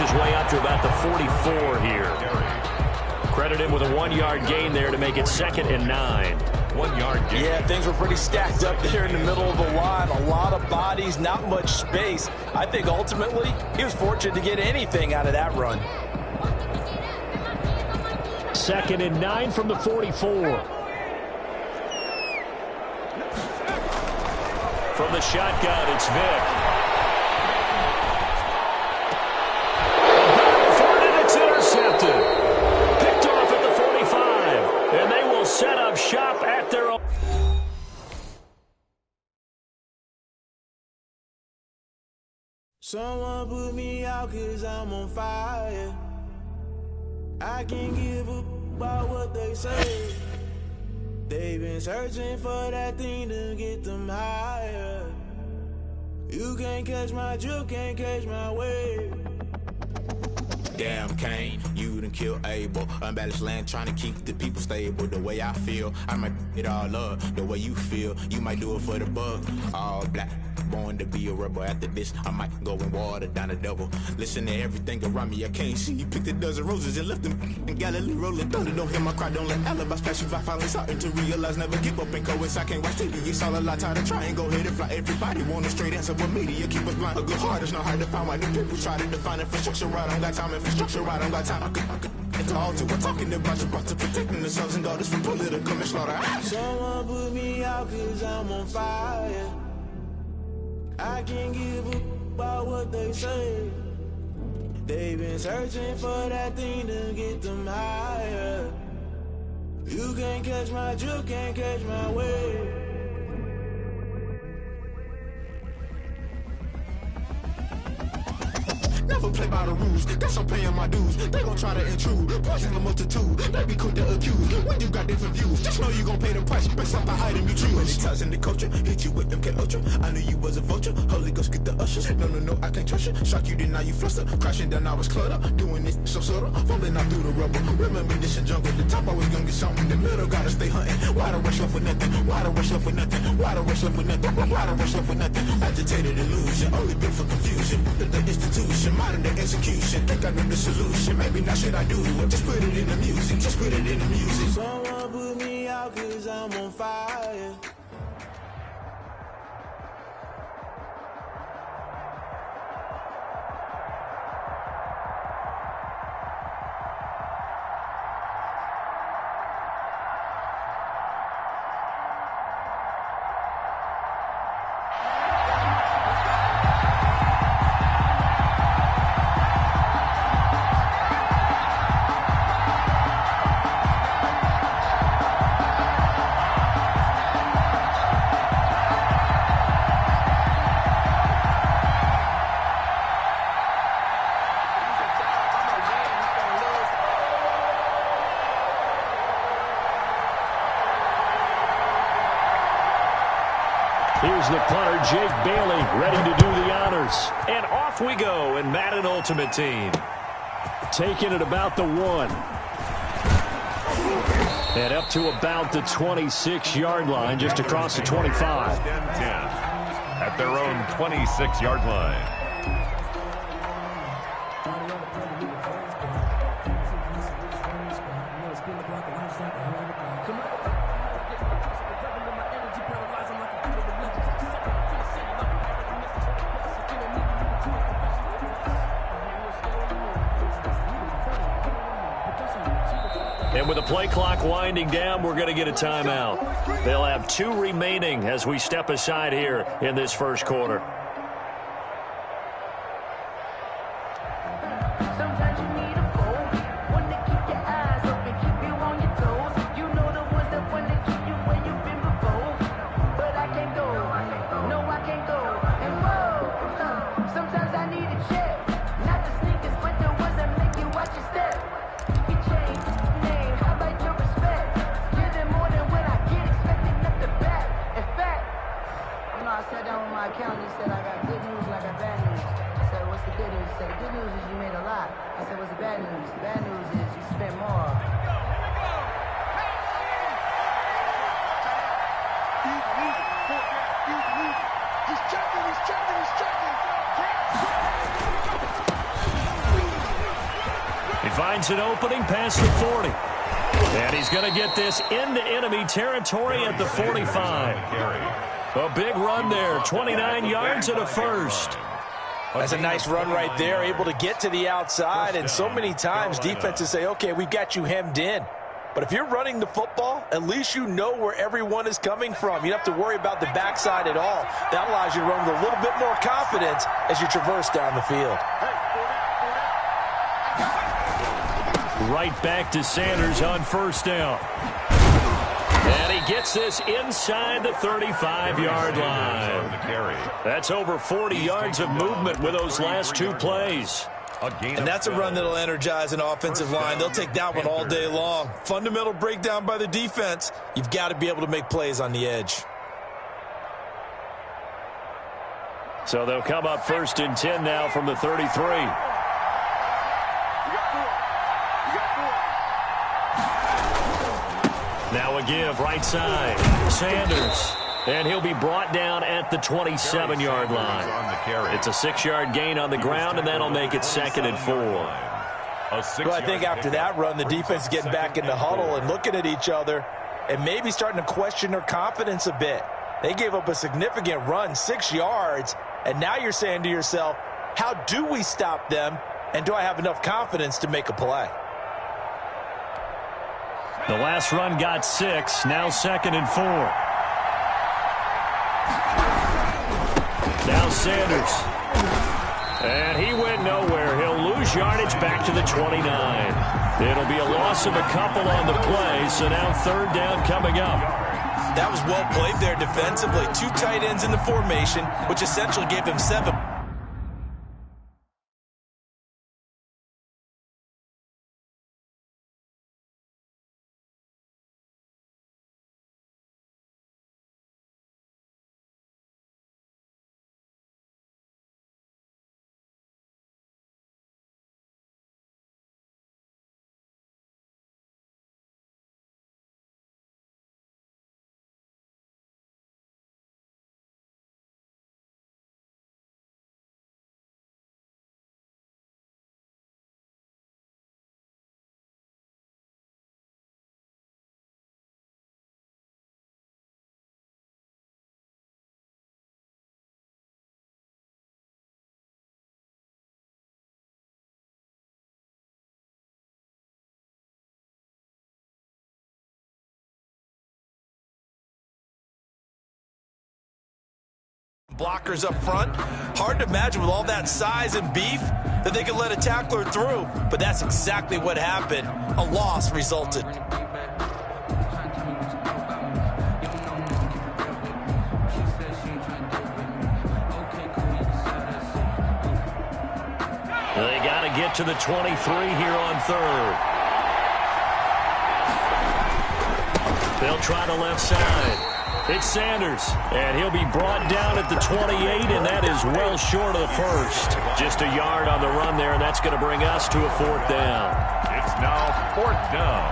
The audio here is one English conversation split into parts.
his way up to about the 44 here. Credit him with a 1-yard gain there to make it 2nd and 9. 1-yard gain. Yeah, things were pretty stacked up there in the middle of the line. A lot of bodies, not much space. I think ultimately he was fortunate to get anything out of that run. 2nd and 9 from the 44. From the shotgun, it's Vick. It's intercepted. Picked off at the 45. And they will set up shop at their own. Someone put me out 'cause I'm on fire. I can't give up about what they say. They've been searching for that thing to get them higher. You can't catch my drift, can't catch my wave. Damn, Kane, you done killed Abel. Unbalanced land, trying to keep the people stable. The way I feel, I might it all up. The way you feel, you might do it for the buck. All black, born to be a rebel. After this, I might go and water down the devil. Listen to everything around me, I can't see. You picked a dozen roses and left them in Galilee rolling thunder. Don't hear my cry, don't let alibis pass you by. Finally starting to realize, never give up and coincide. Can't watch TV, it's all a lot. Tired of trying, go ahead and fly. Everybody want a straight answer, but media keep us blind. A good heart is not hard to find. Why the people try to define infrastructure right? I don't got time, infrastructure right, I don't got time. I could all to. We're talking about you, brought to protecting the sons and daughters from political and slaughter. Someone put me out 'cause I'm on fire. I can't give up about what they say. They've been searching for that thing to get them higher. You can't catch my drift, can't catch my wave. Never play by the rules, guess I'm paying my dues. They gon' try to intrude, poison the multitude. They be quick to accuse, when you got different views. Just know you gon' pay the price, based off the item you choose. Many times in the culture, hit you with them K Ultra. I knew you was a vulture, Holy Ghost get the ushers. No, I can't trust you. Shock you, then now you fluster. Crashing down, I was cluttered. Doing this so subtle, falling out through the rubble. Remember this in jungle, the top always gonna get something. The middle gotta stay hunting. Why the rush left for nothing? Why the rush left for nothing? Why the rush left for nothing? Why the rush left for nothing? Agitated illusion, only built for confusion. The institution, modern day execution. Think I know the solution. Maybe not should I do it? Just put it in the music. Just put it in the music. Someone put me out 'cause I'm on fire. Here's the punter, Jake Bailey, ready to do the honors. And off we go in Madden Ultimate Team. Taking it about the 1. And up to about the 26-yard line, just across the 25. 10 at their own 26-yard line. And with the play clock winding down, we're going to get a timeout. They'll have 2 remaining as we step aside here in this first quarter. finds an opening past the 40. And he's going to get this into enemy territory at the 45. A big run there, 29 yards and a first. That's a nice run right there, able to get to the outside. And so many times defenses say, okay, we've got you hemmed in. But if you're running the football, at least you know where everyone is coming from. You don't have to worry about the backside at all. That allows you to run with a little bit more confidence as you traverse down the field. Right back to Sanders on first down. And he gets this inside the 35-yard line. That's over 40 yards of movement with those last two plays. And that's a run that'll energize an offensive line. They'll take that one all day long. Fundamental breakdown by the defense. You've got to be able to make plays on the edge. So they'll come up 1st and 10 now from the 33. Now a give right side. Sanders. And he'll be brought down at the 27-yard line. It's a 6-yard gain on the ground, and that'll make it 2nd and 4. Well, I think after that run, the defense is getting back in the huddle and looking at each other and maybe starting to question their confidence a bit. They gave up a significant run, 6 yards, and now you're saying to yourself, how do we stop them, and do I have enough confidence to make a play? The last run got 6, now 2nd and 4. Now Sanders. And he went nowhere. He'll lose yardage back to the 29. It'll be a loss of a couple on the play, so now 3rd down coming up. That was well played there defensively. 2 tight ends in the formation, which essentially gave them 7. Blockers up front. Hard to imagine with all that size and beef that they could let a tackler through. But that's exactly what happened. A loss resulted. They got to get to the 23 here on 3rd. They'll try the left side. It's Sanders, and he'll be brought down at the 28, and that is well short of the 1st. Just a yard on the run there, and that's going to bring us to a 4th down. It's now 4th down.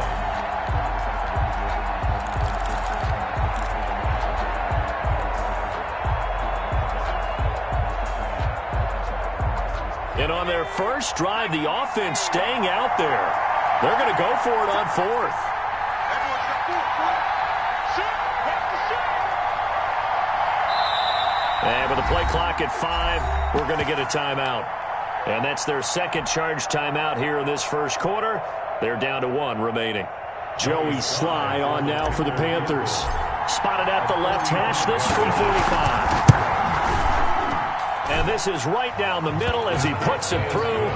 And on their first drive, the offense staying out there. They're going to go for it on 4th. And with the play clock at 5, we're going to get a timeout. And that's their 2nd charge timeout here in this first quarter. They're down to 1 remaining. Joey Sly on now for the Panthers. Spotted at the left hash, this from 45. And this is right down the middle as he puts it through.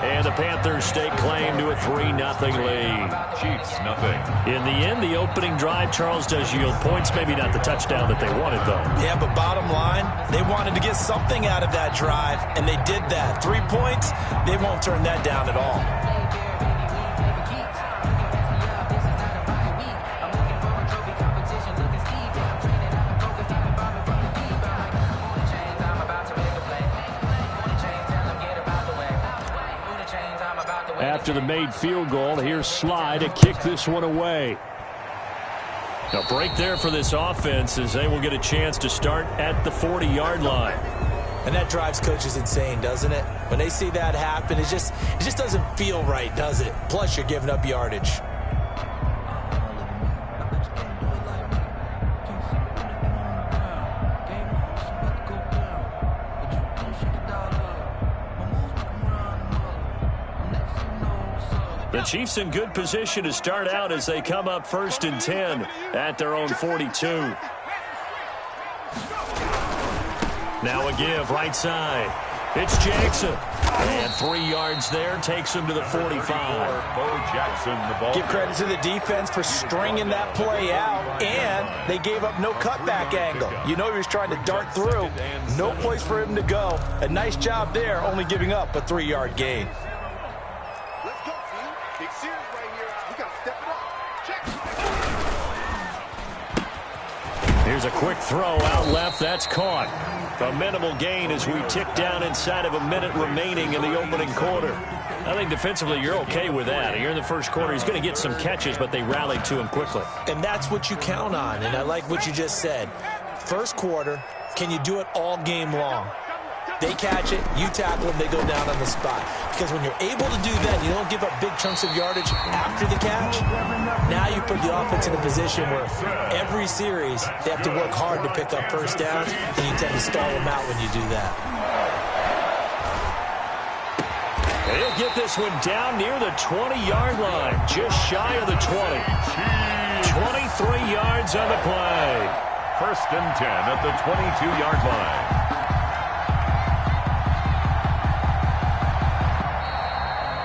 And the Panthers stake claim to a 3-0 lead. Chiefs, nothing. In the end, the opening drive, Charles, does yield points. Maybe not the touchdown that they wanted, though. Yeah, but bottom line, they wanted to get something out of that drive, and they did that. 3 points, they won't turn that down at all. After the made field goal, here's Sly to kick this one away. A break there for this offense as they will get a chance to start at the 40-yard line. And that drives coaches insane, doesn't it? When they see that happen, it just doesn't feel right, does it? Plus, you're giving up yardage. The Chiefs in good position to start out as they come up 1st and 10 at their own 42. Now a give right side. It's Jackson. And 3 yards there takes him to the 45. Bo Jackson, the ball. Give credit to the defense for stringing that play out, and they gave up no cutback angle. You know he was trying to dart through. No place for him to go. A nice job there, only giving up a 3-yard gain. Here's a quick throw out left. That's caught. A minimal gain as we tick down inside of a minute remaining in the opening quarter. I think defensively you're okay with that. You're in the first quarter. He's going to get some catches, but they rallied to him quickly. And that's what you count on, and I like what you just said. First quarter, can you do it all game long? They catch it, you tackle them, they go down on the spot. Because when you're able to do that, you don't give up big chunks of yardage after the catch. Now you put the offense in a position where every series they have to work hard to pick up first downs, and you tend to stall them out when you do that. He'll get this one down near the 20-yard line, just shy of the 20. 23 yards on the play. 1st and 10 at the 22-yard line.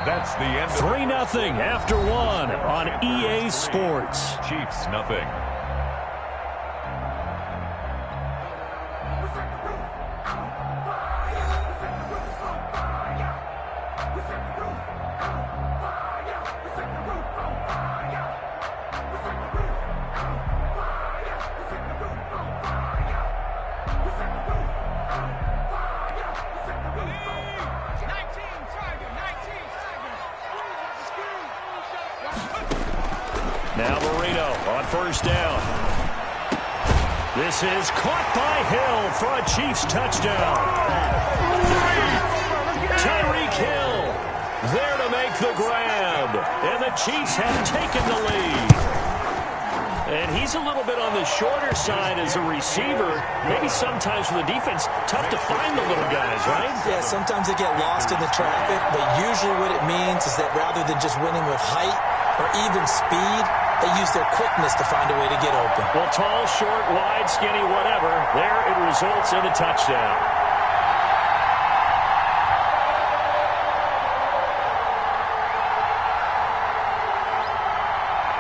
That's the end. 3-0 after 1 on EA Sports. Chiefs nothing. Now Marino on 1st down. This is caught by Hill for a Chiefs touchdown. Tyreek Hill there to make the grab. And the Chiefs have taken the lead. And he's a little bit on the shorter side as a receiver. Maybe sometimes for the defense, tough to find the little guys, right? Yeah, sometimes they get lost in the traffic, but usually what it means is that rather than just winning with height or even speed, they use their quickness to find a way to get open. Well, tall, short, wide, skinny, whatever, there it results in a touchdown.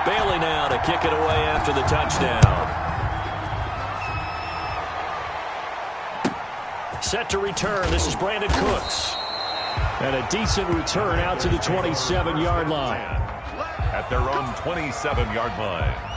Bailey now to kick it away after the touchdown. Set to return. This is Brandon Cooks. And a decent return out to the 27-yard line. At their own 27-yard line.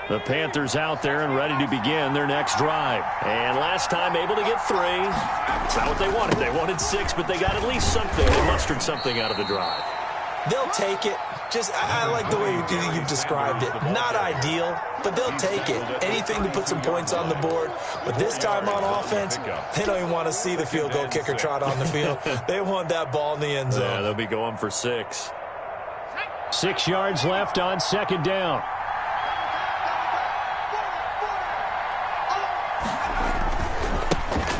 The Panthers out there and ready to begin their next drive. And last time able to get 3. It's not what they wanted. They wanted 6, but they got at least something. They mustered something out of the drive. They'll take it. I like the way you've described it. Not ideal, but they'll take it. Anything to put some points on the board. But this time on offense, they don't even want to see the field goal kicker trot on the field. They want that ball in the end zone. Yeah, they'll be going for 6. 6 yards left on 2nd down.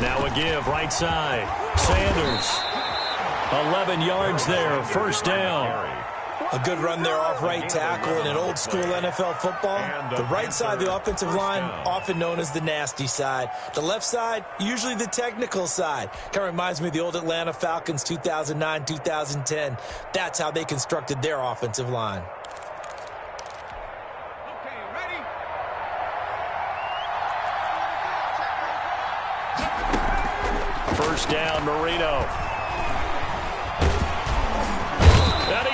Now a give, right side. Sanders. 11 yards there, 1st down. A good run there off right tackle in an old school NFL football. The right side of the offensive line, often known as the nasty side. The left side, usually the technical side. Kind of reminds me of the old Atlanta Falcons 2009, 2010. That's how they constructed their offensive line. First down, Marino.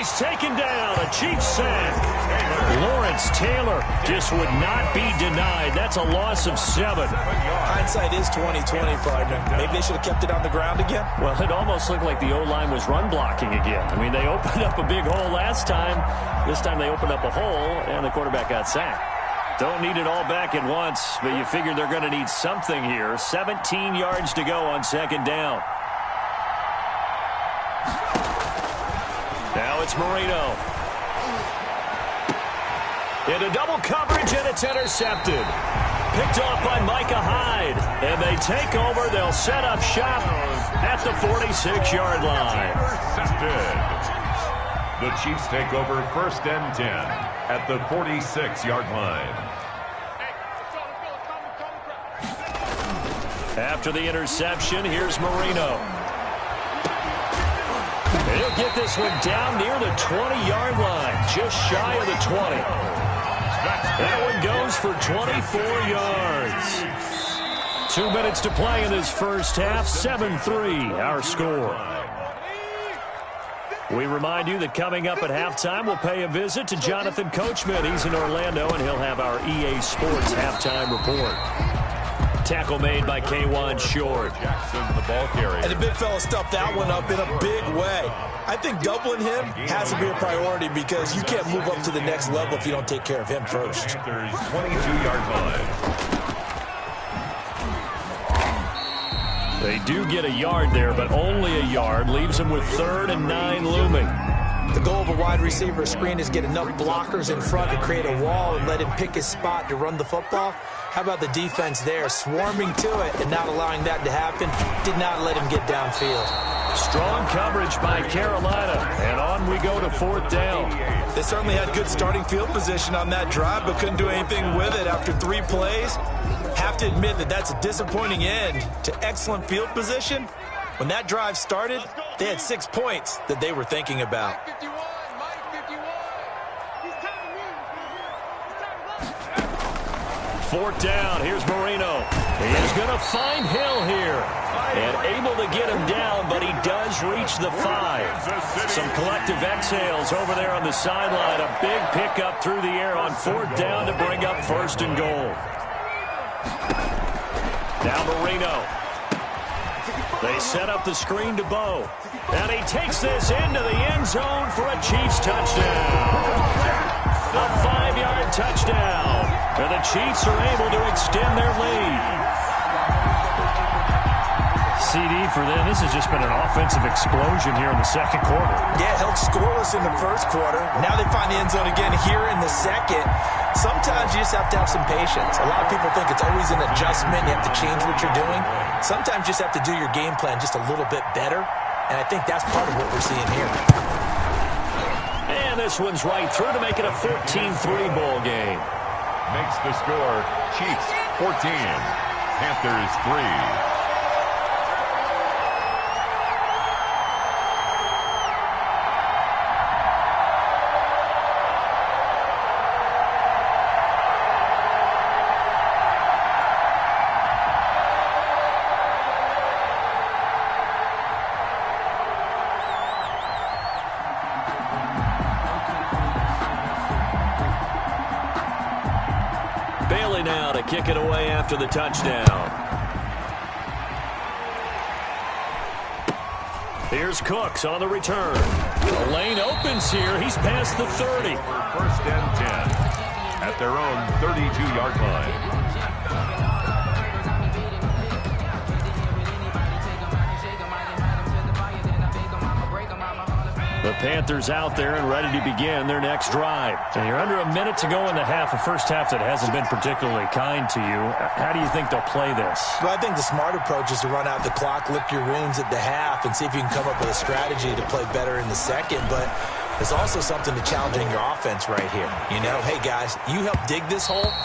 he's taken down. A Chiefs sack. Lawrence Taylor just would not be denied. That's a loss of 7. Hindsight is 20/20, partner. Maybe they should have kept it on the ground again. Well, it almost looked like the O-line was run blocking again. I mean, they opened up a big hole last time. This time they opened up a hole, and the quarterback got sacked. Don't need it all back at once, but you figure they're going to need something here. 17 yards to go on second down. Now it's Marino. Into double coverage, and it's intercepted. Picked off by Micah Hyde. And they take over. They'll set up shop at the 46-yard line. Intercepted. The Chiefs take over 1st and 10 at the 46-yard line. After the interception, here's Marino. He'll get this one down near the 20-yard line, just shy of the 20. That one goes for 24 yards. 2 minutes to play in this first half. 7-3, our score. We remind you that coming up at halftime, we'll pay a visit to Jonathan Coachman. He's in Orlando, and he'll have our EA Sports halftime report. Tackle made by K'Wan Short. Jackson, the ball carrier. And the big fella stuffed that one up in a big way. I think doubling him has to be a priority because you can't move up to the next level if you don't take care of him first. Panthers 22-yard line. They do get a yard there, but only a yard. Leaves them with 3rd and 9 looming. The goal of a wide receiver screen is get enough blockers in front to create a wall and let him pick his spot to run the football. How about the defense there, swarming to it and not allowing that to happen? Did not let him get downfield. Strong coverage by Carolina, and on we go to 4th down. They certainly had good starting field position on that drive, but couldn't do anything with it after 3 plays. Have to admit that that's a disappointing end to excellent field position. When that drive started, they had 6 points that they were thinking about. 4th down. Here's Marino. He is going to find Hill here. And able to get him down, but he does reach the 5. Some collective exhales over there on the sideline. A big pickup through the air on 4th down to bring up 1st and goal. Now Marino. They set up the screen to Bo. And he takes this into the end zone for a Chiefs touchdown. A 5-yard touchdown. And the Chiefs are able to extend their lead. CD for them. This has just been an offensive explosion here in the second quarter. Yeah, held scoreless in the first quarter. Now they find the end zone again here in the second. Sometimes you just have to have some patience. A lot of people think it's always an adjustment. You have to change what you're doing. Sometimes you just have to do your game plan just a little bit better. And I think that's part of what we're seeing here. And this one's right through to make it a 14-3 ball game. Makes the score Chiefs 14, Panthers 3. Now to kick it away after the touchdown. Here's Cooks on the return. The lane opens here. He's past the 30. 1st and 10 at their own 32-yard line. The Panthers out there and ready to begin their next drive. And you're under a minute to go in the half, a first half that hasn't been particularly kind to you. How do you think they'll play this? Well, I think the smart approach is to run out the clock, lick your wounds at the half, and see if you can come up with a strategy to play better in the second. But there's also something to challenging your offense right here. You know, hey, guys, you help dig this hole.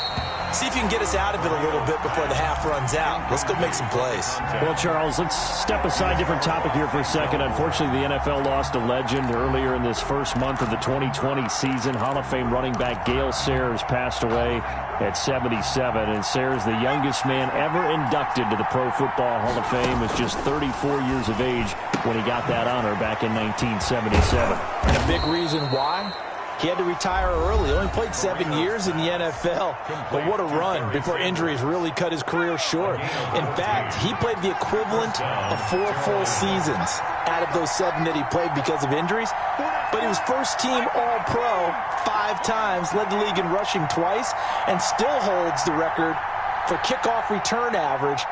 See if you can get us out of it a little bit before the half runs out. Let's go make some plays. Well, Charles, let's step aside, different topic here for a second. Unfortunately, the NFL lost a legend earlier in this first month of the 2020 season. Hall of Fame running back Gale Sayers passed away at 77. And Sayers, the youngest man ever inducted to the Pro Football Hall of Fame, was just 34 years of age when he got that honor back in 1977. And a big reason why? He had to retire early. He only played 7 years in the NFL. But what a run before injuries really cut his career short. In fact, he played the equivalent of 4 full seasons out of those 7 that he played because of injuries. But he was first-team All-Pro 5 times, led the league in rushing twice, and still holds the record for kickoff return average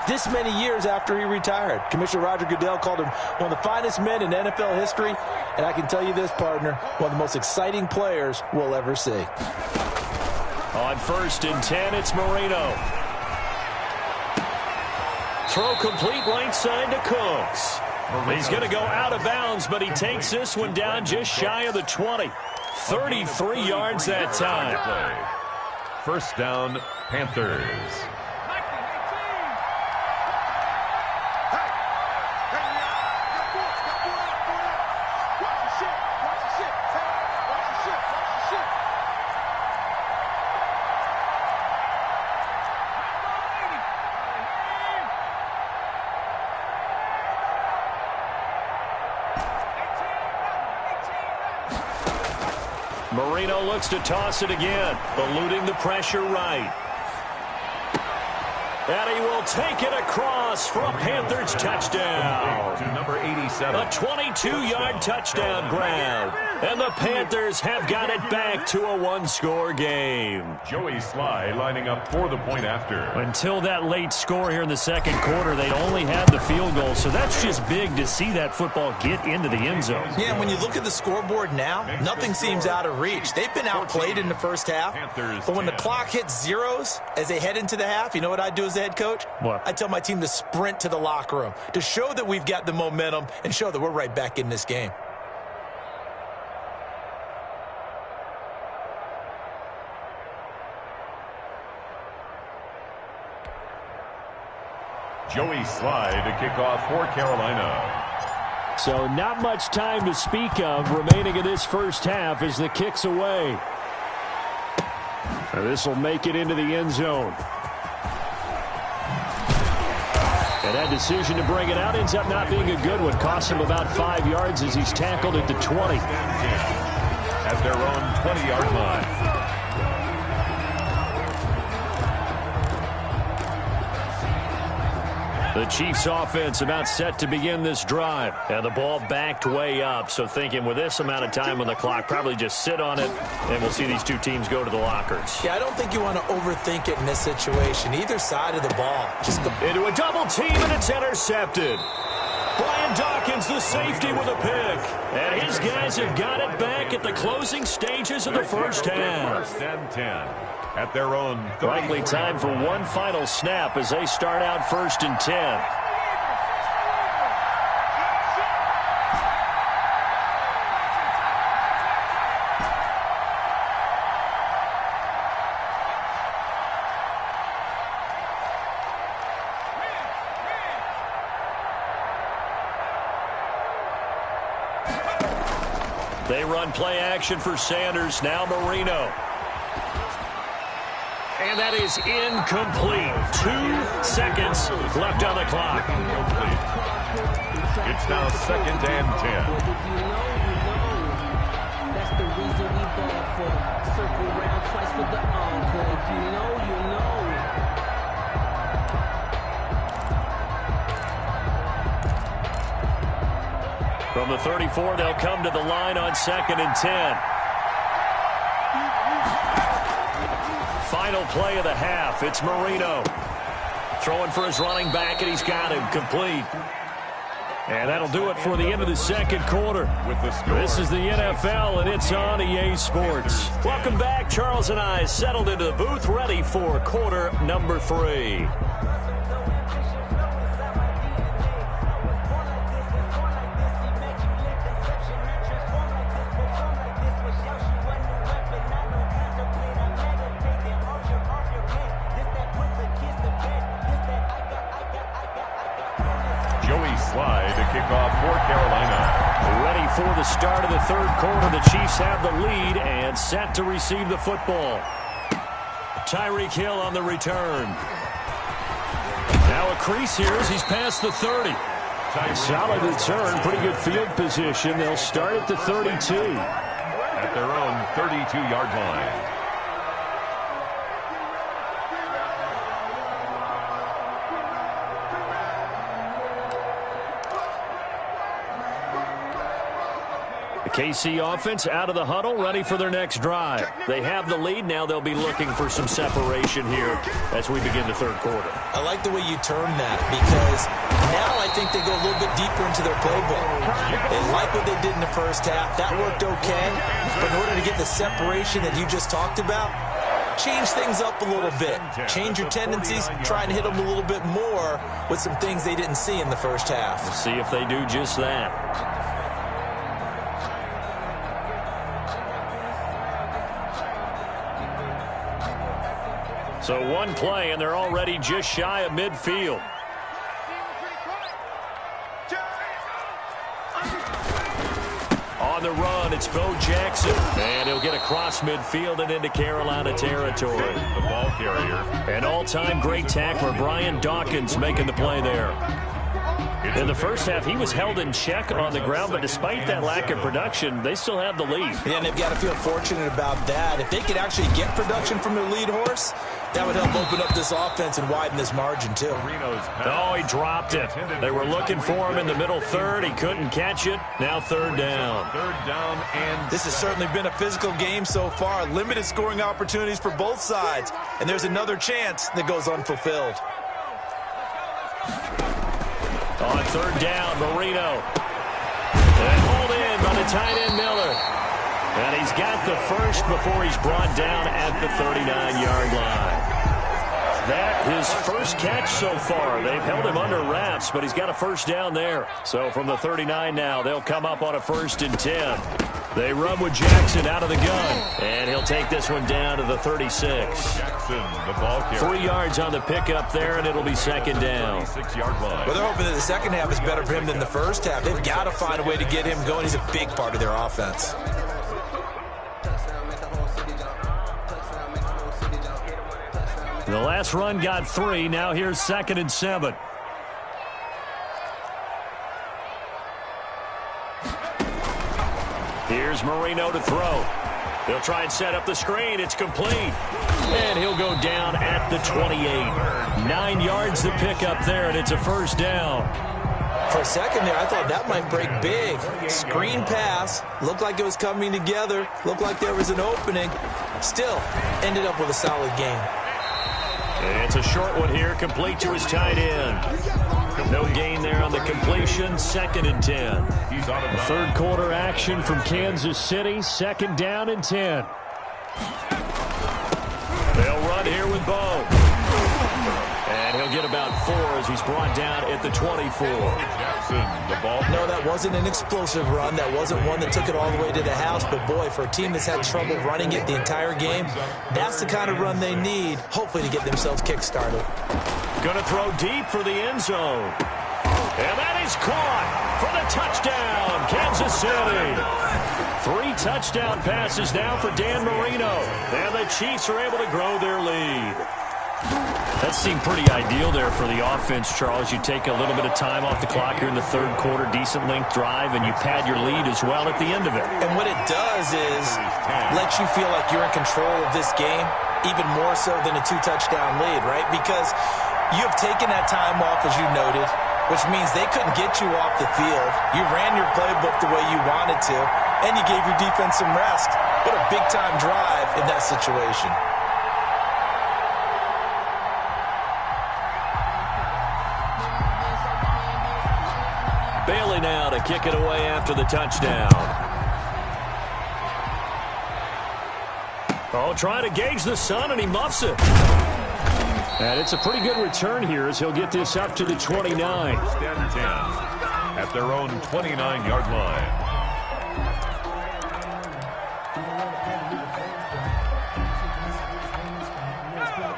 this many years after he retired. Commissioner Roger Goodell called him one of the finest men in NFL history. And I can tell you this, partner, one of the most exciting players we'll ever see. On 1st and 10, it's Marino. Throw complete right side to Cooks. He's going to go out of bounds, but he takes this one down just shy of the 20. 33 yards that time. First down, Panthers. Marino looks to toss it again, eluding the pressure right. And he will take it across for a Panthers touchdown. To number 87. A 22-yard touchdown grab. And the Panthers have got it back to a 1-score game. Joey Sly lining up for the point after. Until that late score here in the second quarter, they only had the field goal. So that's just big to see that football get into the end zone. Yeah, and when you look at the scoreboard now, nothing seems out of reach. They've been outplayed in the first half. But when the clock hits zeros as they head into the half, you know what I do as the head coach? What? I tell my team to sprint to the locker room to show that we've got the momentum and show that we're right back in this game. Joey Sly to kick off for Carolina. So not much time to speak of remaining in this first half as the kick's away. This will make it into the end zone. And that decision to bring it out ends up not being a good one. Costs him about 5 yards as he's tackled at the 20. At their own 20-yard line. The Chiefs offense about set to begin this drive. And the ball backed way up. So thinking with this amount of time on the clock, probably just sit on it, and we'll see these two teams go to the lockers. Yeah, I don't think you want to overthink it in this situation. Either side of the ball. Just go into a double team, and it's intercepted. Brian Dawkins, the safety, with a pick. And his guys have got it back at the closing stages of the first half. First and 10. At their own 30. Likely time for one final snap as they start out 1st and 10. They run play action for Sanders. Now Marino. And that is incomplete. 2 seconds left on the clock. It's now 2nd and 10. That's the reason we ball for. Circle round twice for the encore. If you know, you know. From the 34, they'll come to the line on 2nd and 10. Final play of the half. It's Marino. Throwing for his running back, and he's got him complete. And that'll do it for the end of the second quarter. This is the NFL, and it's on EA Sports. Welcome back. Charles and I settled into the booth, ready for quarter number 3. Sly to kick off for Carolina. Ready for the start of the third quarter. The Chiefs have the lead and set to receive the football. Tyreek Hill on the return. Now a crease here as he's past the 30. Solid return, pretty good field position. They'll start at the 32. At their own 32-yard line. KC offense out of the huddle, ready for their next drive. They have the lead. Now they'll be looking for some separation here as we begin the third quarter. I like the way you term that because now I think they go a little bit deeper into their playbook. They like what they did in the first half. That worked okay. But in order to get the separation that you just talked about, change things up a little bit. Change your tendencies. Try and hit them a little bit more with some things they didn't see in the first half. We'll see if they do just that. So one play, and they're already just shy of midfield. On the run, it's Bo Jackson. And he'll get across midfield and into Carolina territory. The ball carrier. An all-time great tackler, Brian Dawkins, making the play there. In the first half, he was held in check on the ground, but despite that lack of production, they still have the lead. Yeah, and they've got to feel fortunate about that. If they could actually get production from their lead horse, that would help open up this offense and widen this margin, too. Oh, he dropped it. They were looking for him in the middle third. He couldn't catch it. Now third down. Third down, and this has certainly been a physical game so far. Limited scoring opportunities for both sides. And there's another chance that goes unfulfilled. On third down, Marino. And hauled in by the tight end, Miller. And he's got the first before he's brought down at the 39-yard line. That his first catch so far. They've held him under wraps, but he's got a first down there. So from the 39 now, they'll come up on a 1st and 10. They run with Jackson out of the gun. And he'll take this one down to the 36. Jackson, the ball carrier. 3 yards on the pickup there, and it'll be second down. 6-yard line. Well, they're hoping that the second half is better for him than the first half. They've got to find a way to get him going. He's a big part of their offense. The last run got 3. Now here's 2nd and 7. Here's Marino to throw. They'll try and set up the screen. It's complete. And he'll go down at the 28. 9 yards to pick up there, and it's a first down. For a second there, I thought that might break big. Screen pass. Looked like it was coming together. Looked like there was an opening. Still, ended up with a solid game. And it's a short one here, complete to his tight end. No gain there on the completion, 2nd and 10. Third quarter action from Kansas City, 2nd down and 10. They'll run here with Bo. And he'll get about 4 as he's brought down at the 24. No, that wasn't an explosive run. That wasn't one that took it all the way to the house. But, boy, for a team that's had trouble running it the entire game, that's the kind of run they need, hopefully, to get themselves kick-started. Going to throw deep for the end zone. And that is caught for the touchdown, Kansas City. 3 touchdown passes now for Dan Marino. And the Chiefs are able to grow their lead. That seemed pretty ideal there for the offense, Charles. You take a little bit of time off the clock here in the third quarter, decent length drive, and you pad your lead as well at the end of it. And what it does is let you feel like you're in control of this game, even more so than a 2-touchdown lead, right? Because you have taken that time off, as you noted, which means they couldn't get you off the field. You ran your playbook the way you wanted to, and you gave your defense some rest. What a big-time drive in that situation. Bailey now to kick it away after the touchdown. Oh, trying to gauge the sun, and he muffs it. And it's a pretty good return here as he'll get this up to the 29. 1st and 10 at their own 29-yard line.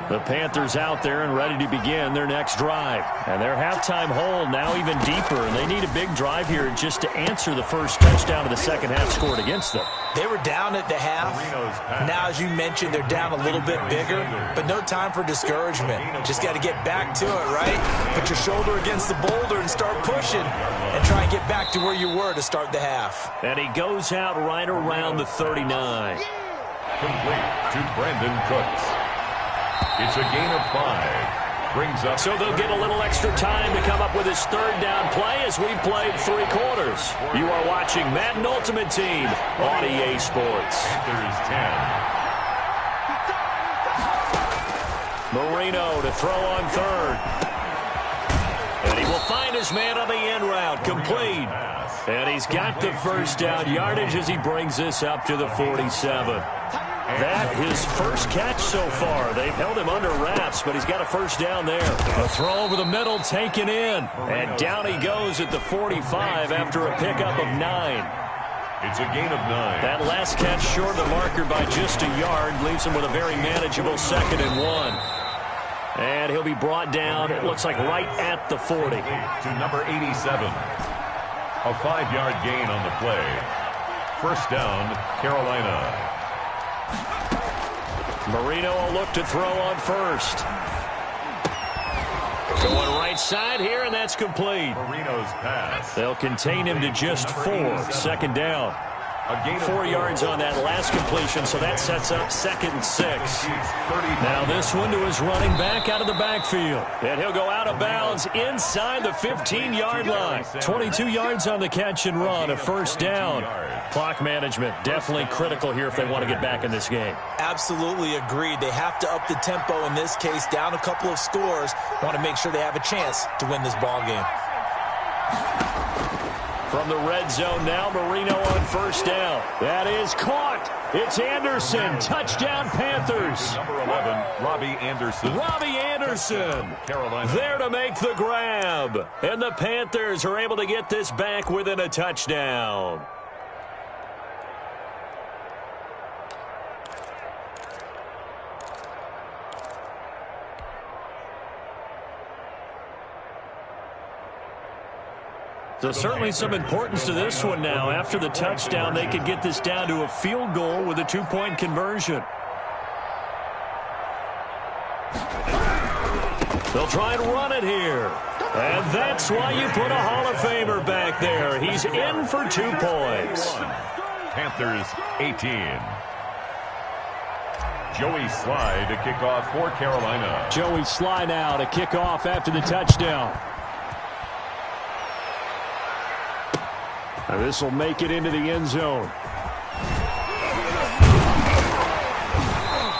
The Panthers out there and ready to begin their next drive. And their halftime hole now even deeper, and they need a big drive here just to answer the first touchdown of the second half scored against them. They were down at the half. Now, as you mentioned, they're down a little bit bigger, but no time for discouragement. Just got to get back to it, right? Put your shoulder against the boulder and start pushing and try and get back to where you were to start the half. And he goes out right around the 39. Complete to Brandon Cooks. It's a gain of 5. Brings up. So they'll get a little extra time to come up with his third down play as we've played 3 quarters. You are watching Madden Ultimate Team on EA Sports. Panthers 10. Marino to throw on third. And he will find his man on the end route. Complete. And he's got the first down yardage as he brings this up to the 47. That his first catch so far. They've held him under wraps, but he's got a first down there. A throw over the middle taken in. And down he goes at the 45 after a pickup of 9. It's a gain of 9. That last catch short of the marker by just a yard leaves him with a very manageable 2nd and 1. And he'll be brought down, it looks like, right at the 40. To number 87. A 5-yard gain on the play. First down, Carolina. Marino will look to throw on first. Going right side here, and that's complete. Marino's pass. They'll contain him to just 4. 2nd down. 4 yards on that last completion, so that sets up 2nd and 6. Now this one to his running back out of the backfield. And he'll go out of bounds inside the 15-yard line. 22 yards on the catch and run, a first down. Clock management definitely critical here if they want to get back in this game. Absolutely agreed. They have to up the tempo in this case, down a couple of scores. Want to make sure they have a chance to win this ball game. From the red zone now, Marino on first down. That is caught. It's Anderson. Touchdown, Panthers. Number 11, Robbie Anderson. Robbie Anderson Carolina. there to make the grab. And the Panthers are able to get this back within a touchdown. So certainly some importance to this one now. After the touchdown, they could get this down to a field goal with a 2-point conversion. They'll try and run it here. And that's why you put a Hall of Famer back there. He's in for 2 points. Panthers 18. Joey Sly to kick off for Carolina. Joey Sly now to kick off after the touchdown. And this will make it into the end zone.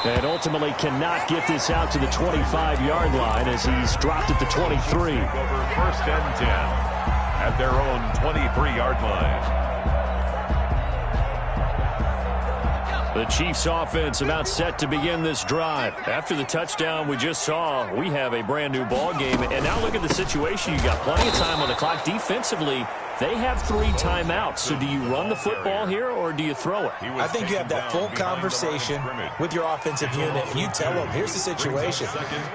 And ultimately cannot get this out to the 25-yard line as he's dropped at the 23. Over first and 10 at their own 23-yard line. The Chiefs offense about set to begin this drive. After the touchdown we just saw, we have a brand new ball game. And now look at the situation. You got plenty of time on the clock. Defensively, they have 3 timeouts. So do you run the football here or do you throw it? I think you have that full conversation with your offensive unit. And you tell them, here's the situation.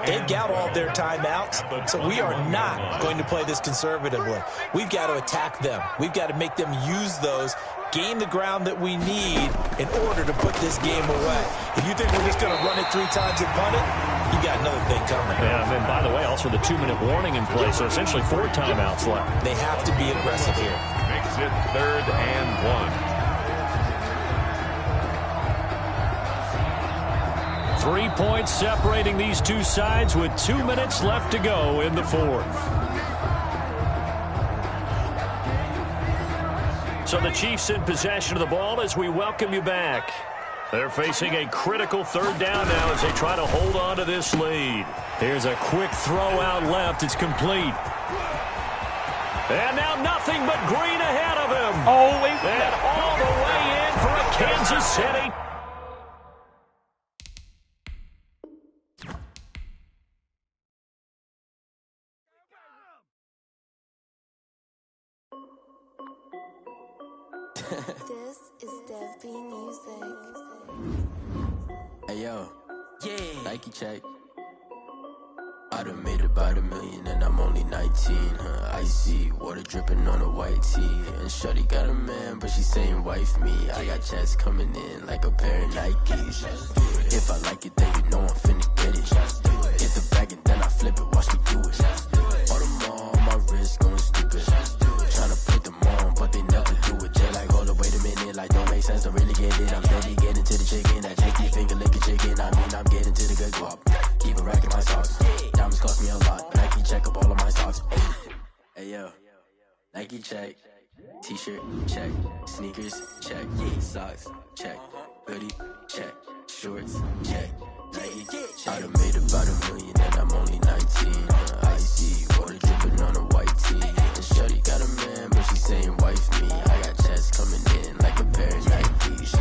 They've got all their timeouts, so we are not going to play this conservatively. We've got to attack them. We've got to make them use those, gain the ground that we need in order to put this game away. If you think we're just going to run it 3 times and punt it, you got another thing coming. Yeah, and by the way, also the 2-minute warning in place, so essentially 4 timeouts left. They have to be aggressive here. Makes it 3rd and 1. 3 points separating these two sides with 2 minutes left to go in the 4th. So the Chiefs in possession of the ball as we welcome you back. They're facing a critical 3rd down now as they try to hold on to this lead. Here's a quick throw out left. It's complete. And now nothing but green ahead of him. And all the way in for a Kansas City. This is Dev B Music. Hey yo, Yeah. Nike check. I done made about $1 million and I'm only 19, icy, water dripping on a white tee. And shorty got a man, but she saying wife me. I got checks coming in like a pair of Nikes. If I like it, then you know I'm finna get it. Get the bag and then I flip it, watch me do it. All them on my wrist going stupid. Tryna put them on, but they never do it. They like, hold up, wait a minute, like don't make sense, don't really get it. I'm steady getting to the chicken, that tasty finger licking chicken. I mean, I'm getting to the good guap. Keep a rack in my socks. Diamonds cost me a lot. Nike check up all of my socks. Hey yo, Nike check. T-shirt check. Sneakers check. Socks check. Hoodie check. Shorts check. Nike check. I done made about $1 million and I'm only 19. Icy, water dripping on a white tee. And shorty got a man, but she saying wife me. I got checks coming in like a pair of Nikes.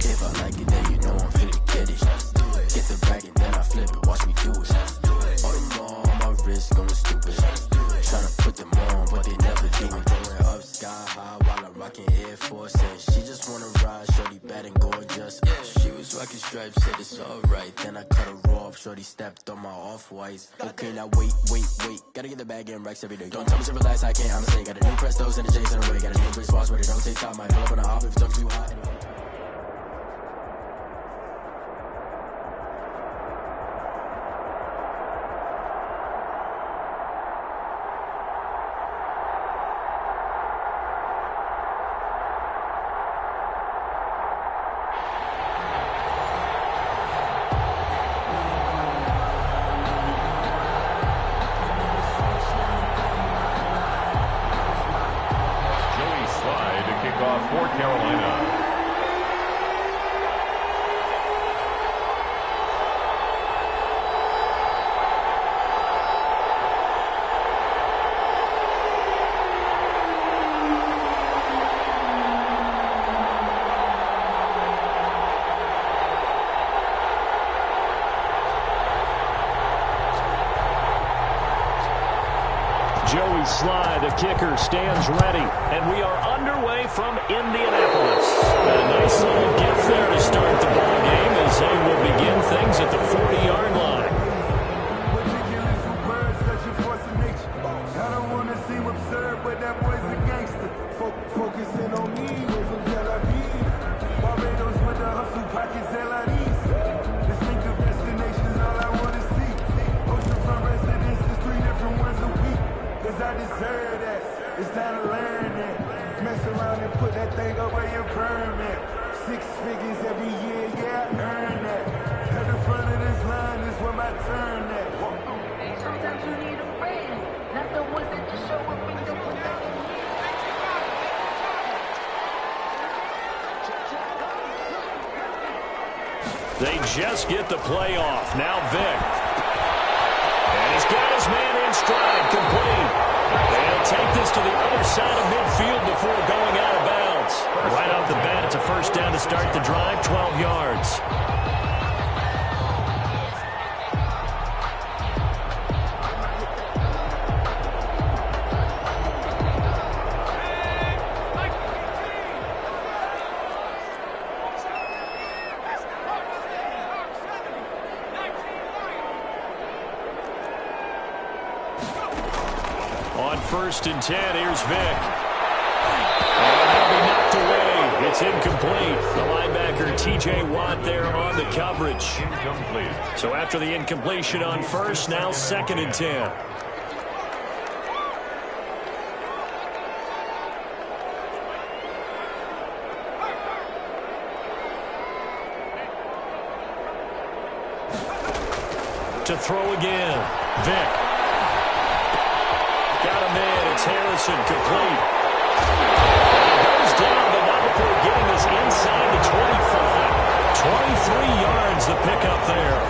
If I like it, then you know I'm finna get it. Get the bag and then I flip it, watch me do it. All them on my wrist going stupid. Tryna put them on, but they never do it. Going up sky high while I'm rocking Air Force. And she just wanna ride, shorty bad and gorgeous. She was rocking stripes, said it's alright. Then I cut her off, shorty stepped on my off-whites. Okay, now wait. Gotta get the bag and racks every day. Don't tell me to relax, I can't, I'm saying. Got a new Prestos and a J's in the way. Got a new British watch, but it don't take time. Might pull up on a hop if it's too hot. For Carolina. Joey Sly, the kicker, stands ready, and we are underway from Indianapolis. A nice little gift there to start the ball game as they will begin things at the 40-yard line. Focusing on me, way from Tel Aviv. Barbados with the hustle pockets, LIDs. Distinctive destinations, all I want to see. Oceanfront residences, 3 different ones a week. Cause I deserve that, it's time to learn that. Mess around and put that thing over your permit. 6 figures every year, yeah, I earn that. At the front of this line is where my turn at. Sometimes you need a friend, not the ones that just show up in the They just get the play off. Now Vic. And he's got his man in stride, complete. And he'll take this to the other side of midfield before going out of bounds. Right off the bat, it's a first down to start the drive, 12 yards. On 1st and 10, here's Vic. And that'll be knocked away. It's incomplete. The linebacker, T.J. Watt, there on the coverage. Incomplete. So after the incompletion on 1st, now 2nd and 10. To throw again. Vic. Got him in. It's Harrison, complete. And he goes down, but not before getting us inside the 25. 23 yards the pickup there.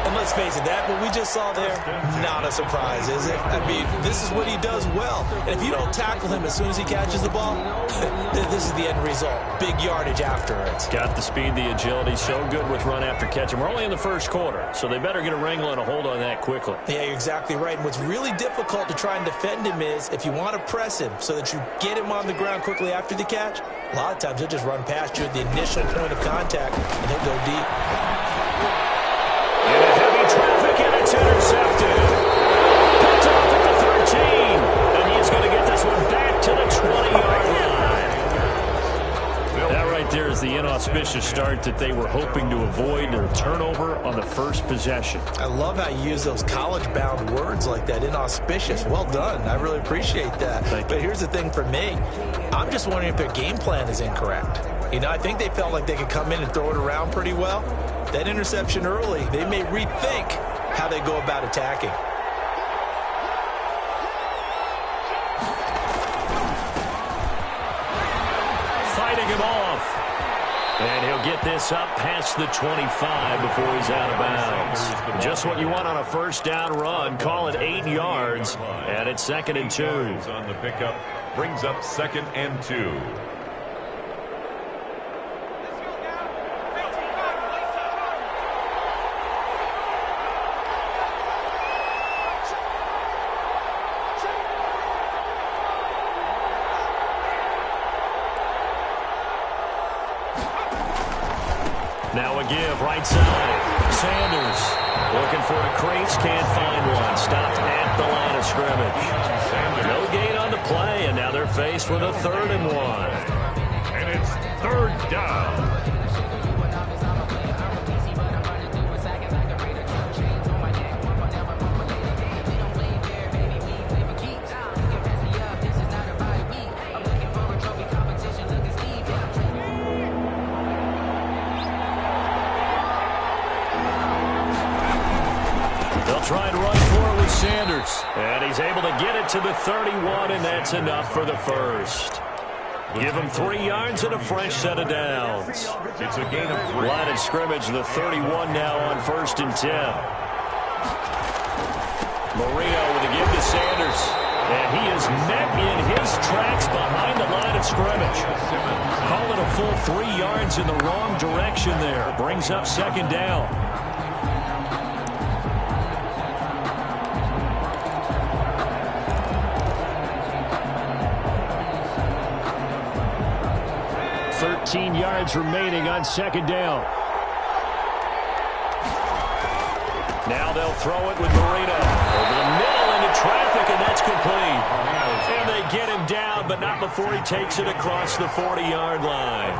And let's face it, that what we just saw there, not a surprise, is it? I mean, this is what he does well. And if you don't tackle him as soon as he catches the ball, this is the end result. Big yardage afterwards. Got the speed, the agility, so good with run after catch. And we're only in the first quarter, so they better get a wrangle and a hold on that quickly. Yeah, you're exactly right. And what's really difficult to try and defend him is if you want to press him so that you get him on the ground quickly after the catch, a lot of times he'll just run past you at the initial point of contact, and he'll go deep. Into heavy traffic, and it's intercepted. smart that they were hoping to avoid a turnover on the first possession. I love how you use those college-bound words like that, inauspicious. Well done. I really appreciate that. But here's the thing for me. I'm just wondering if their game plan is incorrect. You know, I think they felt like they could come in and throw it around pretty well. That interception early, they may rethink how they go about attacking. Fighting him off. And he'll get this up past the 25 before he's out of bounds. Just what you want on a first down run. Call it 8 yards. And it's 2nd and 2. On the pickup brings up 2nd and 2. Now a give, right side. Sanders looking for a crease, can't find one. Stopped at the line of scrimmage. No gain on the play, and now they're faced with a 3rd and 1. And it's 3rd down. Try and run for it with Sanders. And he's able to get it to the 31, and that's enough for the first. Give him 3 yards and a fresh set of downs. It's a gain of 3. Line of scrimmage, the 31 now on 1st and 10. Marino with a give to Sanders. And he is met in his tracks behind the line of scrimmage. Call it a full 3 yards in the wrong direction there. Brings up 2nd down. Yards remaining on 2nd down. Now they'll throw it with Marino. Over the middle into traffic, and that's complete. And they get him down, but not before he takes it across the 40-yard line.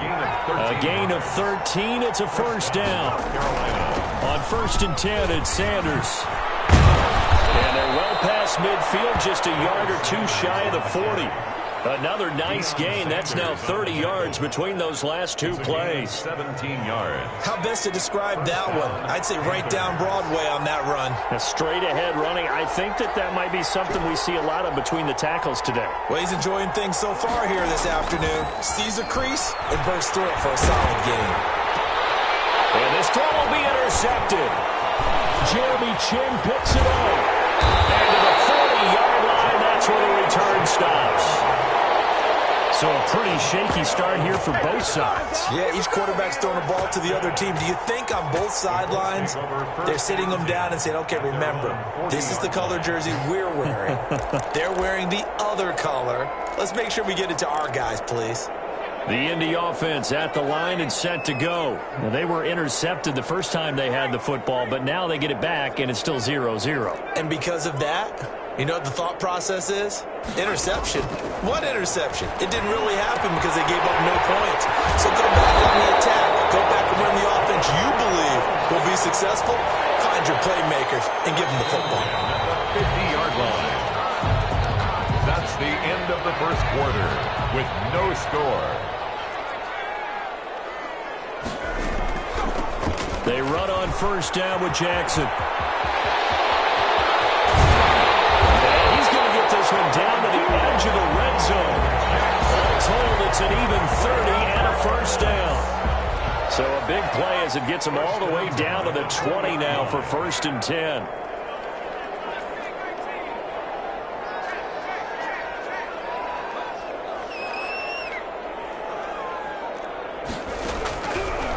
A gain of 13. It's a first down. On 1st and 10, it's Sanders. And they're well past midfield, just a yard or 2 shy of the 40. Another nice gain. That's now 30 yards between those last 2 plays. 17 yards. How best to describe that one? I'd say right down Broadway on that run. A straight ahead running. I think that might be something we see a lot of between the tackles today. Well, he's enjoying things so far here this afternoon. Sees a crease and bursts through it for a solid gain. And this throw will be intercepted. Jeremy Chin picks it up. And to the 40-yard line, that's where the return stops. So a pretty shaky start here for both sides. Yeah, each quarterback's throwing the ball to the other team. Do you think on both sidelines they're sitting them down and saying, okay, remember, this is the color jersey we're wearing. They're wearing the other color. Let's make sure we get it to our guys, please. The Indy offense at the line and set to go. Well, they were intercepted the first time they had the football, but now they get it back, and it's still 0-0. And because of that, you know what the thought process is? Interception. What interception? It didn't really happen because they gave up no points. So go back on the attack. Go back and run the offense you believe will be successful. Find your playmakers and give them the football. 50-yard line. That's the end of the first quarter with no score. They run on 1st down with Jackson. This one down to the edge of the red zone. All told, it's an even 30 and a first down. So a big play as it gets them all the way down to the 20 now for 1st and 10.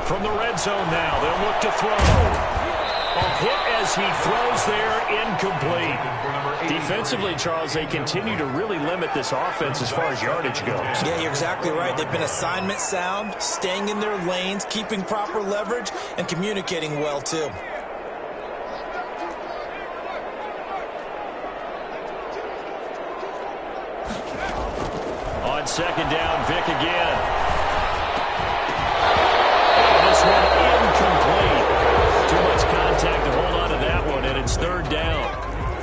From the red zone now, they'll look to throw. A hit as he throws there, incomplete. Defensively, Charles, they continue to really limit this offense as far as yardage goes. Yeah, you're exactly right. They've been assignment sound, staying in their lanes, keeping proper leverage, and communicating well, too. On 2nd down, Vick again. And this one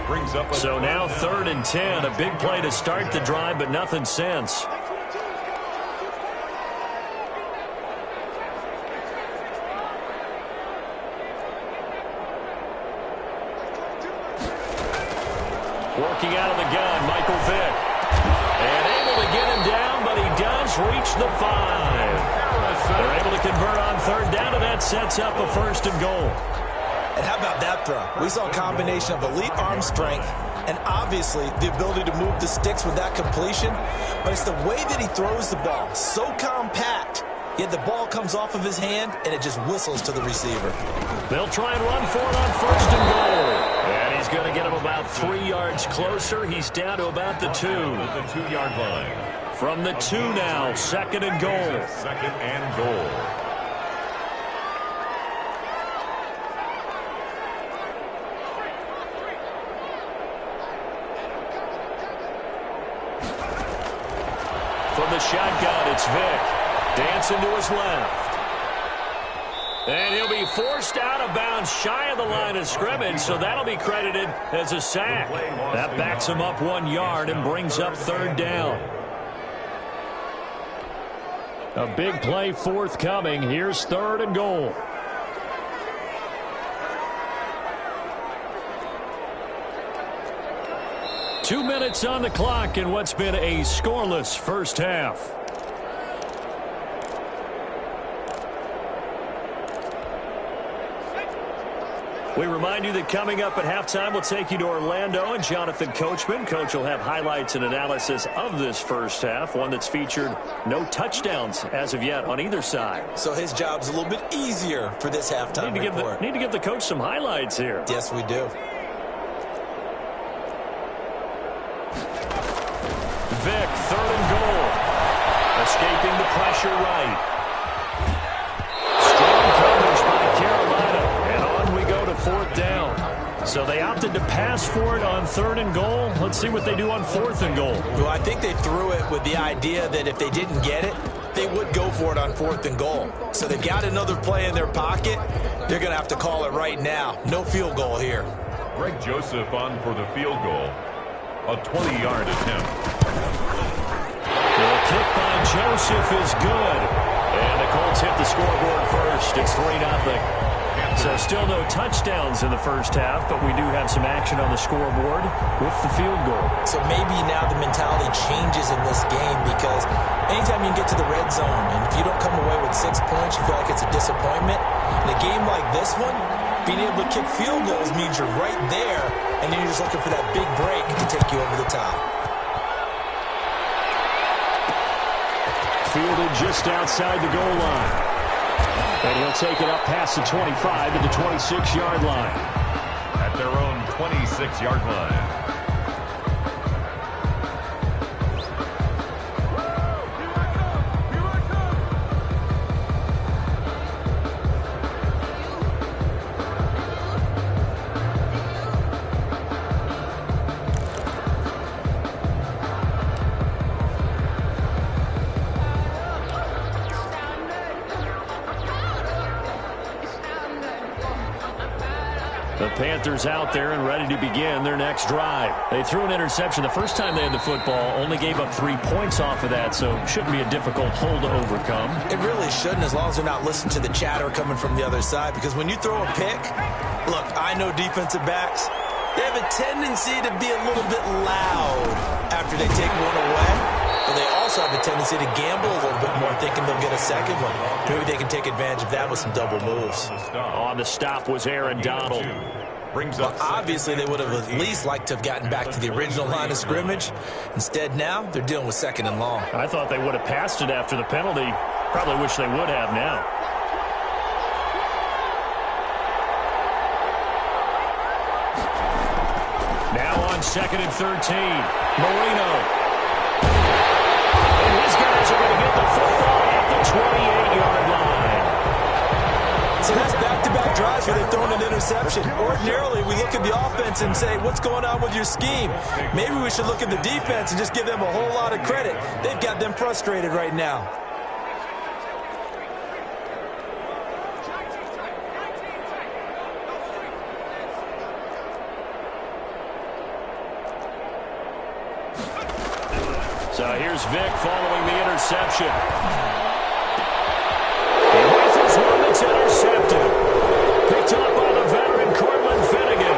Brings up so now 3rd and 10. A big play to start the drive, but nothing since. Working out of the gun, Michael Vick. And able to get him down, but he does reach the 5. They're able to convert on 3rd down, and that sets up a 1st and goal. And how about that throw? We saw a combination of elite arm strength and obviously the ability to move the sticks with that completion. But it's the way that he throws the ball. So compact, yet the ball comes off of his hand and it just whistles to the receiver. They'll try and run for it on 1st and goal. And he's going to get him about 3 yards closer. He's down to about the 2. The 2-yard line. From the 2 now, 2nd and goal. 2nd and goal. From the shotgun, it's Vick. Dancing to his left. And he'll be forced out of bounds shy of the line of scrimmage, so that'll be credited as a sack. That backs him up 1 yard and brings up 3rd down. A big play forthcoming. Here's 3rd and goal. Two minutes on the clock in what's been a scoreless first half. We remind you that coming up at halftime, we'll take you to Orlando and Jonathan Coachman. Coach will have highlights and analysis of this first half, one that's featured no touchdowns as of yet on either side. So his job's a little bit easier for this halftime report. Need to give the coach some highlights here. Yes, we do. Vick, 3rd and goal. Escaping the pressure right. Strong coverage by Carolina. And on we go to 4th down. So they opted to pass for it on 3rd and goal. Let's see what they do on 4th and goal. Well, I think they threw it with the idea that if they didn't get it, they would go for it on 4th and goal. So they've got another play in their pocket. They're going to have to call it right now. No field goal here. Greg Joseph on for the field goal. A 20-yard attempt. The kick by Joseph is good. And the Colts hit the scoreboard first. It's 3-0. So still no touchdowns in the first half, but we do have some action on the scoreboard with the field goal. So maybe now the mentality changes in this game because anytime you get to the red zone and if you don't come away with 6 points, you feel like it's a disappointment. In a game like this one, being able to kick field goals means you're right there, and then you're just looking for that big break to take you over the top. Fielded just outside the goal line. And he'll take it up past the 25 to the 26-yard line. At their own 26-yard line. The Panthers out there and ready to begin their next drive. They threw an interception the first time they had the football, only gave up 3 points off of that, so shouldn't be a difficult hole to overcome. It really shouldn't, as long as they're not listening to the chatter coming from the other side, because when you throw a pick, look, I know defensive backs, they have a tendency to be a little bit loud after they take one away. But they also have a tendency to gamble a little bit more, thinking they'll get a second one. Maybe they can take advantage of that with some double moves. On the stop was Aaron Donald. Well, obviously, they would have at least liked to have gotten back to the original line of scrimmage. Instead, now, they're dealing with 2nd and long. I thought they would have passed it after the penalty. Probably wish they would have now. Now on 2nd and 13. Marino. And his guys are going to get the football at the 28-yard line. So that's back-to-back drives where they've thrown an interception. Ordinarily, we look at the offense and say, what's going on with your scheme? Maybe we should look at the defense and just give them a whole lot of credit. They've got them frustrated right now. So here's Vic following the interception. He rifles one that's intercepted. Picked up by the veteran Cortland Finnegan.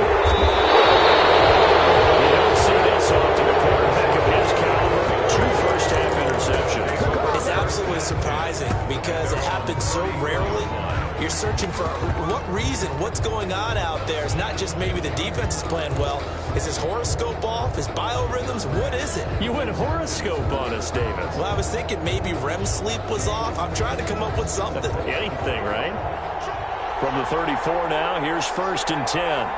You don't see this often. A quarterback of his caliber. 2 first-half interceptions. It's absolutely surprising because it happens so rarely. You're searching for what reason, what's going on out there. It's not just maybe the defense is playing well. Is his horoscope off? His biorhythms? What is it? You went horoscope on us, David. Well, I was thinking maybe REM sleep was off. I'm trying to come up with something. Anything, right? From the 34 now, here's 1st and 10.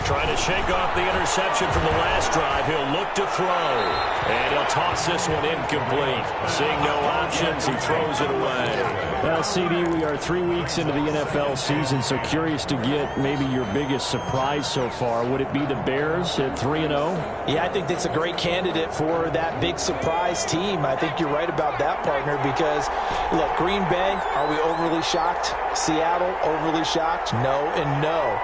Trying to shake off the interception from the last drive. He'll look to throw. And he'll toss this one incomplete. Seeing no options, he throws it away. Well, CD, we are 3 weeks into the NFL season, so curious to get maybe your biggest surprise so far. Would it be the Bears at 3-0? Yeah, I think that's a great candidate for that big surprise team. I think you're right about that, partner, because, look, Green Bay, are we overly shocked? Seattle, overly shocked? No and no.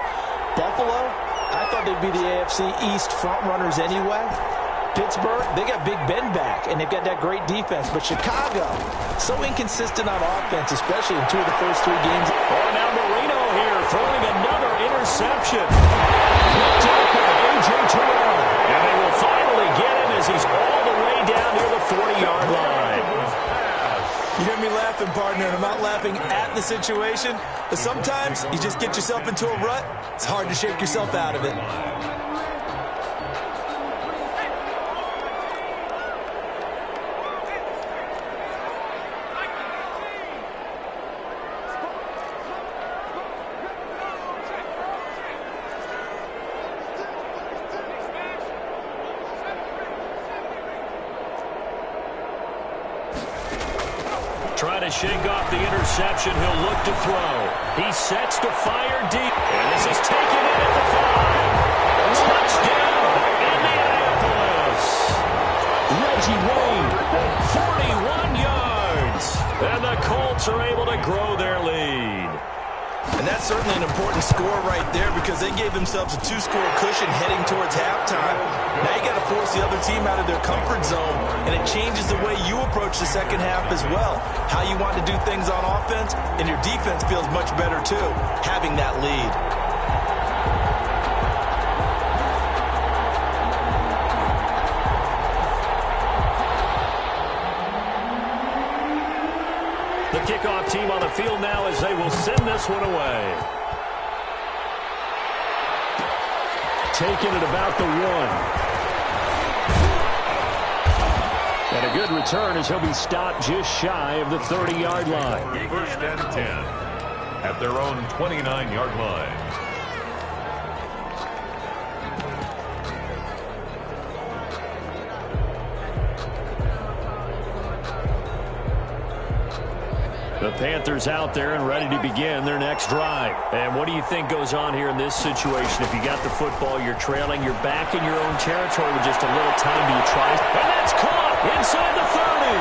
Buffalo, I thought they'd be the AFC East frontrunners anyway. Pittsburgh, they got Big Ben back, and they've got that great defense. But Chicago, so inconsistent on offense, especially in 2 of the first 3 games. Oh, now Marino here throwing another interception. Picked up by A.J. Terrell. And they will finally get him as he's all the way down near the 40-yard line. You hear me laughing, partner, and I'm not laughing at the situation. But sometimes you just get yourself into a rut. It's hard to shake yourself out of it. Trying to shake off the interception. He'll look to throw. He sets to fire deep. And this is taken in at the 5. Touchdown, Indianapolis. Reggie Wayne, 41 yards. And the Colts are able to grow their lead. And that's certainly an important score right there because they gave themselves a 2-score cushion heading towards halftime. Now you got to force the other team out of their comfort zone, and it changes the way you approach the second half as well. How you want to do things on offense, and your defense feels much better too, having that lead. The kickoff team on the field now as they will send this one away. Taking it about the 1. And a good return as he'll be stopped just shy of the 30-yard line. 1st and 10 at their own 29-yard line. The Panthers out there and ready to begin their next drive. And what do you think goes on here in this situation? If you got the football, you're trailing, you're back in your own territory with just a little time. Do you try? And that's caught inside the 30.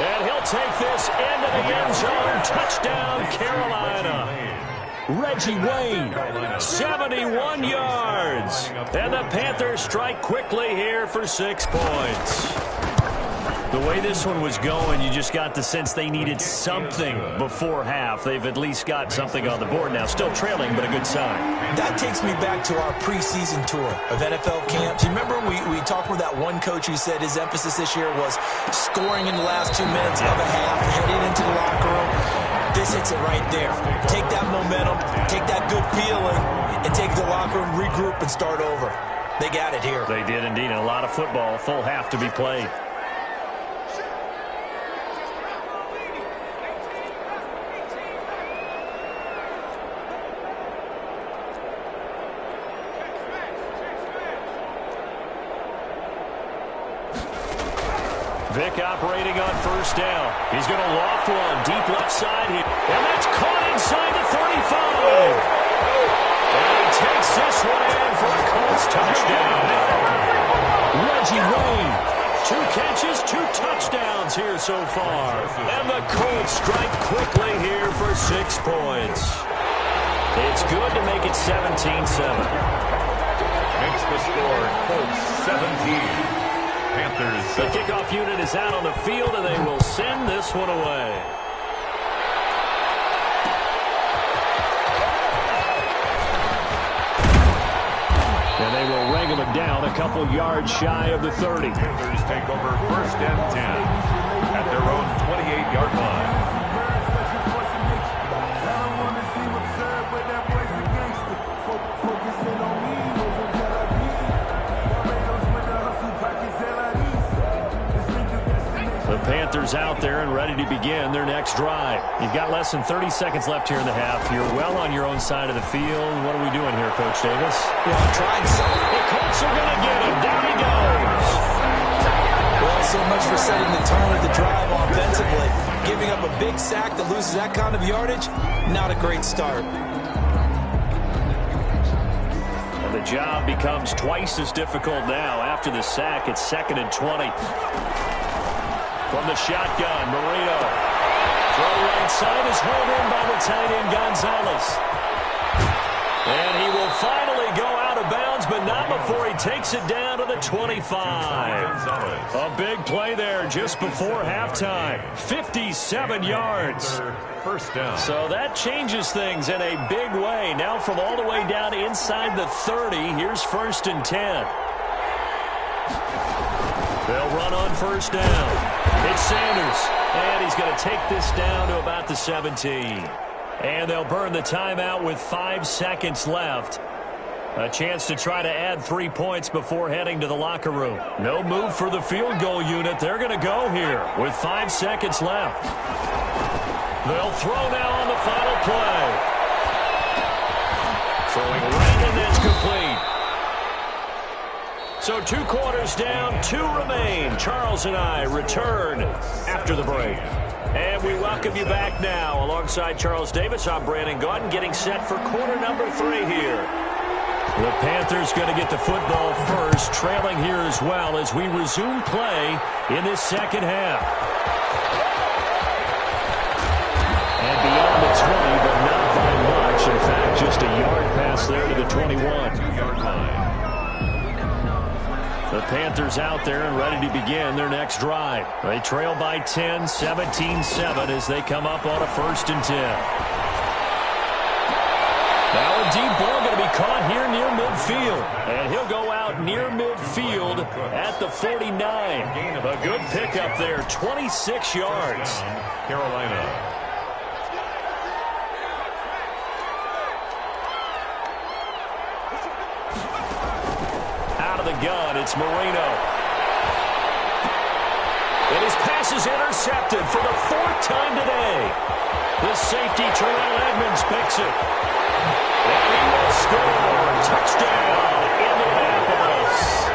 And he'll take this into the end zone. Touchdown, Carolina. Reggie Wayne, 71 yards. And the Panthers strike quickly here for 6 points. The way this one was going, you just got the sense they needed something before half. They've at least got something on the board now. Still trailing, but a good sign. That takes me back to our preseason tour of NFL camps. You remember we talked with that one coach who said his emphasis this year was scoring in the last 2 minutes of a half, heading into the locker room. This hits it right there. Take that momentum, take that good feeling, and take the locker room, regroup, and start over. They got it here. They did indeed, and a lot of football, full half to be played. Vic operating on 1st down. He's going to loft one deep left side here. And that's caught inside the 35. And he takes this one in for a Colts touchdown. Reggie Wayne, 2 catches, 2 touchdowns here so far. And the Colts strike quickly here for 6 points. It's good to make it 17-7. Makes the score Colts 17. Panthers. The kickoff unit is out on the field, and they will send this one away. And they will wrangle it down a couple yards shy of the 30. Panthers take over 1st and 10 at their own 28-yard line. The Panthers out there and ready to begin their next drive. You've got less than 30 seconds left here in the half. You're well on your own side of the field. What are we doing here, Coach Davis? Well, trying something. The Colts are going to get him. Down he goes. Well, so much for setting the tone of the drive offensively. Giving up a big sack that loses that kind of yardage, not a great start. And the job becomes twice as difficult now. After the sack, it's 2nd and 20. From the shotgun, Marino. Throw right side is held in by the tight end, Gonzalez. And he will finally go out of bounds, but not before he takes it down to the 25. A big play there just before halftime. 57 yards. First down. So that changes things in a big way. Now from all the way down inside the 30, here's 1st and 10. They'll run on 1st down. It's Sanders, and he's going to take this down to about the 17. And they'll burn the timeout with 5 seconds left. A chance to try to add 3 points before heading to the locker room. No move for the field goal unit. They're going to go here with 5 seconds left. They'll throw now on the final play. Throwing right, and that's complete. So 2 quarters down, 2 remain. Charles and I return after the break. And we welcome you back now. Alongside Charles Davis, I'm Brandon Gaudin, getting set for quarter number 3 here. The Panthers going to get the football first, trailing here as well as we resume play in this second half. And beyond the 20, but not by much. In fact, just a yard pass there to the 21-yard line. The Panthers out there and ready to begin their next drive. They trail by 10, 17-7 as they come up on a 1st and 10. Now a deep ball going to be caught here near midfield. And he'll go out near midfield at the 49. A good pickup there, 26 yards. Carolina. The gun, it's Marino. And his pass is intercepted for the 4th time today. The safety, Terrell Edmonds, picks it. And he will score. Touchdown, Indianapolis.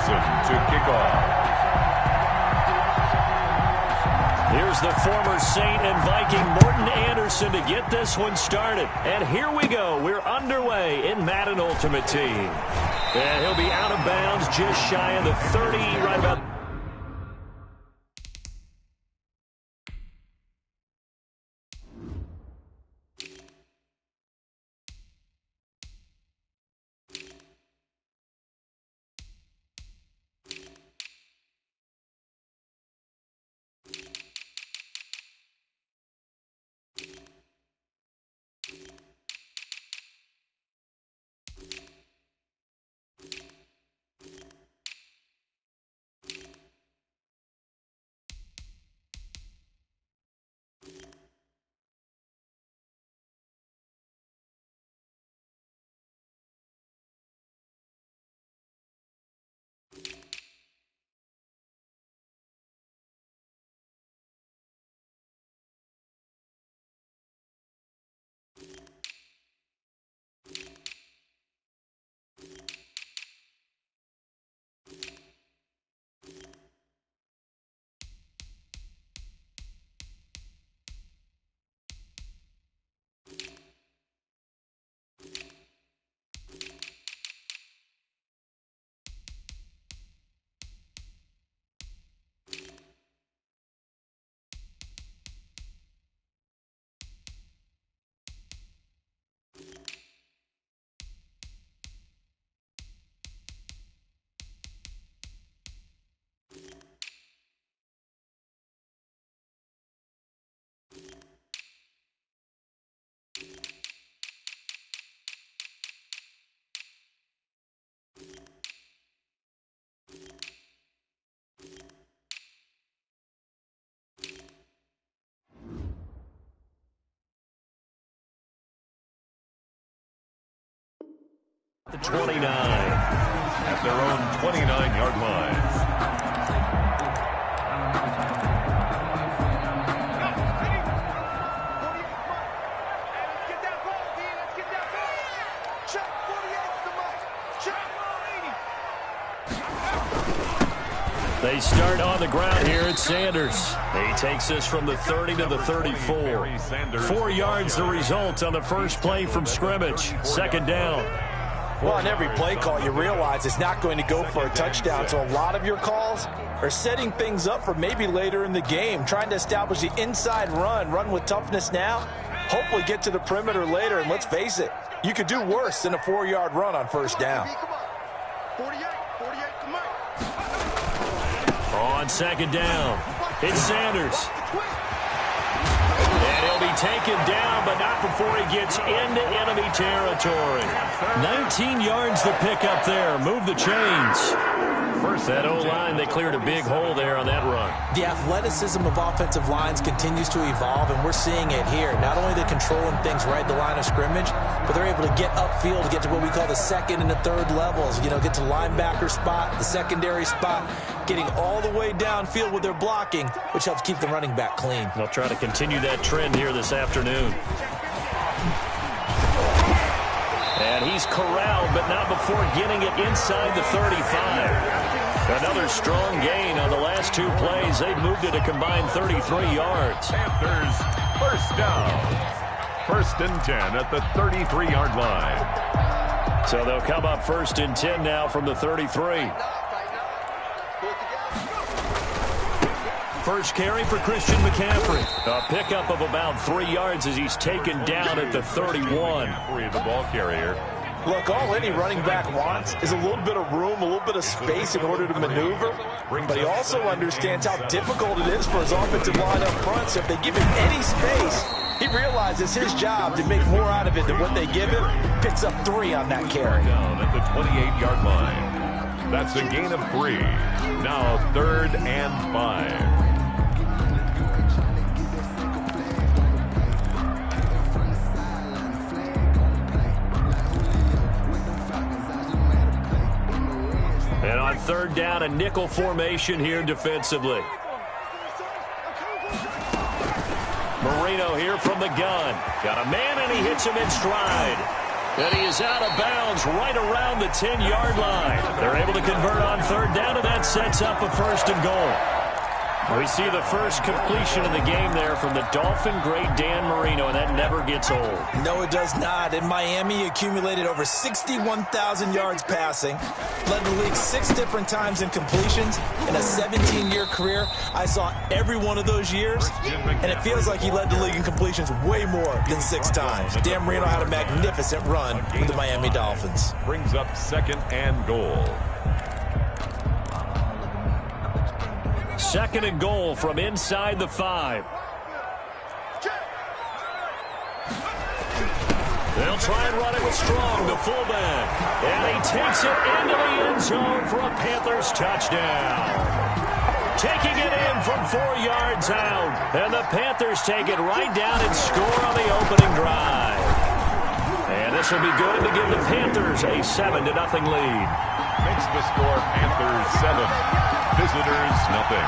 Anderson to kick off. Here's the former Saint and Viking Morten Andersen to get this one started. And here we go. We're underway in Madden Ultimate Team. And he'll be out of bounds just shy of the 30, right about... The 29. At their own 29-yard line. They start on the ground here at Sanders. He takes this from the 30 to the 34. 4 yards the result on the first play from scrimmage. Second down. Well, on every play call, you realize it's not going to go for a touchdown. So a lot of your calls are setting things up for maybe later in the game, trying to establish the inside run with toughness now, hopefully get to the perimeter later. And let's face it, you could do worse than a 4-yard run on first down. On second down, it's Sanders. And he'll be taken down, but not before he gets into enemy territory. 19 yards to pick up there. Move the chains. That O-line, they cleared a big hole there on that run. The athleticism of offensive lines continues to evolve, and we're seeing it here. Not only are they controlling things right at the line of scrimmage, but they're able to get upfield to get to what we call the second and the third levels. You know, get to linebacker spot, the secondary spot, getting all the way downfield with their blocking, which helps keep the running back clean. They'll try to continue that trend here this afternoon. And he's corralled, but not before getting it inside the 35. Another strong gain on the last 2 plays. They've moved it a combined 33 yards. Panthers first down. 1st and 10 at the 33-yard line. So they'll come up 1st and 10 now from the 33. First carry for Christian McCaffrey. A pickup of about 3 yards as he's taken down at the 31. The ball carrier. Look, all any running back wants is a little bit of room, a little bit of space in order to maneuver. But he also understands how difficult it is for his offensive line up front. So if they give him any space, he realizes his job to make more out of it than what they give him. Picks up 3 on that carry. Down at the 28-yard line. That's a gain of 3. Now 3rd and 5. And on 3rd down, a nickel formation here defensively. Marino here from the gun. Got a man, and he hits him in stride. And he is out of bounds right around the 10-yard line. They're able to convert on third down, and that sets up a 1st and goal. We see the first completion of the game there from the Dolphin great Dan Marino, and that never gets old. No, it does not. In Miami, he accumulated over 61,000 yards passing, led the league 6 different times in completions. In a 17-year career, I saw every one of those years, and it feels like he led the league in completions way more than 6 times. Dan Marino had a magnificent run with the Miami Dolphins. Brings up 2nd and goal. 2nd and goal from inside the 5. They'll try and run it with Strong, the fullback. And he takes it into the end zone for a Panthers touchdown. Taking it in from 4 yards out. And the Panthers take it right down and score on the opening drive. And this will be good to give the Panthers a 7-0 lead. Makes the score Panthers 7. Visitors, nothing.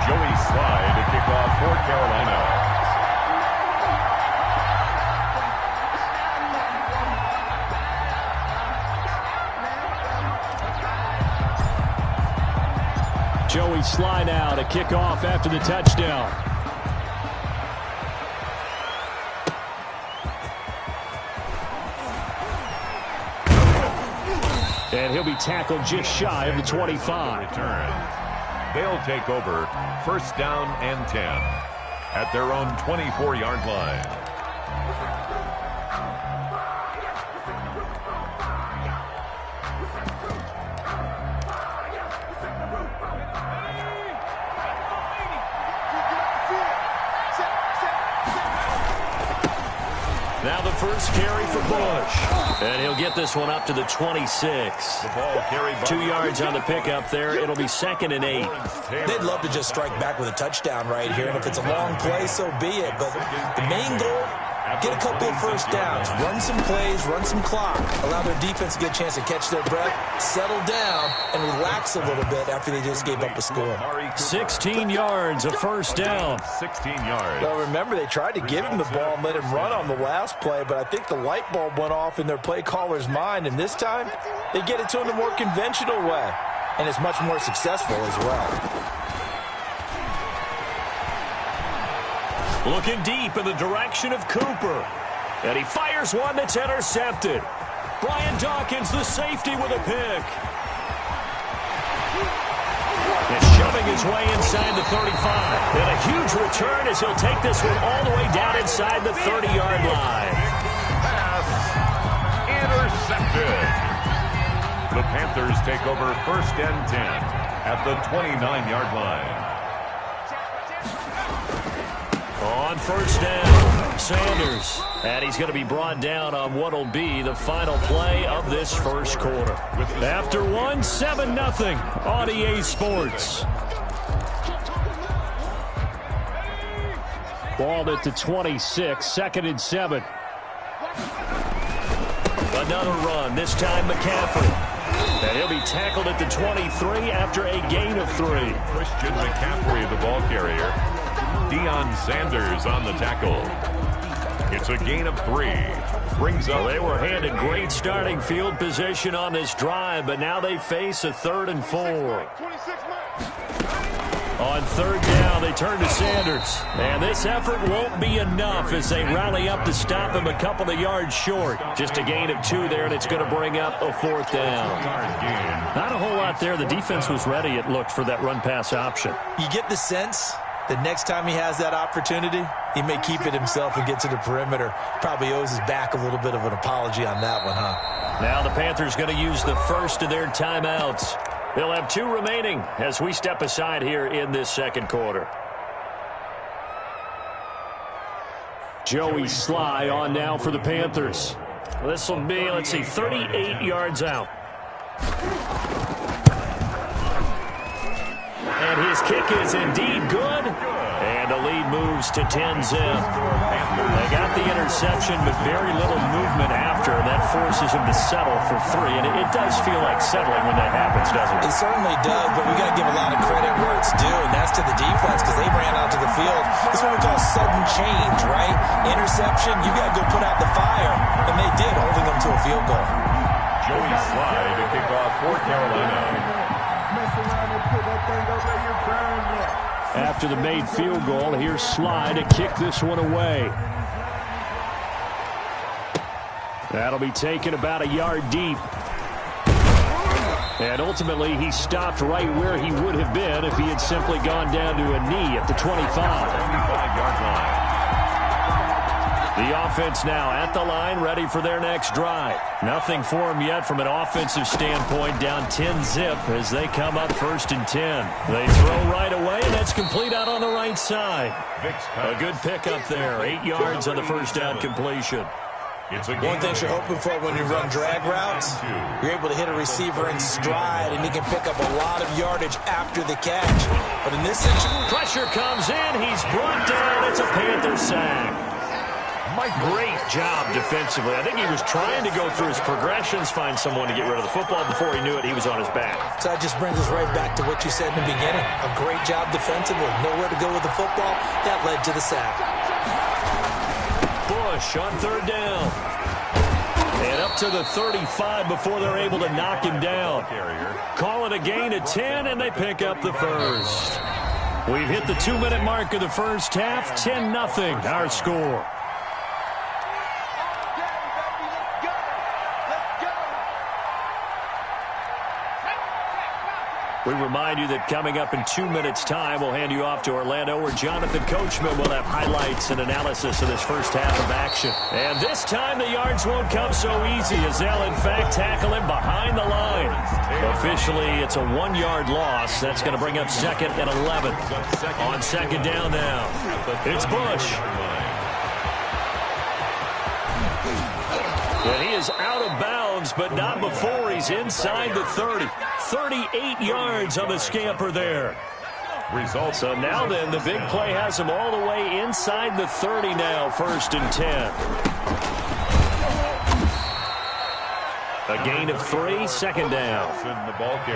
Joey Slye to kick off for Carolina. Joey Slye now to kick off after the touchdown. And he'll be tackled just shy of the 25. Return. They'll take over 1st down and 10 at their own 24-yard line. Now the first carry for Bush. And he'll get this one up to the 26. The ball carried by 2 yards on the pickup there. It'll be 2nd and 8. They'd love to just strike back with a touchdown right here, and if it's a long play, so be it. But the main goal, get a couple of 1st downs, run some plays, run some clock, allow their defense to get a chance to catch their breath, settle down, and relax a little bit after they just gave up a score. 16 yards, a 1st down. 16 yards. Well, remember, they tried to give him the ball and let him run on the last play, but I think the light bulb went off in their play caller's mind, and this time, they get it to him the more conventional way, and it's much more successful as well. Looking deep in the direction of Cooper. And he fires one that's intercepted. Brian Dawkins, the safety, with a pick. And shoving his way inside the 35. And a huge return as he'll take this one all the way down inside the 30-yard line. Pass intercepted. The Panthers take over 1st and 10 at the 29-yard line. On 1st down, Sanders. And he's going to be brought down on what will be the final play of this 1st quarter. After one, 7-0 on EA Sports. Ball at the 26, 2nd and 7. Another run, this time McCaffrey. And he'll be tackled at the 23 after a gain of 3. Christian McCaffrey, the ball carrier. Deion Sanders on the tackle. It's a gain of 3. Brings up. Well, they were handed great starting field position on this drive, but now they face a 3rd and 4. On 3rd down, they turn to Sanders. And this effort won't be enough as they rally up to stop him a couple of yards short. Just a gain of 2 there, and it's going to bring up a 4th down. Not a whole lot there. The defense was ready, it looked, for that run-pass option. You get the sense that next time he has that opportunity, he may keep it himself and get to the perimeter. Probably owes his back a little bit of an apology on that one, huh? Now the Panthers going to use the first of their timeouts. They'll have 2 remaining as we step aside here in this 2nd quarter. Joey Slye on now for the Panthers. This will be, 38 yards out. And his kick is indeed good. And And the lead moves to 10-zip. They got the interception, but very little movement after, and that forces them to settle for 3. And it does feel like settling when that happens, doesn't it? It certainly does, but we got to give a lot of credit where it's due, and that's to the defense because they ran out to the field. This is what we call sudden change, right? Interception, you got to go put out the fire, and they did, holding them to a field goal. Joey Slye to kick off for Carolina. After the made field goal, here's Slye to kick this one away. That'll be taken about a yard deep. And ultimately, he stopped right where he would have been if he had simply gone down to a knee at the 25-yard line. The offense now at the line, ready for their next drive. Nothing for them yet from an offensive standpoint, down 10-zip as they come up 1st and 10. They throw right away, and that's complete out on the right side. A good pickup there, 8 yards on the first down completion. One thing you're hoping for when you run drag routes, you're able to hit a receiver in stride, and he can pick up a lot of yardage after the catch. But in this situation, pressure comes in. He's brought down. It's a Panther sack. Great job defensively. I think he was trying to go through his progressions, find someone to get rid of the football. Before he knew it, he was on his back. So that just brings us right back to what you said in the beginning. A great job defensively. Nowhere to go with the football. That led to the sack. Bush on 3rd down. And up to the 35 before they're able to knock him down. Call it a gain of 10, and they pick up the first. We've hit the 2-minute mark of the first half. 10-0 our score. We remind you that coming up in 2 minutes' time, we'll hand you off to Orlando, where Jonathan Coachman will have highlights and analysis of this first half of action. And this time, the yards won't come so easy, as they'll, in fact, tackle him behind the line. Officially, it's a 1-yard loss. That's going to bring up 2nd and 11. On 2nd down now, it's Bush. And he is out of bounds, but not before he's inside the 30. 38 yards on the scamper there. So now then, the big play has him all the way inside the 30 now, 1st and 10. A gain of 3, 2nd down.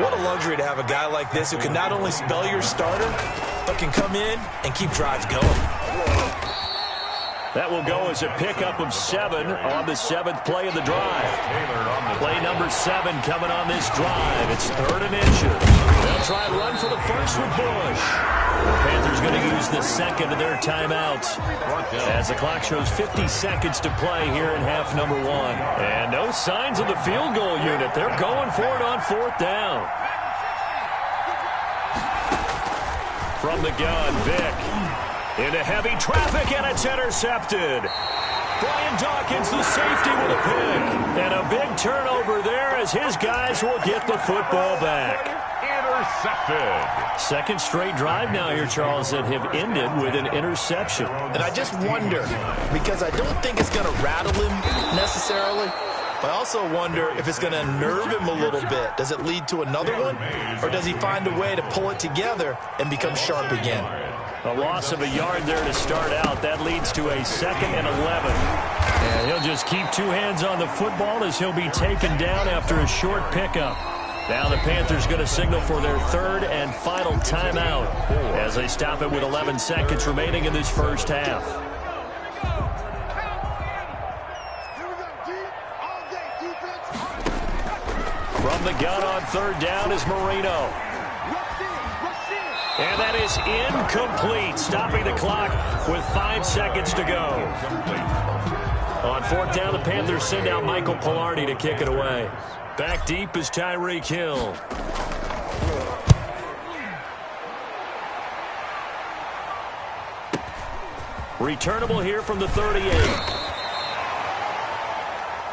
What a luxury to have a guy like this who can not only spell your starter, but can come in and keep drives going. That will go as a pickup of 7 on the 7th play of the drive. Play number 7 coming on this drive. It's 3rd and inches. They'll try and run for the first with Bush. The Panthers going to use the 2nd of their timeouts as the clock shows 50 seconds to play here in half number 1. And no signs of the field goal unit. They're going for it on 4th down. From the gun, Vick. Into heavy traffic, and it's intercepted. Brian Dawkins, the safety, with a pick. And a big turnover there as his guys will get the football back. Intercepted. Second straight drive now here, Charles, that have ended with an interception. And I just wonder, because I don't think it's going to rattle him necessarily, but I also wonder if it's going to nerve him a little bit. Does it lead to another one? Or does he find a way to pull it together and become sharp again? A loss of a yard there to start out. That leads to a 2nd and 11. And he'll just keep 2 hands on the football as he'll be taken down after a short pickup. Now the Panthers going to signal for their 3rd and final timeout as they stop it with 11 seconds remaining in this first half. From the gun on 3rd down is Marino. And that is incomplete, stopping the clock with 5 seconds to go. On 4th down, the Panthers send out Michael Palardy to kick it away. Back deep is Tyreek Hill. Returnable here from the 38.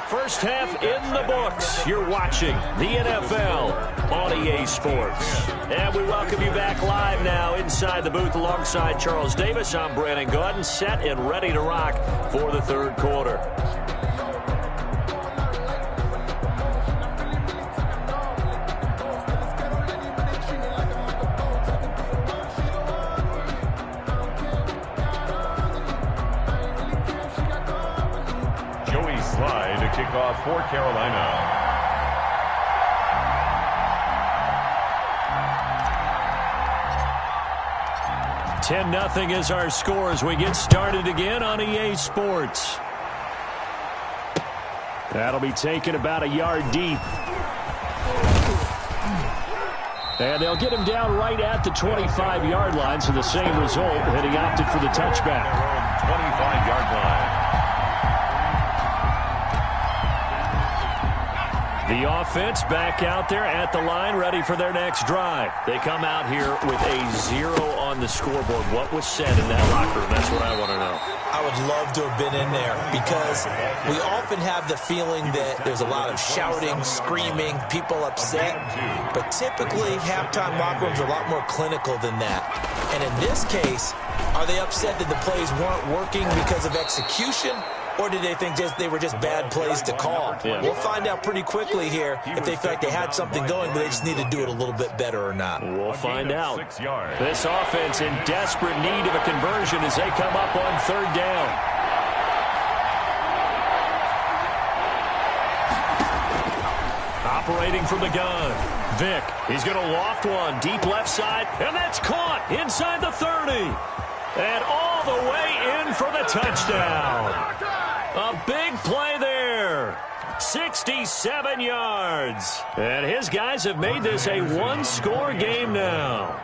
First half in the books. You're watching the NFL on EA Sports. And we welcome you back live now inside the booth alongside Charles Davis. I'm Brandon Gaudin, set and ready to rock for the 3rd quarter. for Carolina. 10-0 is our score as we get started again on EA Sports. That'll be taken about a yard deep. And they'll get him down right at the 25-yard line, so the same result, and he opted for the touchback. 25-yard line. The offense back out there at the line, ready for their next drive. They come out here with a 0 on the scoreboard. What was said in that locker room? That's what I want to know. I would love to have been in there because we often have the feeling that there's a lot of shouting, screaming, people upset. But typically, halftime locker rooms are a lot more clinical than that. And in this case, are they upset that the plays weren't working because of execution? Or did they think they were just bad plays to call? Yeah. We'll find out pretty quickly here if they feel like they had something going, but they just need to do it a little bit better or not. We'll find out. This offense in desperate need of a conversion as they come up on third down. Operating from the gun. Vick, he's going to loft one deep left side, and that's caught inside the 30. And all the way in for the touchdown. A big play there. 67 yards. And his guys have made this a one-score game now.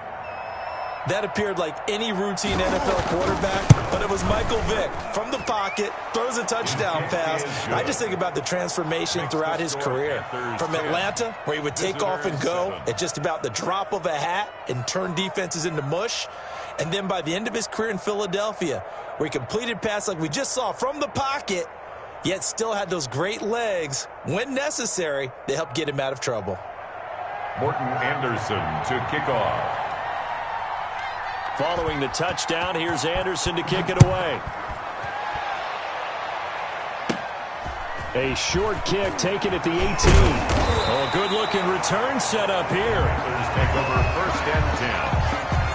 That appeared like any routine NFL quarterback, but it was Michael Vick from the pocket, throws a touchdown pass. I just think about the transformation throughout his career. From Atlanta, where he would take off and go at just about the drop of a hat and turn defenses into mush. And then by the end of his career in Philadelphia, where he completed passes like we just saw from the pocket, yet still had those great legs, when necessary, they helped get him out of trouble. Morton Anderson to kick off. Following the touchdown, here's Anderson to kick it away. A short kick taken at the 18. Oh, good-looking return set up here. Panthers take over 1st and 10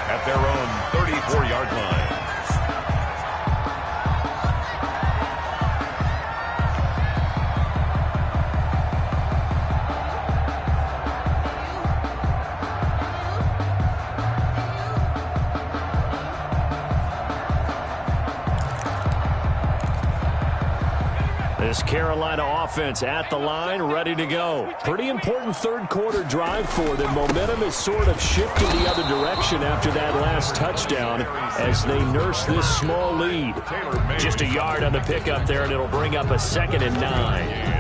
at their own 34-yard line. This Carolina offense at the line, ready to go. Pretty important third-quarter drive for them. Momentum has sort of shifted the other direction after that last touchdown as they nurse this small lead. Just a yard on the pickup there, and it'll bring up a 2nd and 9.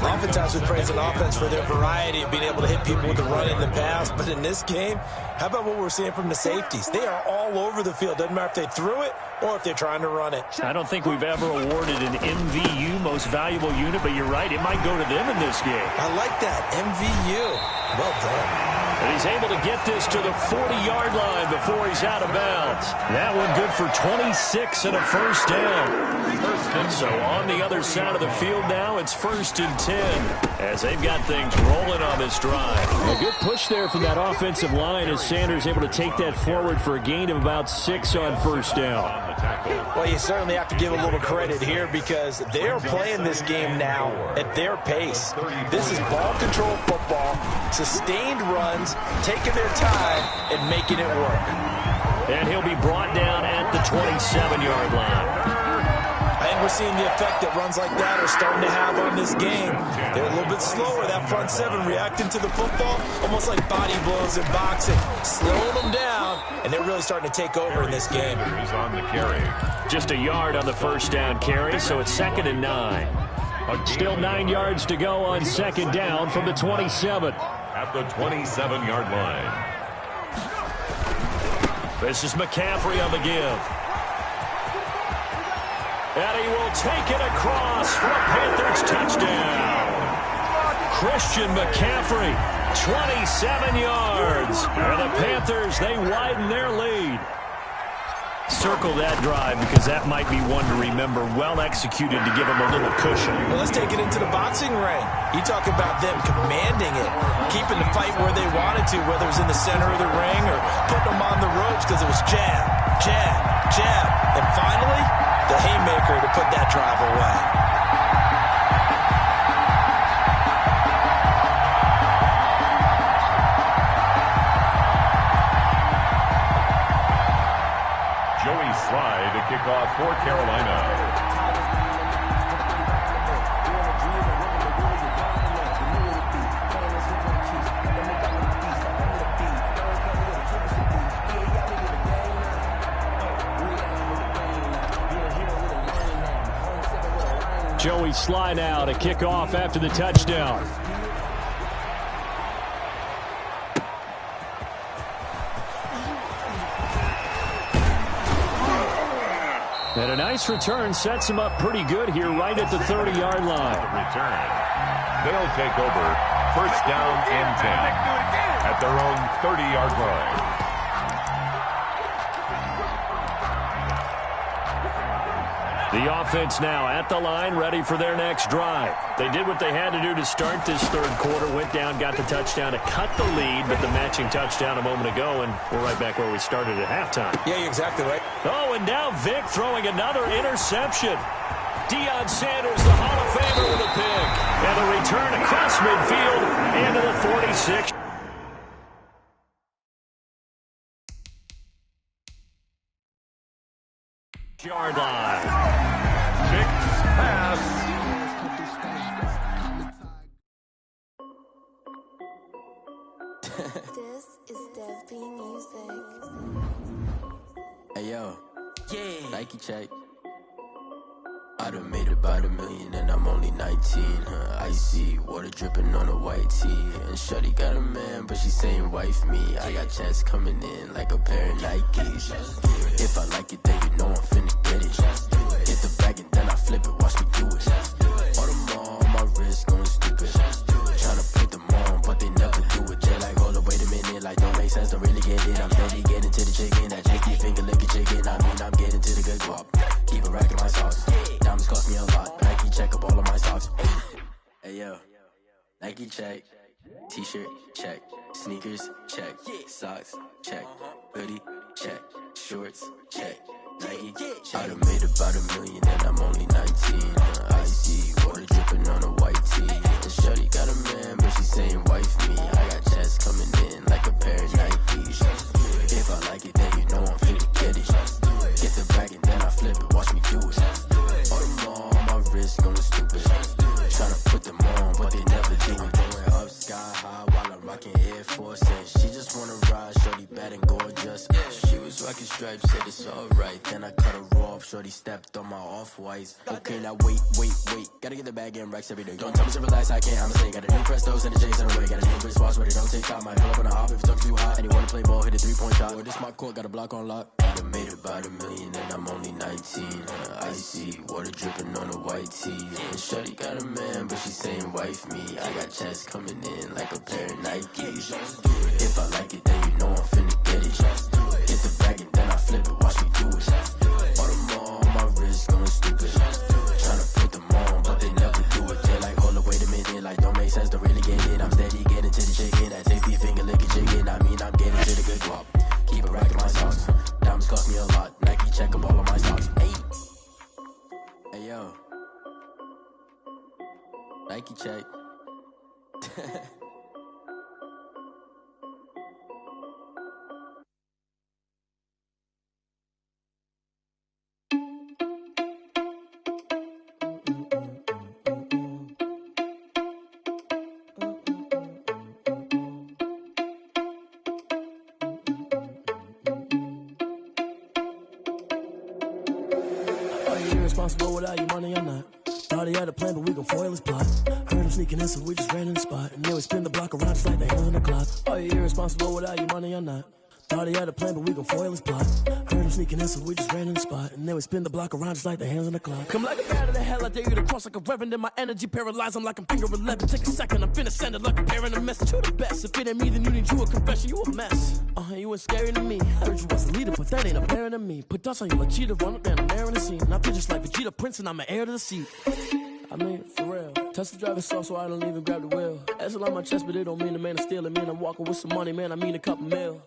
Oftentimes we praise an offense for their variety of being able to hit people with the run in the pass. But in this game, how about what we're seeing from the safeties? They are all over the field. Doesn't matter if they threw it or if they're trying to run it. I don't think we've ever awarded an MVU, most valuable unit, but you're right, it might go to them in this game. I like that, MVU. Well done. And he's able to get this to the 40-yard line before he's out of bounds. That one good for 26 and a first down. So on the other side of the field now, it's 1st and 10 as they've got things rolling on this drive. A good push there from that offensive line as Sanders able to take that forward for a gain of about 6 on first down. Well, you certainly have to give a little credit here because they're playing this game now at their pace. This is ball control football, sustained runs, taking their time and making it work. And he'll be brought down at the 27-yard line. I think we're seeing the effect that runs like that are starting to have on this game. They're a little bit slower, that front seven reacting to the football, almost like body blows in boxing, slowing them down, and they're really starting to take over in this game. On the carry. Just a yard on the first down carry, so it's 2nd and 9. Still 9 yards to go on 2nd down from the 27. At the 27-yard line. This is McCaffrey on the give. And he will take it across for a Panthers touchdown. Christian McCaffrey, 27 yards. And the Panthers, they widen their lead. Circle that drive because that might be one to remember. Well executed to give them a little cushion. Well, let's take it into the boxing ring. You talk about them commanding it, keeping the fight where they wanted to, whether it was in the center of the ring or putting them on the ropes because it was jab, jab, jab. And finally, the haymaker to put that drive away. kickoff for Carolina. Joey Sly now to kick off after the touchdown. And a nice return sets him up pretty good here right at the 30-yard line. Return. They'll take over first down and 10 at their own 30-yard line. The offense now at the line, ready for their next drive. They did what they had to do to start this third quarter, went down, got the touchdown to cut the lead, but the matching touchdown a moment ago, and we're right back where we started at halftime. Yeah, you're exactly right. Oh, and now Vic throwing another interception. Deion Sanders, the Hall of Famer, with a pick. And a return across midfield into the 46. Yard line. Six pass. This is Dev B Music. Hey yo, yeah. Nike check. I done made about $1 million and I'm only 19. Icy water dripping on a white tee. And shorty got a man, but she saying wife me. I got checks coming in like a pair of Nikes. If I like it, then you know I'm finna get it. Hit the bag and then I flip it, watch me do it. All them on my wrist going stupid. Tryna put them on, but they never do it. They're like, hold up, wait a minute, like don't make sense, don't really get it. I'm steady getting to the chicken, that cheeky finger licking chicken. I mean, I'm getting to the good guap. Keep a rack in my sauce. Diamonds cost me a lot. Nike check up all of my stocks. Hey yo, Nike check. T-shirt check. Sneakers check. Socks check. Hoodie check. Shorts check. Nike I done made about $1 million and I'm only 19. Icy water dripping on a white tee. And shorty got a man, but she saying wife me. I got checks coming in like a pair of Nikes. If I like it, then you know I'm finna get it. Get the bag and then I flip it, watch me do it. All them on my wrist going stupid. Tryna put them on, but they never do it. Going up sky high while I'm rocking Air Force. And she just wanna ride, shorty bad and gorgeous. She was rocking stripes, said it's alright. Then I cut her off, shorty stepped on my off-whites. Okay, now wait. Gotta get the bag and racks every day. Don't tell me to relax, I can't, I'ma say. Got a new Prestos and a J's in the way. Got a new Chris Foss, but it don't take time. Might pull up on a hop if it's too hot. And he wanna play ball, hit a three-point shot. Or this my court, got a block on lock. I done made about $1 million and I'm only 19. Icy water dripping on a white tee. And shorty got a man, but she saying wife me. I got checks coming in like a pair of Nikes. If I like it, then you know I'm finna get it. Hit the bag and then I flip it, watch me do it. All them on my wrist going stupid. Tryna put them on, but they never do it. They're like, hold up, wait a minute, like don't make sense, don't really get it. I'm steady getting to the chicken, that tasty finger licking chicken. I mean, I'm getting to the good guap. Keep a rack in my socks. Diamonds cost me a lot. Nike check up all of my stocks. Hey yo, Nike check. Irresponsible without your money or not. Thought he had a plan, but we gon' foil his plot. Heard him sneaking in, so we just ran in the spot. And then we spin the block around just like the hands on the clock. Are you irresponsible without your money or not? Thought he had a plan, but we gon' foil his plot. Heard him sneaking in, so we just ran in the spot. And then we spin the block around just like the hands on the clock. Come like a bat of the hell, I dare you to cross like a reverend. In my energy paralyzed, I'm like I'm finger 11. Take a second, I'm finna send it like a parent a message. You the best, if it ain't me, then you need you a confession. You a mess, you ain't scary to me. I heard you was a leader, but that ain't apparent to me. Put dust on you like cheetah, run up down the air in the scene. I feel just like Vegeta Prince and I'm an heir to the seat. I mean, for real. Touch the driver's soft so I don't even grab the wheel. That's on my chest, but it don't mean the man is stealing. Man, I'm walking with some money, man, I mean a couple mil.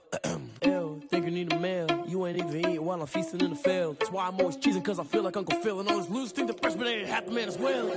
Ew, think you need a meal. You ain't even eating while I'm feasting in the field. That's why I'm always cheesing, cause I feel like Uncle Phil. And all those losers think the freshman ain't half the man as well.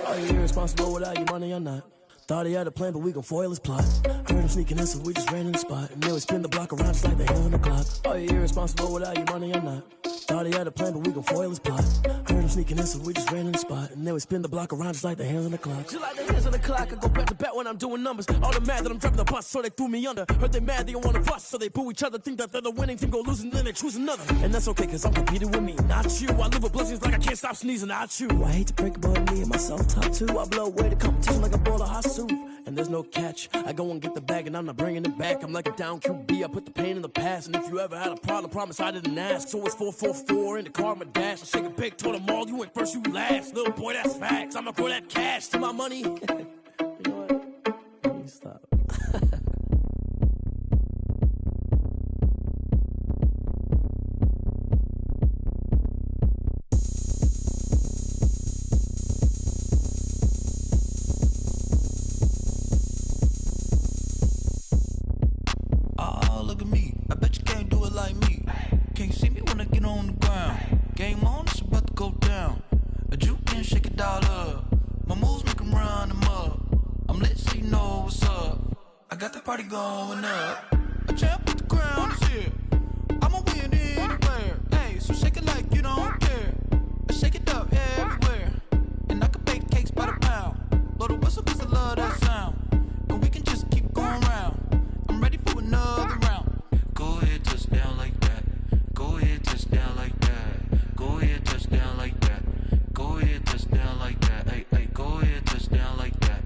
Are you irresponsible without your money or not? Thought he had a plan, but we gon' foil his plot. Heard him sneaking in, so we just ran in the spot. And then we spin the block around just like the hands on the clock. Are you irresponsible without your money or not? Thought he had a plan, but we gon' foil his plot. Heard him sneaking in, so we just ran in the spot. And then we spin the block around just like the hands on the clock. Just like the hands on the clock, I go back to back when I'm doing numbers. All the mad that I'm driving the bus, so they threw me under. Heard they mad, they don't wanna bust, so they boo each other. Think that they're the winning team, go losing, then they choose another. And that's okay, cause I'm competing with me, not you. I live with blessings like I can't stop sneezing, not you. I hate to break it, but me and myself top two. I blow away the competition like a bowl of hot soup. And there's no catch. I go and get the bag and I'm not bringing it back. I'm like a down QB. I put the pain in the past. And if you ever had a problem, promise I didn't ask. So it's 4-4-4 in the car, my dash. I shake a big, told them all, you ain't first, you last. Little boy, that's facts. I'ma throw that cash to my money. You know what? Let me stop. Party going up. A champ with the crown is here. I'ma win anywhere. Hey, so shake it like you don't care. Shake it up everywhere. And I can bake cakes by the pound. Blow the whistle cause I love that sound. And we can just keep going round. I'm ready for another round. Go ahead, touch down like that. Go ahead, touch down like that. Go ahead, touch down like that. Go ahead, touch down like that. Hey, hey, go ahead, touch down like that.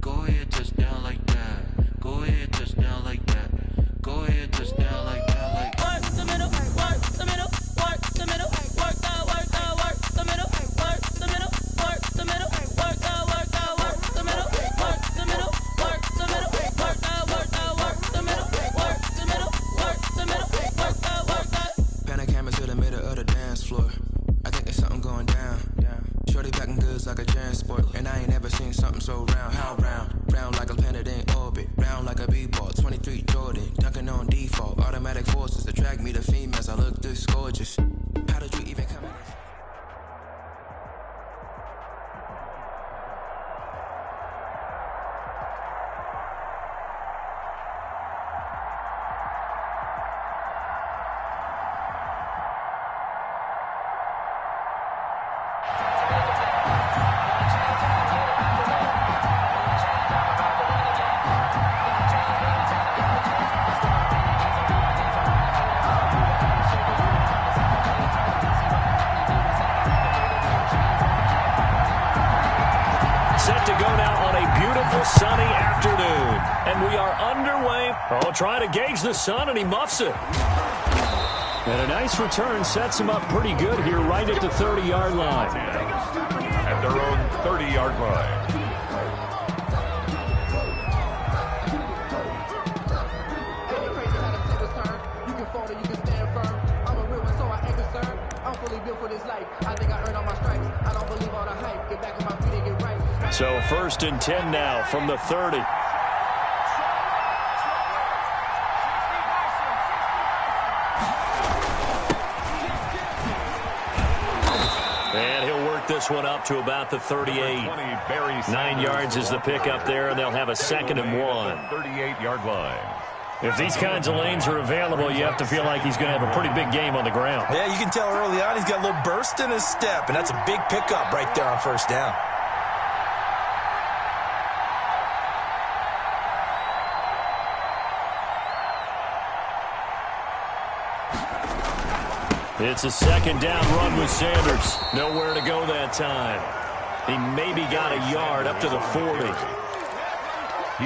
Go ahead, touch down like that. Go ahead, touch down like that. Go ahead, touch down like that. Like work the middle, work the middle, work the middle, work the middle, work the middle, work the middle, work the middle, work the middle, work the middle, work the middle, work the middle, work the middle, work the. Pan a camera to the middle of the dance floor. I think there's something going down. Shorty packing goods like a transport, and I ain't ever seen something so round. How round? Round like a planet in orbit, round like a b-ball. 23 Jordan, dunking on default. Automatic forces attract me to females. I look this gorgeous. How did you even come in? Sunny afternoon, and we are underway. Oh, trying to gauge the sun, and he muffs it. And a nice return sets him up pretty good here right at the 30-yard line. At their own 30-yard line. You can fall or you can stand firm. I'm a real one, so I ain't concerned. I'm fully built for this life. I think I earned all my stripes. I don't believe all the hype. Get back on my feet and get right. So 1st and 10 now from the 30. And he'll work this one up to about the 38. 9 yards is the pickup there, and they'll have a 2nd and 1. 38-yard line. If these kinds of lanes are available, you have to feel like he's going to have a pretty big game on the ground. Yeah, you can tell early on he's got a little burst in his step, and that's a big pickup right there on 1st down. It's a 2nd down run with Sanders. Nowhere to go that time. He maybe got a yard up to the 40.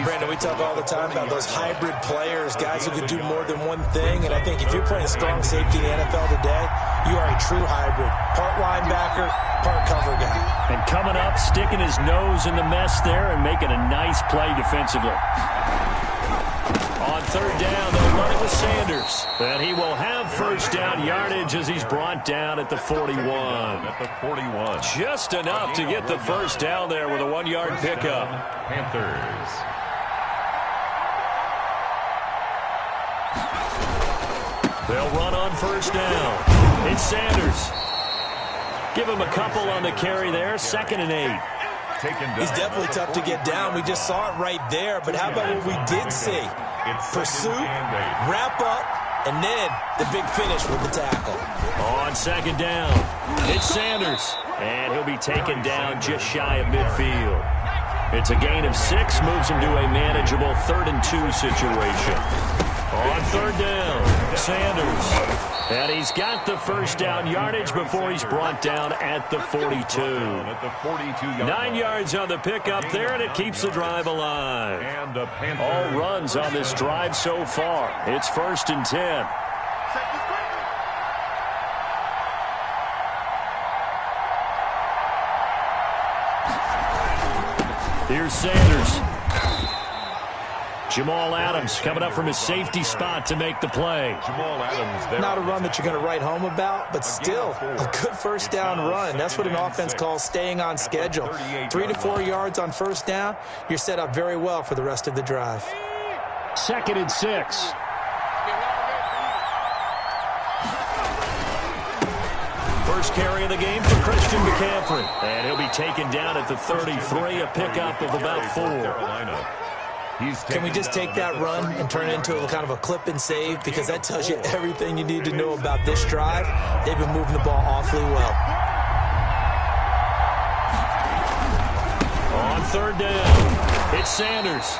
Brandon, we talk all the time about those hybrid players, guys who can do more than one thing. And I think if you're playing strong safety in the NFL today, you are a true hybrid. Part linebacker, part cover guy. And coming up, sticking his nose in the mess there and making a nice play defensively. On 3rd down, they'll run it with Sanders. And he will have 1st down yardage as he's brought down at the 41. At the 41. Just enough to get the 1st down there with a 1-yard pickup. Panthers. They'll run on 1st down. It's Sanders. Give him a couple on the carry there. 2nd and 8. He's definitely tough to get down. We just saw it right there. But how about what we did see? Pursuit, wrap up, And then the big finish with the tackle. On second down, it's Sanders. And he'll be taken down just shy of midfield. It's a gain of 6, moves him to a manageable 3rd and 2 situation. On third down, Sanders. And he's got the first down yardage before he's brought down at the 42. 9 yards on the pickup there, and it keeps the drive alive. All runs on this drive so far. It's 1st and 10. Here's Sanders. Jamal Adams coming up from his safety spot to make the play. Jamal Adams there. Not a run that you're going to write home about, but still a good first down run. That's what an offense calls staying on schedule. 3 to 4 yards on first down. You're set up very well for the rest of the drive. 2nd and 6. First carry of the game for Christian McCaffrey. And he'll be taken down at the 33, a pickup of about 4. Can we just take that run and turn it into a kind of a clip and save? Because that tells you everything you need to know about this drive. They've been moving the ball awfully well. On third down, it's Sanders.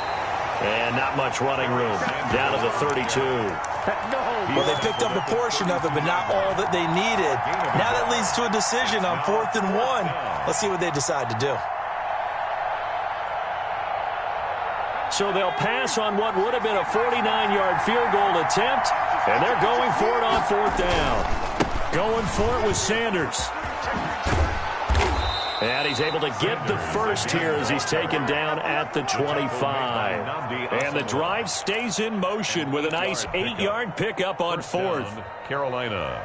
And not much running room. Down to the 32. Well, they picked up a portion of it, but not all that they needed. Now that leads to a decision on 4th and 1. Let's see what they decide to do. So they'll pass on what would have been a 49-yard field goal attempt, and they're going for it on 4th down. Going for it with Sanders. And he's able to get the first here as he's taken down at the 25. And the drive stays in motion with a nice 8-yard pickup on 4th. Carolina.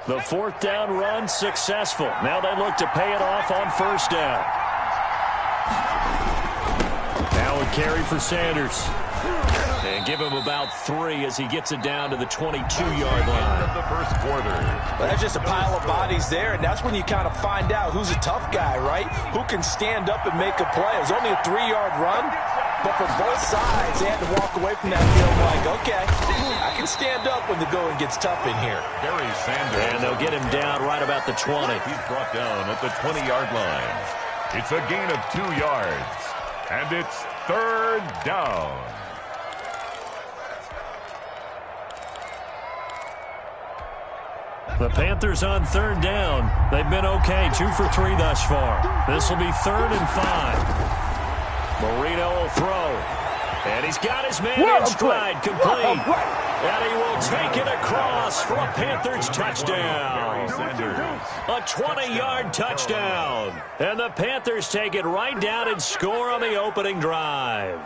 The 4th down run successful. Now they look to pay it off on 1st down. Now a carry for Sanders. And give him about 3 as he gets it down to the 22-yard line. Of the first quarter. Well, that's just a pile of bodies there, and that's when you kind of find out who's a tough guy, right? Who can stand up and make a play. It was only a 3-yard run, but for both sides, they had to walk away from that field like, okay, I can stand up when the going gets tough in here. Barry Sanders. And they'll get him down right about the 20. He's brought down at the 20-yard line. It's a gain of 2 yards, and it's 3rd down. The Panthers on 3rd down. They've been okay, 2 for 3 thus far. This will be 3rd and 5. Marino will throw. And he's got his man in stride, complete. And he will take it across for a Panthers touchdown. A 20-yard touchdown. And the Panthers take it right down and score on the opening drive.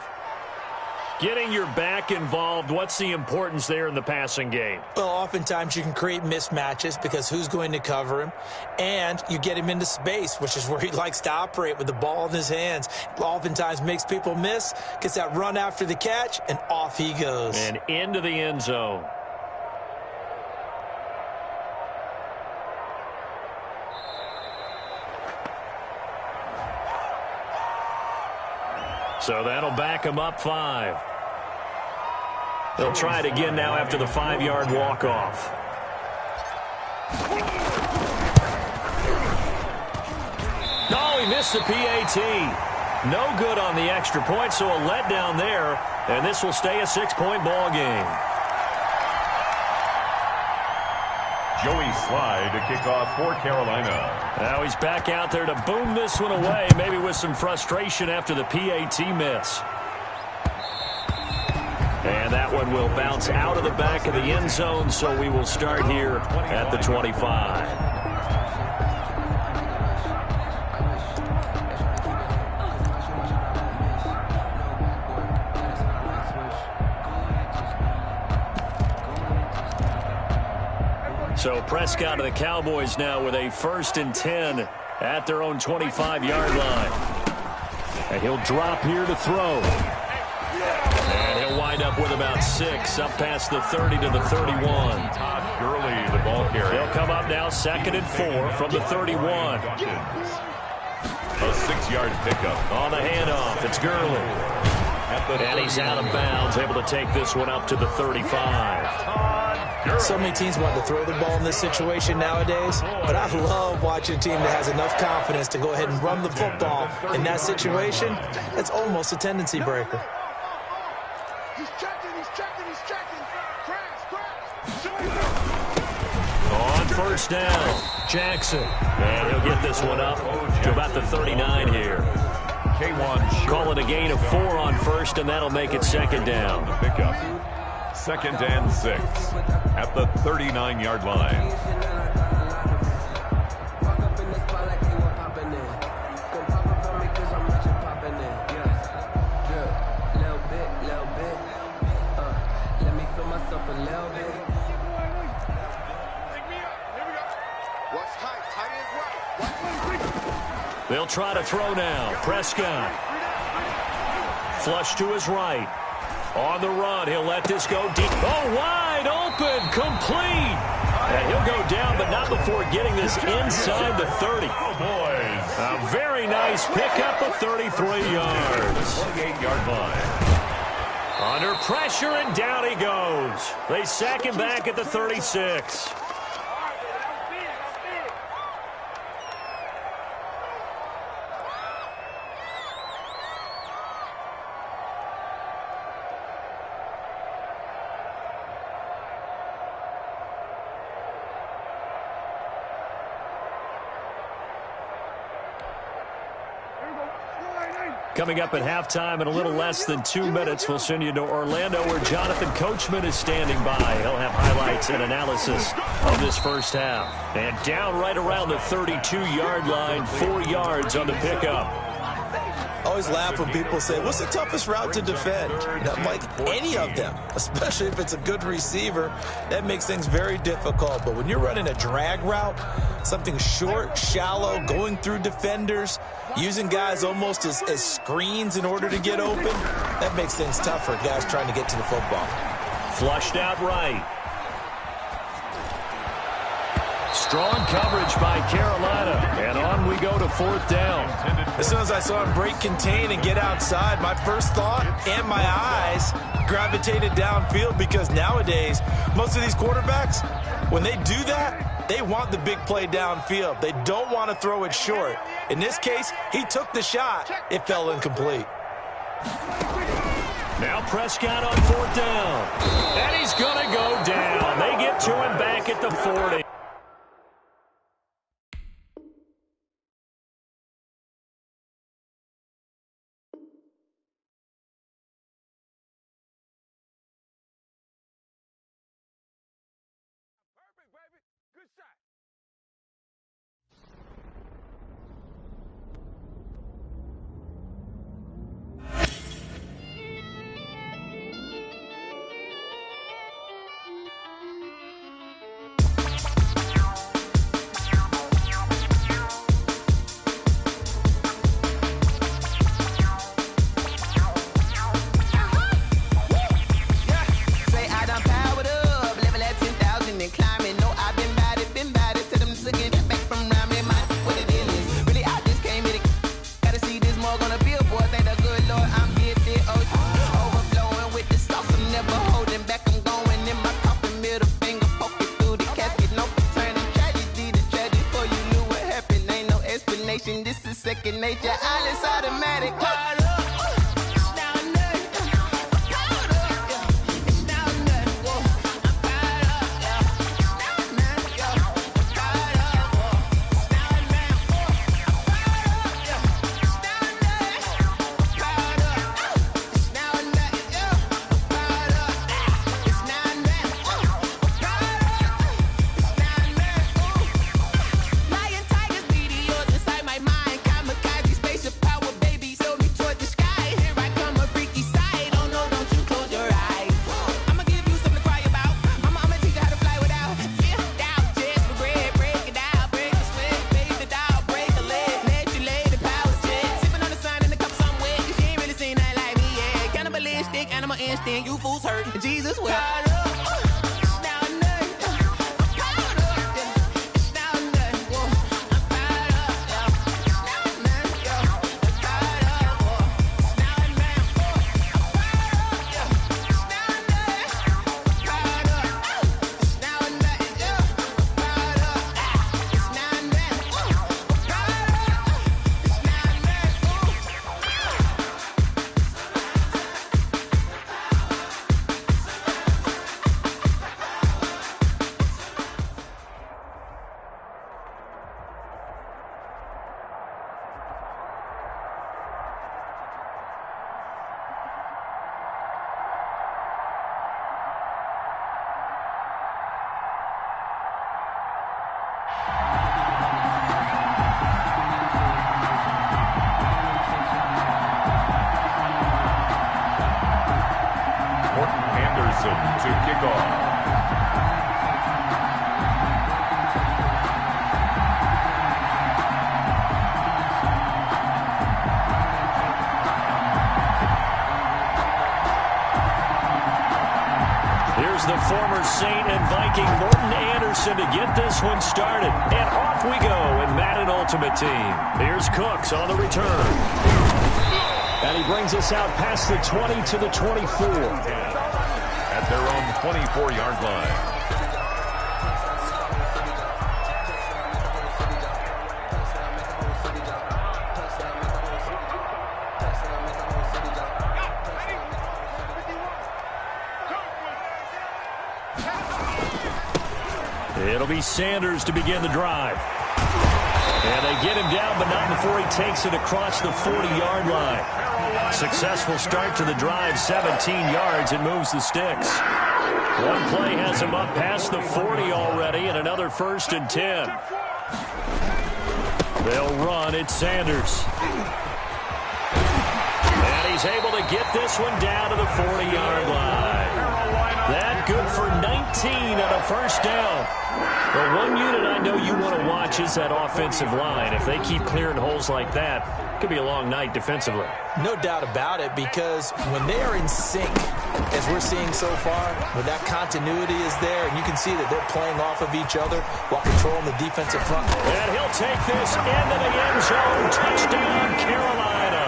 Getting your back involved, what's the importance there in the passing game? Well, oftentimes you can create mismatches because who's going to cover him? And you get him into space, which is where he likes to operate with the ball in his hands. Oftentimes makes people miss, gets that run after the catch, and off he goes. And into the end zone. So that'll back him up 5. They'll try it again now after the 5-yard walk-off. No, he missed the PAT. No good on the extra point, so a letdown there, and this will stay a 6-point ball game. Joey Sly to kick off for Carolina. Now he's back out there to boom this one away, maybe with some frustration after the PAT miss. And that one will bounce out of the back of the end zone, so we will start here at the 25. So Prescott of the Cowboys now with a 1st and 10 at their own 25-yard line. And he'll drop here to throw. And he'll wind up with about 6 up past the 30 to the 31. Todd Gurley, the ball carrier. He'll come up now 2nd and 4 from the 31. A 6-yard pickup. On the handoff, it's Gurley. And he's out of bounds, able to take this one up to the 35. So many teams want to throw the ball in this situation nowadays, but I love watching a team that has enough confidence to go ahead and run the football. In that situation, that's almost a tendency breaker. He's checking. On first down, Jackson. And he'll get this one up to about the 39 here. Call it a gain of 4 on first, and that'll make it second down. Pickup. 2nd and 6 at the 39-yard line. They'll try to throw now. Prescott. Flush to his right. On the run, he'll let this go deep. Oh, wide open, complete. And he'll go down, but not before getting this inside the 30. Oh, boys. A very nice pickup of 33 yards. 28-yard line. Under pressure, and down he goes. They sack him back at the 36. Coming up at halftime in a little less than 2 minutes, we'll send you to Orlando where Jonathan Coachman is standing by. He'll have highlights and analysis of this first half. And down right around the 32-yard line, 4 yards on the pickup. I always laugh when people say, what's the toughest route to defend? And I'm like, any of them, especially if it's a good receiver. That makes things very difficult. But when you're running a drag route, something short, shallow, going through defenders, using guys almost as screens in order to get open, that makes things tough for guys trying to get to the football. Flushed out right. Strong coverage by Carolina. And on we go to 4th down. As soon as I saw him break contain and get outside, my first thought and my eyes gravitated downfield, because nowadays, most of these quarterbacks, when they do that, they want the big play downfield. They don't want to throw it short. In this case, he took the shot. It fell incomplete. Now Prescott on 4th down. And he's going to go down. They get to him back at the 40. This is second nature. All is automatic. You fools hurt. Jesus will. Here's the former Saint and Viking Morton Anderson to get this one started. And off we go in Madden Ultimate Team. Here's Cooks on the return. And he brings us out past the 20 to the 24. At their own 24-yard line. It'll be Sanders to begin the drive. And they get him down, but not before he takes it across the 40-yard line. Successful start to the drive, 17 yards, and moves the sticks. One play has him up past the 40 already, and another 1st and 10. They'll run. It's Sanders. And he's able to get this one down to the 40-yard line. That good for 19 and a 1st down. The one unit I know you want to watch is that offensive line. If they keep clearing holes like that, it could be a long night defensively. No doubt about it, because when they are in sync, as we're seeing so far, when that continuity is there, and you can see that they're playing off of each other while controlling the defensive front. And he'll take this into the end zone. Touchdown, Carolina.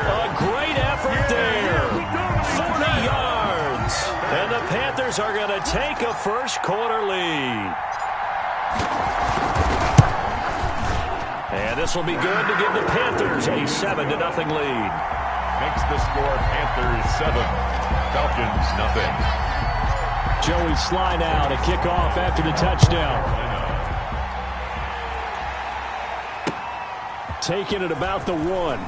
A great effort there. 40 yards. And the Panthers are going to take a first-quarter lead. And this will be good to give the Panthers a 7-0 lead. Makes the score Panthers 7, Falcons nothing. Joey Sly now to kick off after the touchdown. Taking it about the 1.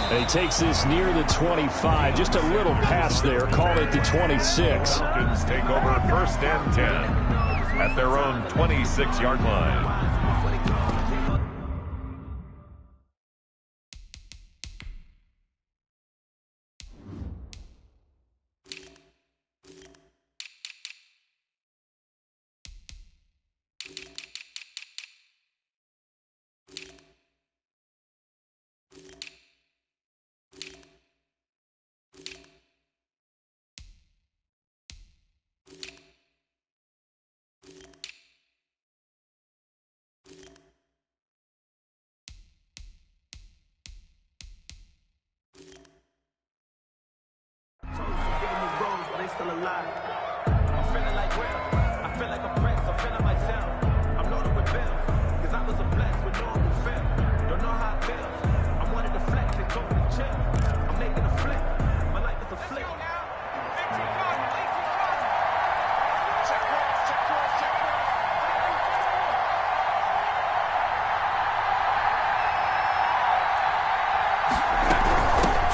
And he takes this near the 25. Just a little pass there. Call it the 26. Falcons take over 1st and 10 at their own 26-yard line. Still alive. I'm feeling like Will. I feel like a prince. I'm feeling myself. I'm loaded with bills. Cause I was a blessed with no one feel. Don't know how it feels. I'm wanting to flex and totally chill. I'm making a flip. My life is a flip.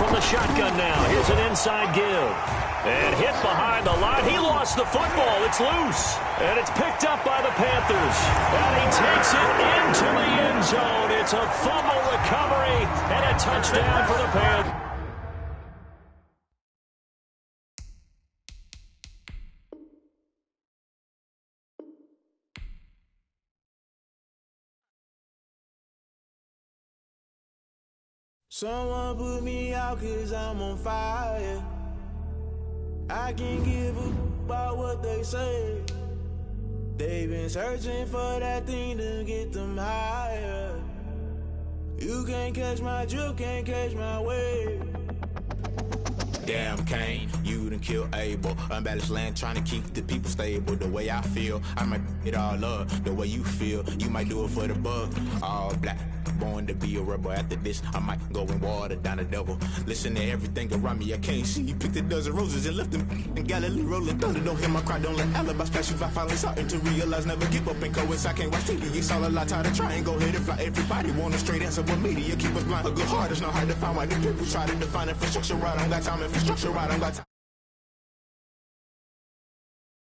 From the shotgun now. Here's an inside give. And hit behind the line. He lost the football. It's loose. And it's picked up by the Panthers. And he takes it into the end zone. It's a fumble recovery and a touchdown for the Panthers. Someone put me out 'cause I'm on fire. I can't give a about what they say. They've been searching for that thing to get them higher. You can't catch my drift, can't catch my wave. Damn, Kane, you done killed Abel. Unbalanced land, trying to keep the people stable. The way I feel, I might it all up. The way you feel, you might do it for the buck. All black, born to be a rebel. After this, I might go and water down the devil. Listen to everything around me, I can't see. Picked a dozen roses and left them in Galilee rolling thunder. Don't hear my cry, don't let alibis pass you. I finally starting to realize, never give up and coincide. I can't watch TV, it's all a lot. Tired of trying, go ahead and fly. Everybody want a straight answer with media, keep us blind. A good heart is not hard to find. Why the people try to define infrastructure right? I don't got time, infrastructure right, I don't got time.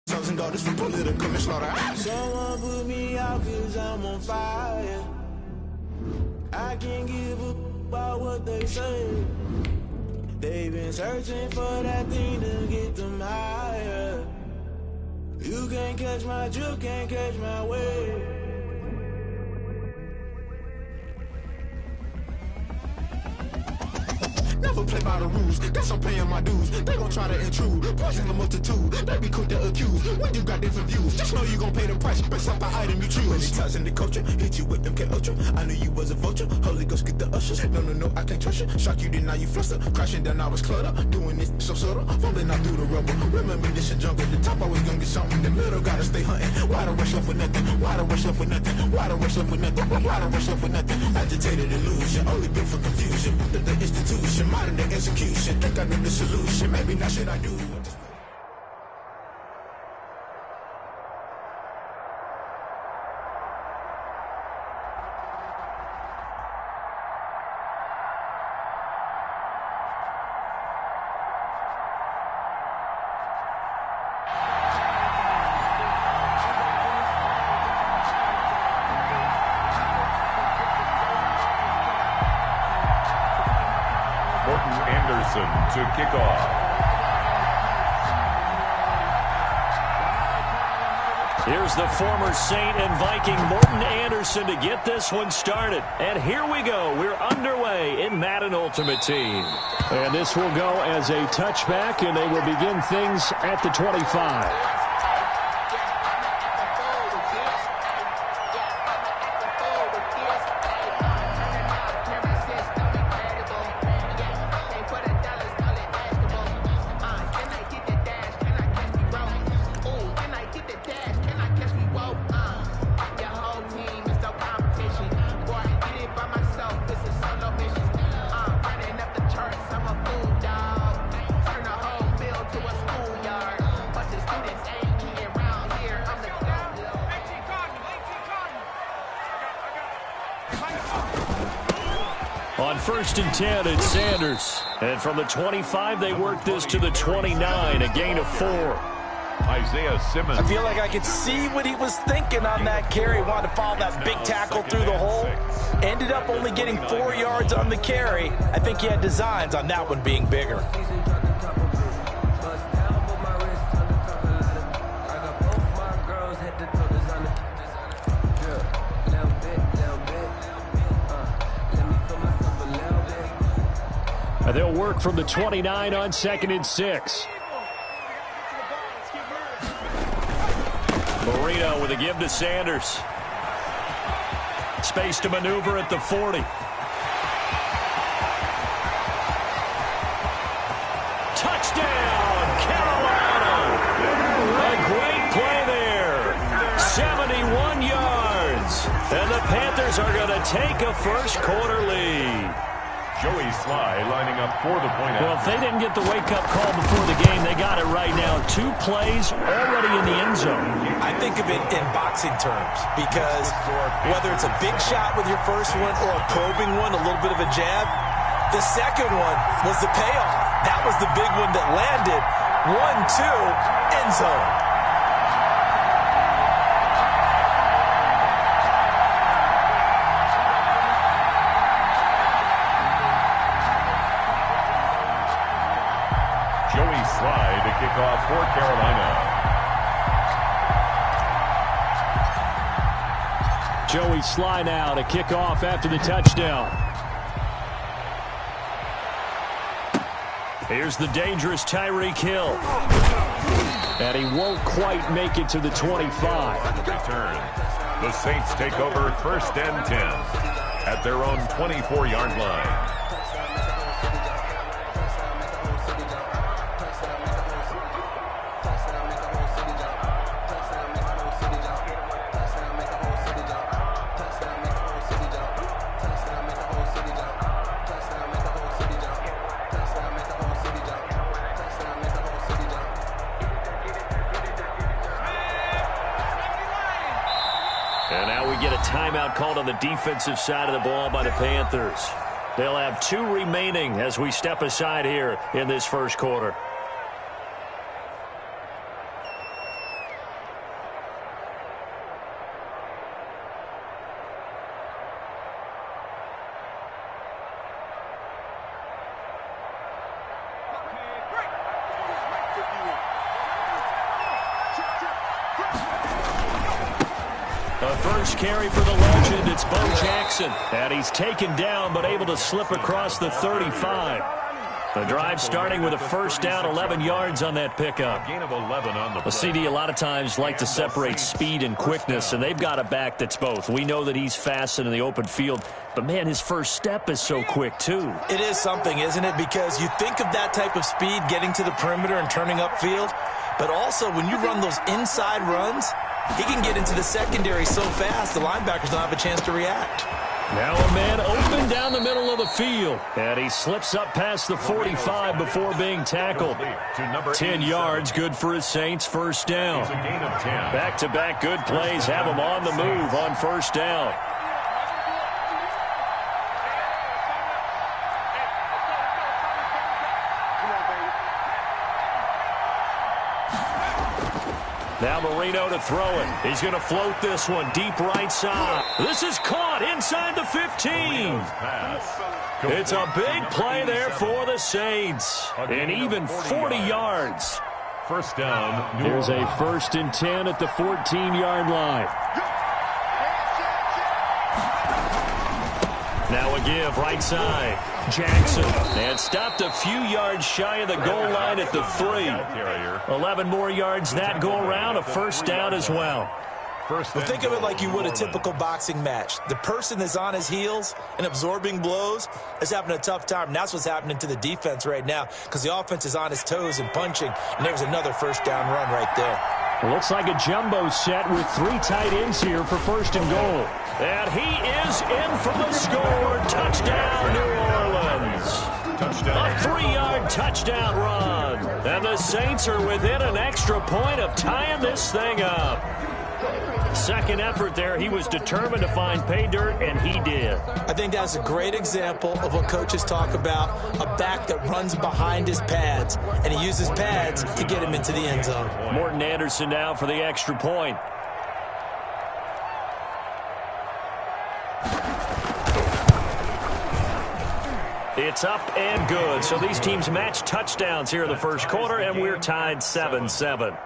Sons and daughters from political manslaughter. Someone put me out 'cause I'm on fire. I can't give a about what they say. They've been searching for that thing to get them higher. You can't catch my drift, can't catch my wave. Never never play by the rules. Guess I'm paying my dues. They gon' try to intrude. Poison the multitude. They be quick to accuse. When you got different views, just know you gon' pay the price based off the item you choose. Many times in the culture, hit you with them K-Ultra. I knew you was a vulture. Holy Ghost get the ushers. No, I can't trust you. Shock you, then now you fluster. Crashing down, I was clutter. Doing this so subtle. Fumbling out through the rubble. Remember this in jungle. The top always gonna get something. The middle gotta stay hunting. Why the rush up for nothing? Why the rush up for nothing? Why the rush up for nothing? Why the rush up for nothing? Agitated illusion. Only built for confusion. The institution. Modern day execution. Think I know the solution. Maybe not shit I do. To kick off. Here's the former Saint and Viking Morten Andersen to get this one started. And here we go. We're underway in Madden Ultimate Team. And this will go as a touchback, and they will begin things at the 25. On 1st and 10, it's Sanders. And from the 25, they work this to the 29, a gain of 4. Isaiah Simmons. I feel like I could see what he was thinking on that carry. Wanted to follow that big tackle through the hole. Ended up only getting 4 yards on the carry. I think he had designs on that one being bigger. They'll work from the 29 on 2nd and 6. Marino with a give to Sanders. Space to maneuver at the 40. Touchdown, Carolina! A great play there. 71 yards. And the Panthers are going to take a first quarter lead. Joey Sly lining up for the point. Well, if they didn't get the wake-up call before the game, they got it right now. 2 plays already in the end zone. I think of it in boxing terms because whether it's a big shot with your first one or a probing one, a little bit of a jab, the second one was the payoff. That was the big one that landed. 1-2, end zone. Sly to kick off for Carolina. Joey Sly now to kick off after the touchdown. Here's the dangerous Tyreek Hill. And he won't quite make it to the 25. Return. The Saints take over 1st and 10 at their own 24-yard line. Timeout called on the defensive side of the ball by the Panthers. They'll have 2 remaining as we step aside here in this first quarter. Carry for the legend, it's Bo Jackson. And he's taken down but able to slip across the 35. The drive starting with a first down, 11 yards on that pickup. Gain of 11 on the play. A CD a lot of times like to separate speed and quickness, and they've got a back that's both. We know that he's fast in the open field, but, man, his first step is so quick, too. It is something, isn't it? Because you think of that type of speed getting to the perimeter and turning upfield, but also when you run those inside runs, he can get into the secondary so fast the linebackers don't have a chance to react. Now a man open down the middle of the field, and he slips up past the 45 before being tackled. 10 yards, good for his Saints, first down. Back-to-back good plays have him on the move on first down. Now Marino to throw it. He's going to float this one deep right side. This is caught inside the 15. It's a big play there for the Saints. And even 40 yards. First down. Here's a 1st and 10 at the 14-yard line. Now a give right side. Jackson. And stopped a few yards shy of the goal line at the 3. 11 more yards that go around. A first down as well. Well, think of it like you would a typical boxing match. The person that's on his heels and absorbing blows is having a tough time. And that's what's happening to the defense right now because the offense is on his toes and punching. And there's another first down run right there. It looks like a jumbo set with 3 tight ends here for 1st and goal. And he is in for the score. Touchdown, New Orleans. A 3-yard touchdown run. And the Saints are within an extra point of tying this thing up. Second effort there, he was determined to find pay dirt, and he did. I think that's a great example of what coaches talk about, a back that runs behind his pads, and he uses pads to get him into the end zone. Morton Anderson now for the extra point. It's up and good. So these teams match touchdowns here in the first quarter, and we're tied 7-7.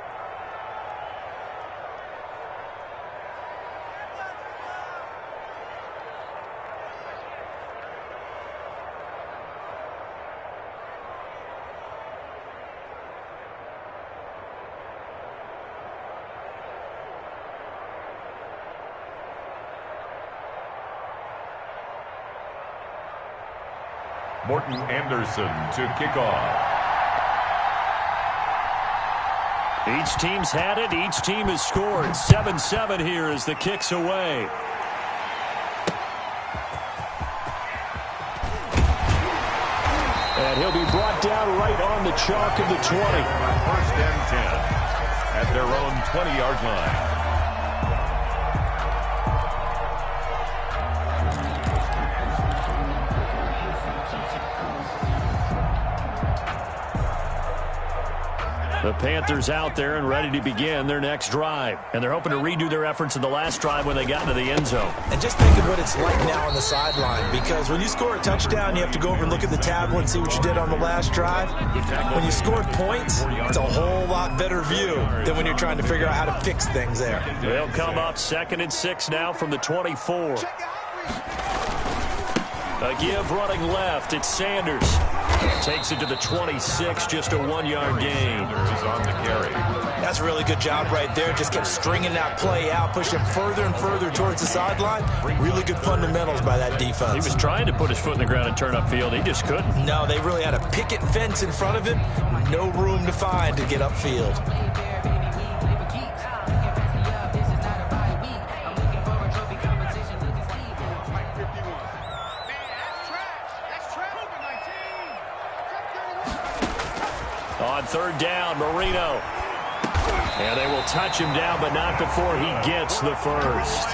Morton Anderson to kick off. Each team's had it. Each team has scored. 7-7 here as the kick's away. And he'll be brought down right on the chalk of the 20. 1st and 10 at their own 20-yard line. The Panthers out there and ready to begin their next drive. And they're hoping to redo their efforts in the last drive when they got into the end zone. And just think of what it's like now on the sideline, because when you score a touchdown, you have to go over and look at the tablet and see what you did on the last drive. When you score points, it's a whole lot better view than when you're trying to figure out how to fix things there. They'll come up 2nd and 6 now from the 24. A give running left. It's Sanders. Takes it to the 26, just a 1-yard gain. On the carry. That's a really good job right there. Just kept stringing that play out, pushing further and further towards the sideline. Really good fundamentals by that defense. He was trying to put his foot in the ground and turn upfield. He just couldn't. No, they really had a picket fence in front of him. No room to find to get upfield. On 3rd down, Marino. And they will touch him down, but not before he gets the first.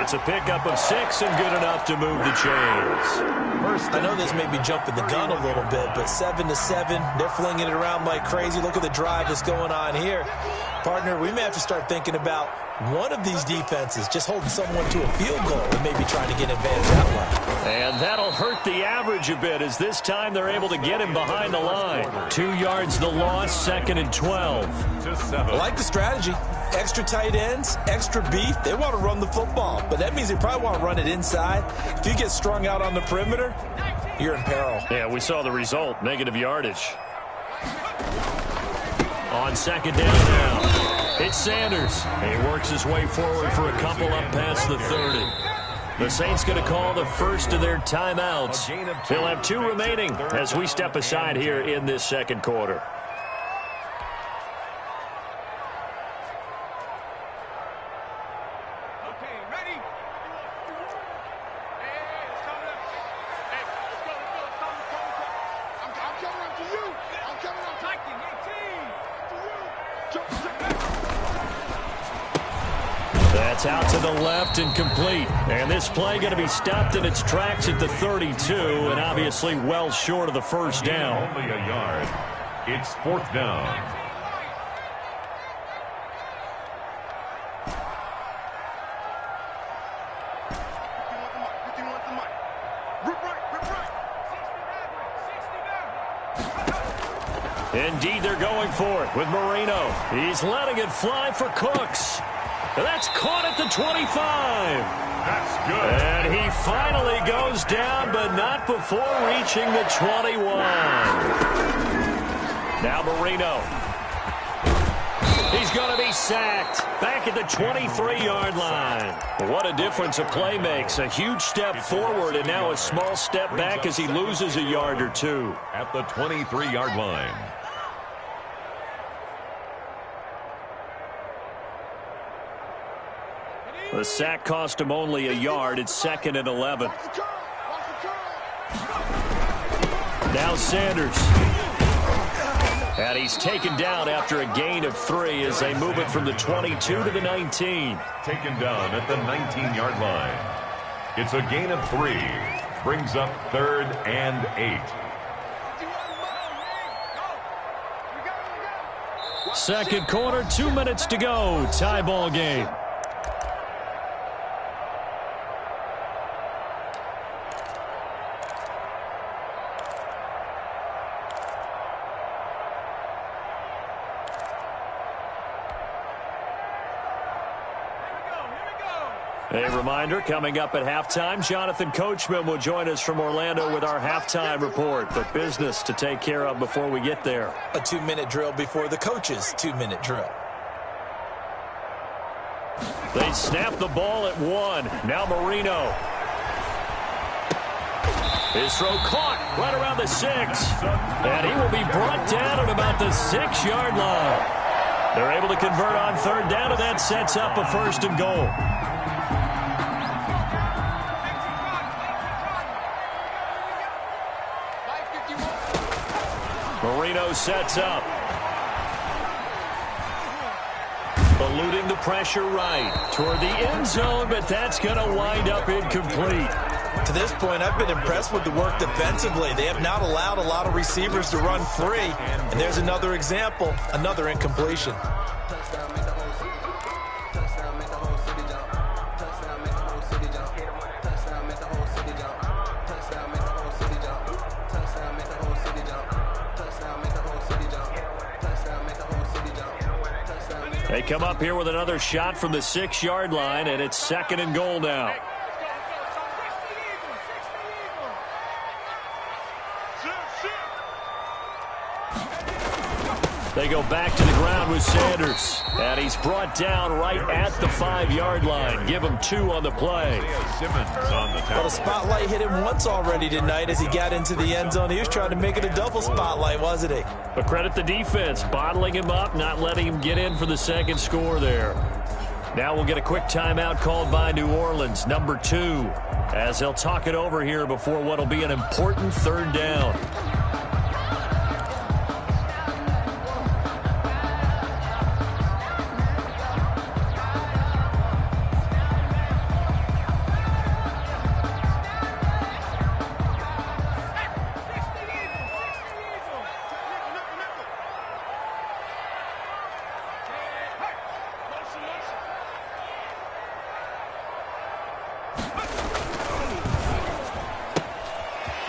It's a pickup of 6 and good enough to move the chains. I know this may be jumping the gun a little bit, but 7-7, they're flinging it around like crazy. Look at the drive that's going on here. Partner, we may have to start thinking about one of these defenses just holding someone to a field goal and maybe trying to get advantage that way. And that'll hurt the average a bit as this time they're able to get him behind the line. 2 yards the loss, 2nd and 12. I like the strategy. Extra tight ends, extra beef. They want to run the football, but that means they probably want to run it inside. If you get strung out on the perimeter, you're in peril. Yeah, we saw the result, negative yardage. On second down now, it's Sanders. He works his way forward for a couple up past the 30. The Saints going to call the first of their timeouts. They'll have 2 remaining as we step aside here in this second quarter. That's out to the left and complete. And this play going to be stopped in its tracks at the 32, and obviously well short of the first down. Only a yard. It's 4th down. Indeed, they're going for it with Marino. He's letting it fly for Cooks. That's caught at the 25. That's good. And he finally goes down, but not before reaching the 21. Now Marino. He's going to be sacked. Back at the 23-yard line. What a difference a play makes. A huge step forward and now a small step back as he loses a yard or 2. At the 23-yard line. The sack cost him only a yard. It's 2nd and 11. Now Sanders. And he's taken down after a gain of 3 as they move it from the 22 to the 19. Taken down at the 19-yard line. It's a gain of 3. Brings up 3rd and 8. Second quarter, 2 minutes to go. Tie ball game. A reminder, coming up at halftime, Jonathan Coachman will join us from Orlando with our halftime report. But business to take care of before we get there. A 2-minute drill before the coach's 2-minute drill. They snap the ball at 1. Now Marino. His throw caught right around the 6. And he will be brought down at about the 6-yard line. They're able to convert on 3rd down, and that sets up a 1st and goal. Marino sets up. Eluding the pressure right toward the end zone, but that's going to wind up incomplete. To this point, I've been impressed with the work defensively. They have not allowed a lot of receivers to run free. And there's another example, another incompletion. They come up here with another shot from the 6-yard line, and it's 2nd and goal now. They go back to the ground with Sanders. And he's brought down right at the 5-yard line. Give him 2 on the play. Well, the spotlight hit him once already tonight as he got into the end zone. He was trying to make it a double spotlight, wasn't he? But credit the defense, bottling him up, not letting him get in for the second score there. Now we'll get a quick timeout called by New Orleans, number 2, as they'll talk it over here before what will be an important 3rd down.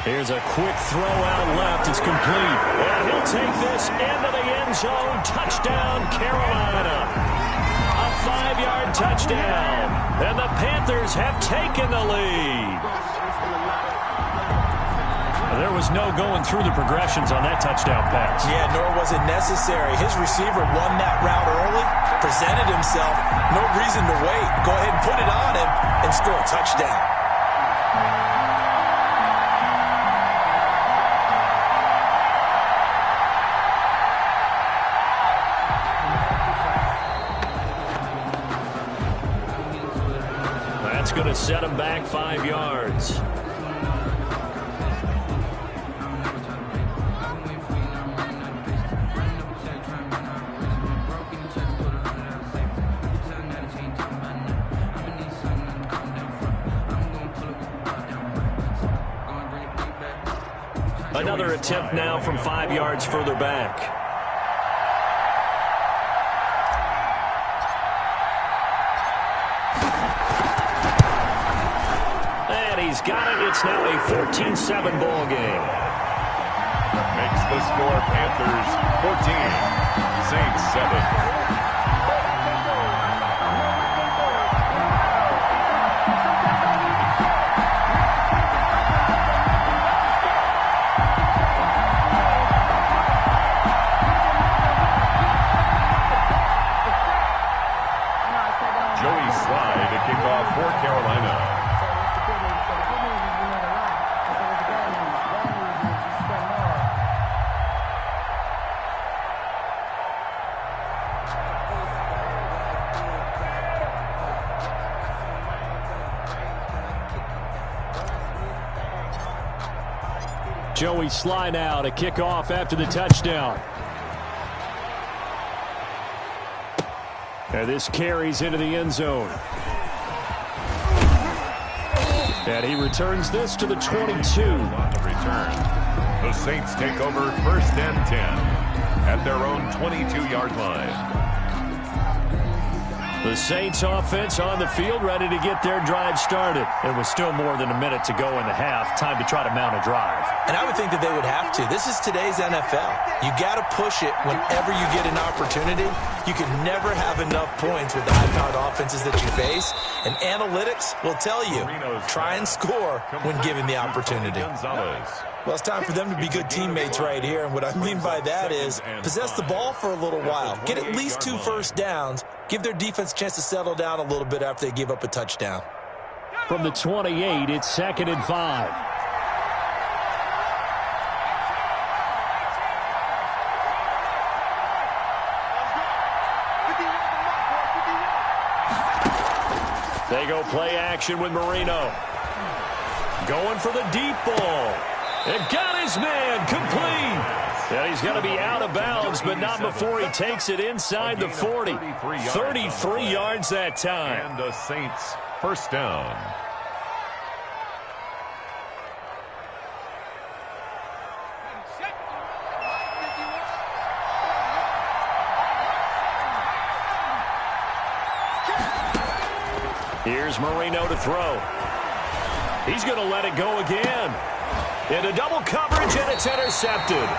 Here's a quick throw out left. It's complete. And he'll take this into the end zone. Touchdown, Carolina. A 5-yard touchdown. And the Panthers have taken the lead. There was no going through the progressions on that touchdown pass. Yeah, nor was it necessary. His receiver won that route early, presented himself, no reason to wait. Go ahead and put it on him and score a touchdown. That's going to set him back 5 yards. Another attempt now from 5 yards further back. And he's got it. It's now a 14-7 ball game. Makes the score Panthers 14, Saints 7. For Carolina. Joey Sly now to kick off after the touchdown. And this carries into the end zone. And he returns this to the 22. On the return, the Saints take over 1st and 10 at their own 22-yard line. The Saints offense on the field, ready to get their drive started. It was still more than a minute to go in the half. Time to try to mount a drive. And I would think that they would have to. This is today's NFL. You got to push it whenever you get an opportunity. You can never have enough points with the high-powered offenses that you face. And analytics will tell you, try and score when given the opportunity. Well, it's time for them to be good teammates right here. And what I mean by that is possess the ball for a little while. Get at least 2 first downs. Give their defense a chance to settle down a little bit after they give up a touchdown. From the 28, it's 2nd and 5. They go play action with Marino. Going for the deep ball. And got his man complete. Yeah, he's going to be out of bounds, but not before he takes it inside the 40. 33 yards that time. And the Saints first down. Here's Marino to throw. He's going to let it go again. Into double coverage, and it's intercepted.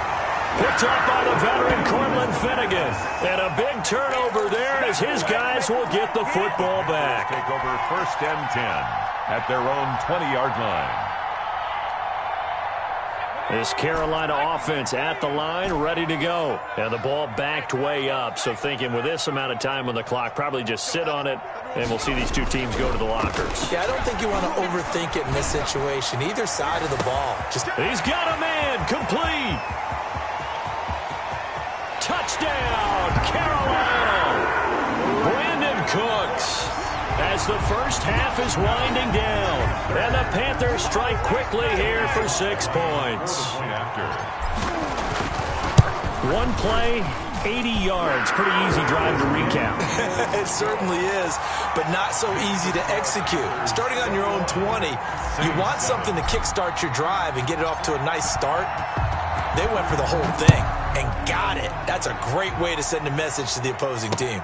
Picked up by the veteran Cortland Finnegan. And a big turnover there as his guys will get the football back. Take over 1st and 10 at their own 20-yard line. This Carolina offense at the line, ready to go. And the ball backed way up. So thinking with this amount of time on the clock, probably just sit on it, and we'll see these two teams go to the lockers. Yeah, I don't think you want to overthink it in this situation. Either side of the ball. He's got a man, complete. Touchdown, Carolina. Brandon Cooks. As the first half is winding down. And the Panthers strike quickly here for 6 points. One play, 80 yards. Pretty easy drive to recap. It certainly is, but not so easy to execute. Starting on your own 20, you want something to kickstart your drive and get it off to a nice start. They went for the whole thing and got it. That's a great way to send a message to the opposing team.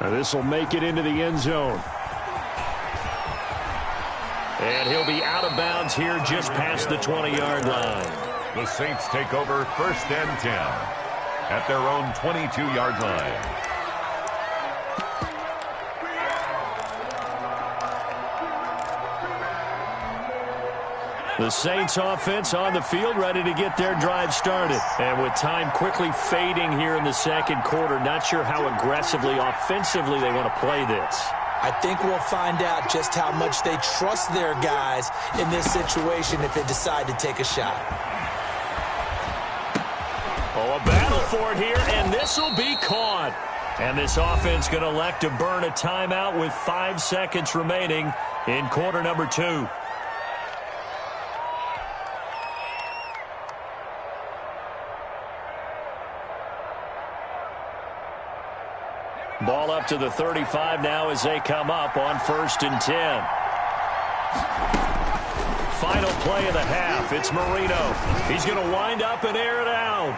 Now this will make it into the end zone. And he'll be out of bounds here just past the 20-yard line. The Saints take over 1st and 10 at their own 22-yard line. The Saints offense on the field, ready to get their drive started. And with time quickly fading here in the second quarter, not sure how aggressively, offensively they want to play this. I think we'll find out just how much they trust their guys in this situation if they decide to take a shot. Oh, a battle for it here, and this will be caught. And this offense going to elect to burn a timeout with 5 seconds remaining in quarter number 2. Ball up to the 35 now as they come up on 1st and 10. Final play of the half. It's Marino. He's going to wind up and air it out.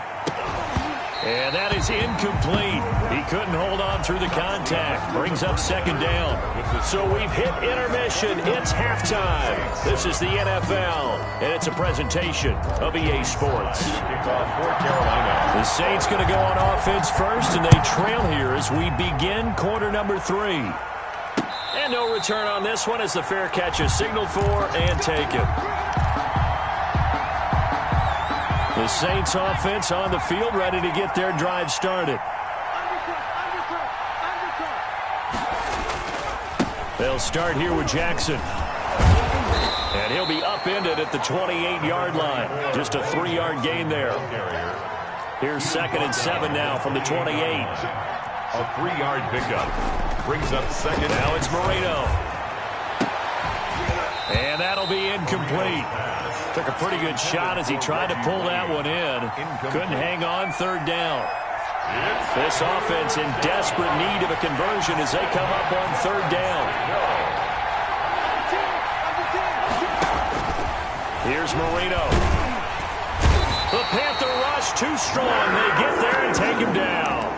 And that is incomplete. He couldn't hold on through the contact. Brings up 2nd down. So we've hit intermission. It's halftime. This is the NFL, and it's a presentation of EA Sports. The Saints going to go on offense first, and they trail here as we begin quarter number 3. And no return on this one as the fair catch is signaled for and taken. The Saints offense on the field, ready to get their drive started. They'll start here with Jackson. And he'll be upended at the 28-yard line. Just a 3-yard gain there. Here's 2nd and 7 now from the 28. A 3-yard pickup. Brings up 2nd. Now it's Marino. And that'll be incomplete. Took a pretty good shot as he tried to pull that one in. Couldn't hang on 3rd down. This offense in desperate need of a conversion as they come up on 3rd down. Here's Marino. The Panther rush too strong. They get there and take him down.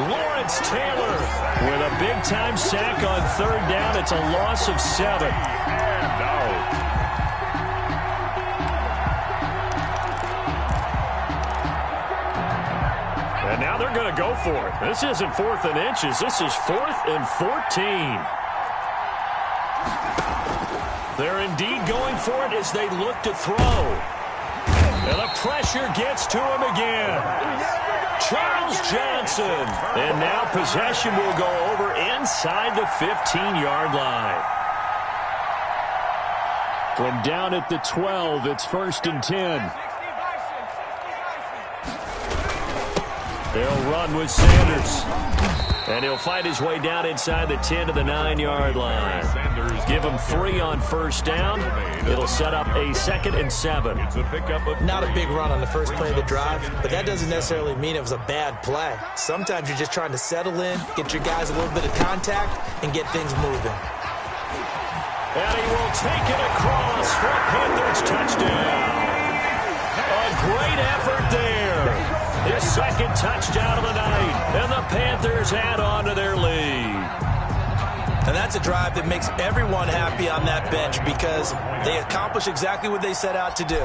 Lawrence Taylor with a big-time sack on 3rd down. It's a loss of 7. And out. And now they're going to go for it. This isn't 4th and inches. This is 4th and 14. They're indeed going for it as they look to throw. And the pressure gets to him again. Charles Johnson. And now possession will go over inside the 15-yard line. From down at the 12, it's 1st and 10. They'll run with Sanders. And he'll find his way down inside the 10 to the 9-yard line. Give him 3 on 1st down. It'll set up a 2nd and 7. Not a big run on the first play of the drive, but that doesn't necessarily mean it was a bad play. Sometimes you're just trying to settle in, get your guys a little bit of contact, and get things moving. And he will take it across for a Panthers touchdown. A great effort there. His 2nd touchdown of the night. And the Panthers add on to their lead. And that's a drive that makes everyone happy on that bench because they accomplish exactly what they set out to do.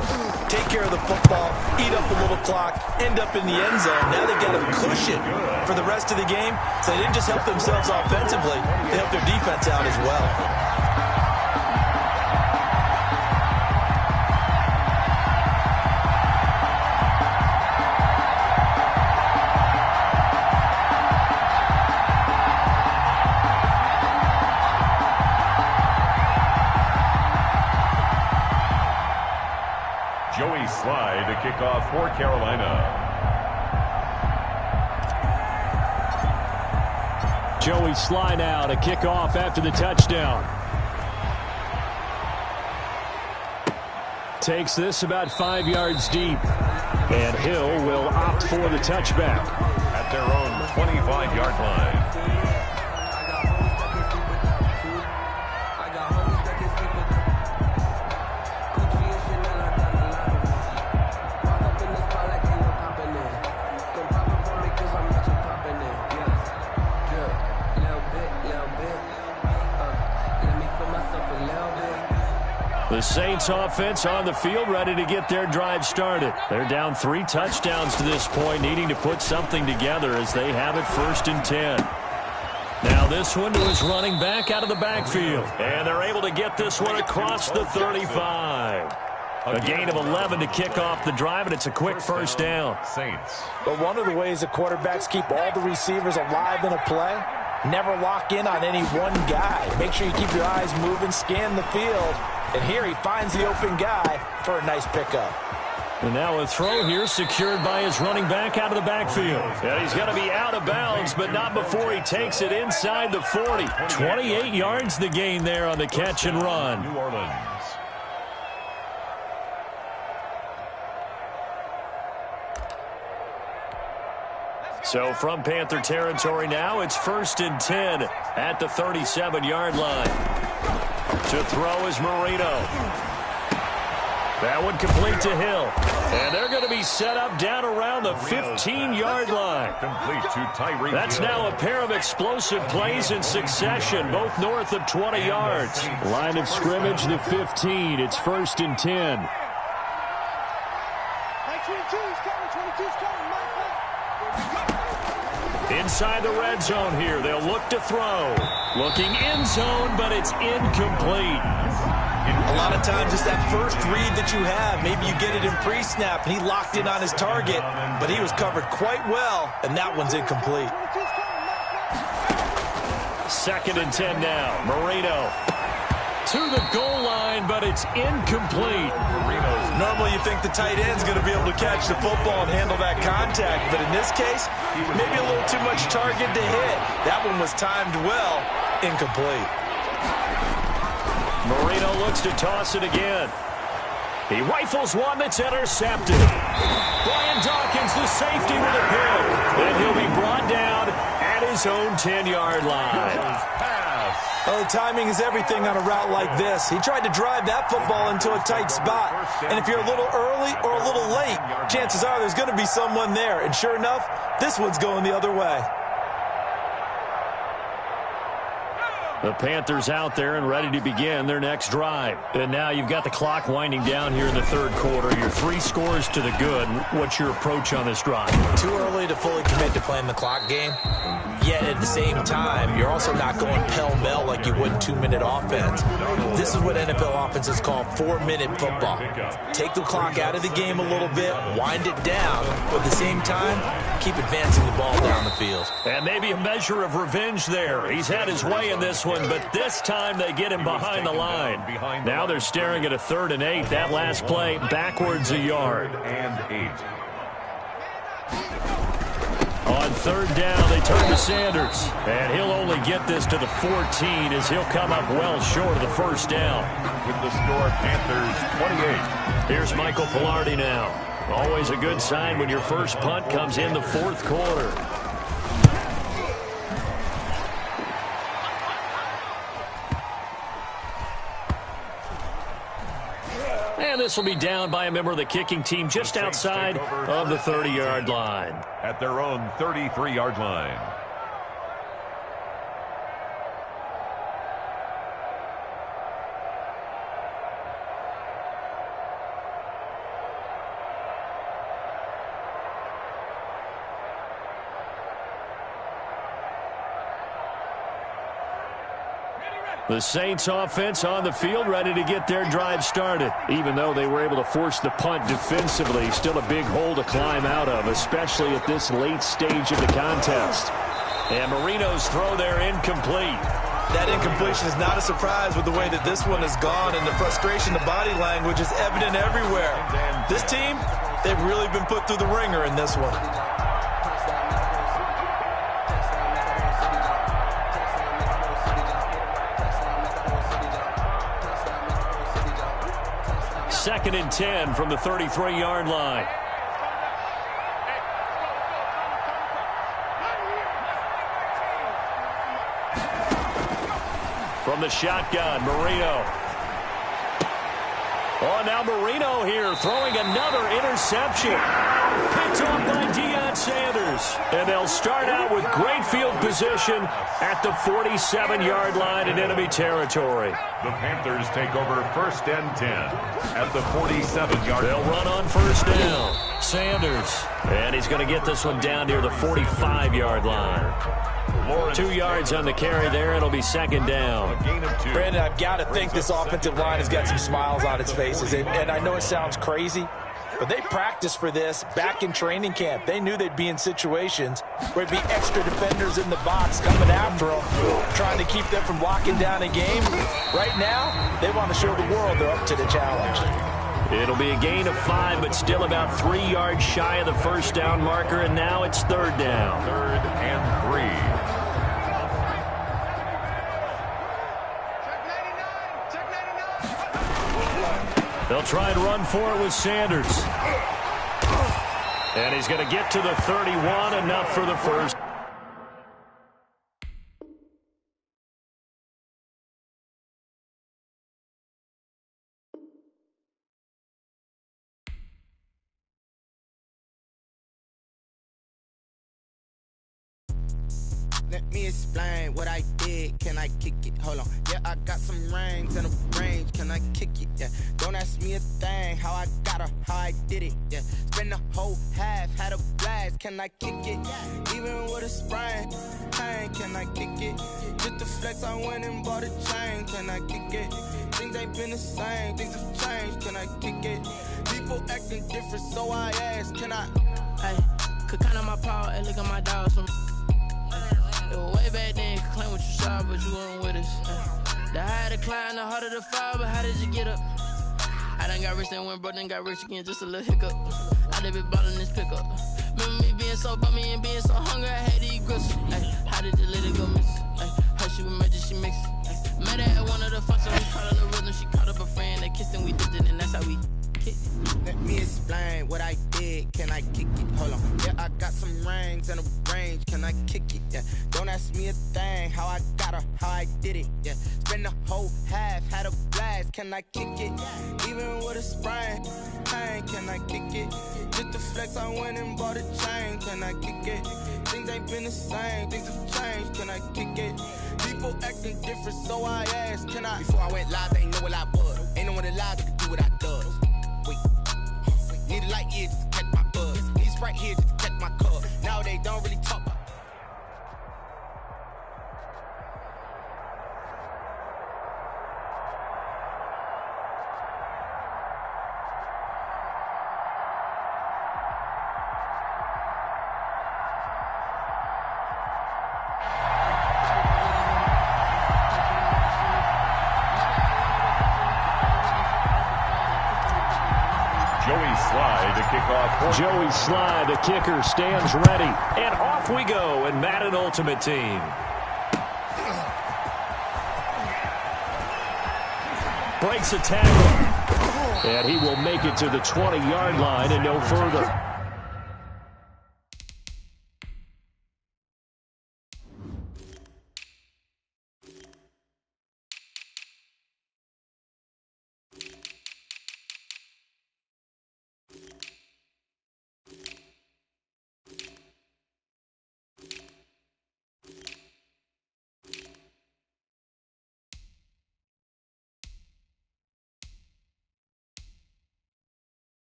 Take care of the football, eat up a little clock, end up in the end zone. Now they've got a cushion for the rest of the game. So they didn't just help themselves offensively, they helped their defense out as well. Slide to kick off for Carolina. Joey Sly now to kick off after the touchdown. Takes this about 5 yards deep. And Hill will opt for the touchback. At their own 25-yard line. The Saints offense on the field ready to get their drive started. They're down 3 touchdowns to this point, needing to put something together as they have it 1st and 10. Now this one to his running back out of the backfield. And they're able to get this one across the 35. A gain of 11 to kick off the drive, and it's a quick first down. Saints. But one of the ways the quarterbacks keep all the receivers alive in a play, never lock in on any one guy. Make sure you keep your eyes moving, scan the field, and here he finds the open guy for a nice pickup. And now a throw here secured by his running back out of the backfield. And he's going to be out of bounds, but not before he takes it inside the 40. 28 yards the gain there on the catch and run. New Orleans. So from Panther territory now, it's 1st and 10 at the 37-yard line. To throw is Marino. That one complete to Hill. And they're going to be set up down around the 15-yard line. Complete to Tyreek. That's now a pair of explosive plays in succession, both north of 20 yards. Line of scrimmage, the 15. It's 1st and 10. 22's coming. Inside the red zone here. They'll look to throw. Looking end zone, but it's incomplete. A lot of times it's that first read that you have. Maybe you get it in pre-snap, and he locked in on his target, but he was covered quite well, and that one's incomplete. 2nd and 10 now. Marino to the goal line, but it's incomplete. Normally you think the tight end's going to be able to catch the football and handle that contact, but in this case, maybe a little too much target to hit. That one was timed well, incomplete. Marino looks to toss it again. He rifles one that's intercepted. Brian Dawkins, the safety, with a pick. And he'll be brought down at his own 10-yard line. Oh, timing is everything on a route like this. He tried to drive that football into a tight spot. And if you're a little early or a little late, chances are there's going to be someone there. And sure enough, this one's going the other way. The Panthers out there and ready to begin their next drive. And now you've got the clock winding down here in the third quarter. You're 3 scores to the good. What's your approach on this drive? Too early to fully commit to playing the clock game. Yet at the same time, you're also not going pell-mell like you would 2-minute offense. This is what NFL offenses call 4-minute football. Take the clock out of the game a little bit, wind it down, but at the same time, keep advancing the ball down the field. And maybe a measure of revenge there. He's had his way in this one, but this time they get him behind the line. Now they're staring at a 3rd and 8. That last play backwards a yard. And 8. On 3rd down, they turn to Sanders. And he'll only get this to the 14 as he'll come up well short of the first down. With the score, Panthers 28. Here's Michael Pilardi now. Always a good sign when your first punt comes in the 4th quarter. And this will be down by a member of the kicking team just outside of the 30-yard line. At their own 33-yard line. The Saints offense on the field ready to get their drive started. Even though they were able to force the punt defensively, still a big hole to climb out of, especially at this late stage of the contest. And Marino's throw there incomplete. That incompletion is not a surprise with the way that this one has gone, and the frustration, the body language is evident everywhere. This team, they've really been put through the ringer in this one. Second and 10 from the 33-yard line. From the shotgun, Marino. Oh, now Marino here throwing another interception. Picked off by Deion Sanders. And they'll start out with great field position at the 47-yard line in enemy territory. The Panthers take over 1st and 10 at the 47-yard line. They'll run on 1st down. Sanders. And he's going to get this one down near the 45-yard line. 2 yards on the carry there. It'll be second down. Brandon, I've got to think this offensive line has got some smiles on its faces. And I know it sounds crazy, but they practiced for this back in training camp. They knew they'd be in situations where there'd be extra defenders in the box coming after them, trying to keep them from locking down a game. Right now, they want to show the world they're up to the challenge. It'll be a gain of 5, but still about 3 yards shy of the first down marker, and now it's third down. 3rd and 3. They'll try and run for it with Sanders. And he's going to get to the 31, enough for the first. Let me explain what I did. Can I kick it? Hold on. Yeah, I got some rings and a range. Can I kick it? Yeah. Don't ask me a thing. How I got her, how I did it. Yeah. Spend the whole half, had a blast. Can I kick it? Even with a sprain. Pain, can I kick it? Just the flex, I went and bought a chain. Can I kick it? Things ain't been the same. Things have changed. Can I kick it? People acting different, so I ask. Can I? Hey, could count on my power and look at my dogs from. It was way back then, could claim what you saw, but you weren't with us. The higher the climb, the harder the fall, but how did you get up? I done got rich and went broke, then got rich again, just a little hiccup. I done been ballin' this pickup. Remember me being so bummy and being so hungry, I had to eat grits. How did the little go miss? How she was magic, she mixed. Met her at one of the functions, we caught her the rhythm, she caught up a friend, they kissed and we dipped it, and that's how we kicked it. Let me explain what I did. Can I kick it? Hold on. Yeah, I got some rings and a range. Can I kick it? Yeah. Don't ask me a thing. How I got her, how I did it. Yeah. Spend the whole half, had a blast. Can I kick it? Even with a sprain. Pain, can I kick it? Just the flex, I went and bought a chain. Can I kick it? Things ain't been the same. Things have changed. Can I kick it? People acting different, so I asked. Can I? Before I went live, they ain't know what I was. Ain't no one alive that could do what I does. Wait. Need a light here just to catch my buzz. Need Sprite here just to catch my cup. Now they don't really talk about. Joey Sly, the kicker, stands ready. And off we go in Madden Ultimate Team. Breaks a tackle. And he will make it to the 20-yard line and no further.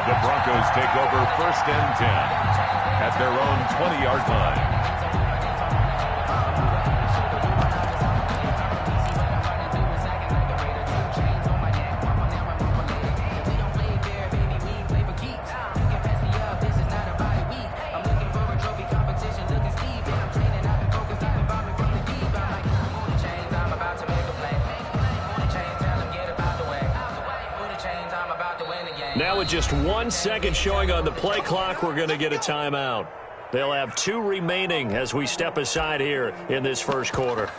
The Broncos take over 1st and 10 at their own 20-yard line. Now with just 1 second showing on the play clock, we're going to get a timeout. They'll have 2 remaining as we step aside here in this first quarter.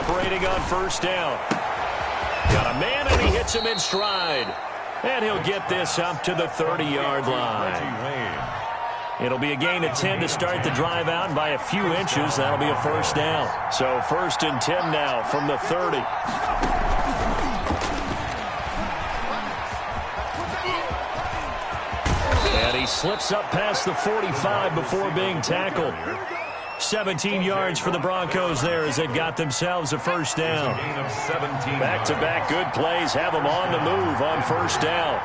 separating on first down. Got a man, and he hits him in stride. And he'll get this up to the 30-yard line. It'll be a gain of 10 to start the drive out, and by a few inches, that'll be a first down. So 1st and 10 now from the 30. And he slips up past the 45 before being tackled. 17 yards for the Broncos there as they've got themselves a first down. Back-to-back good plays have them on the move on first down.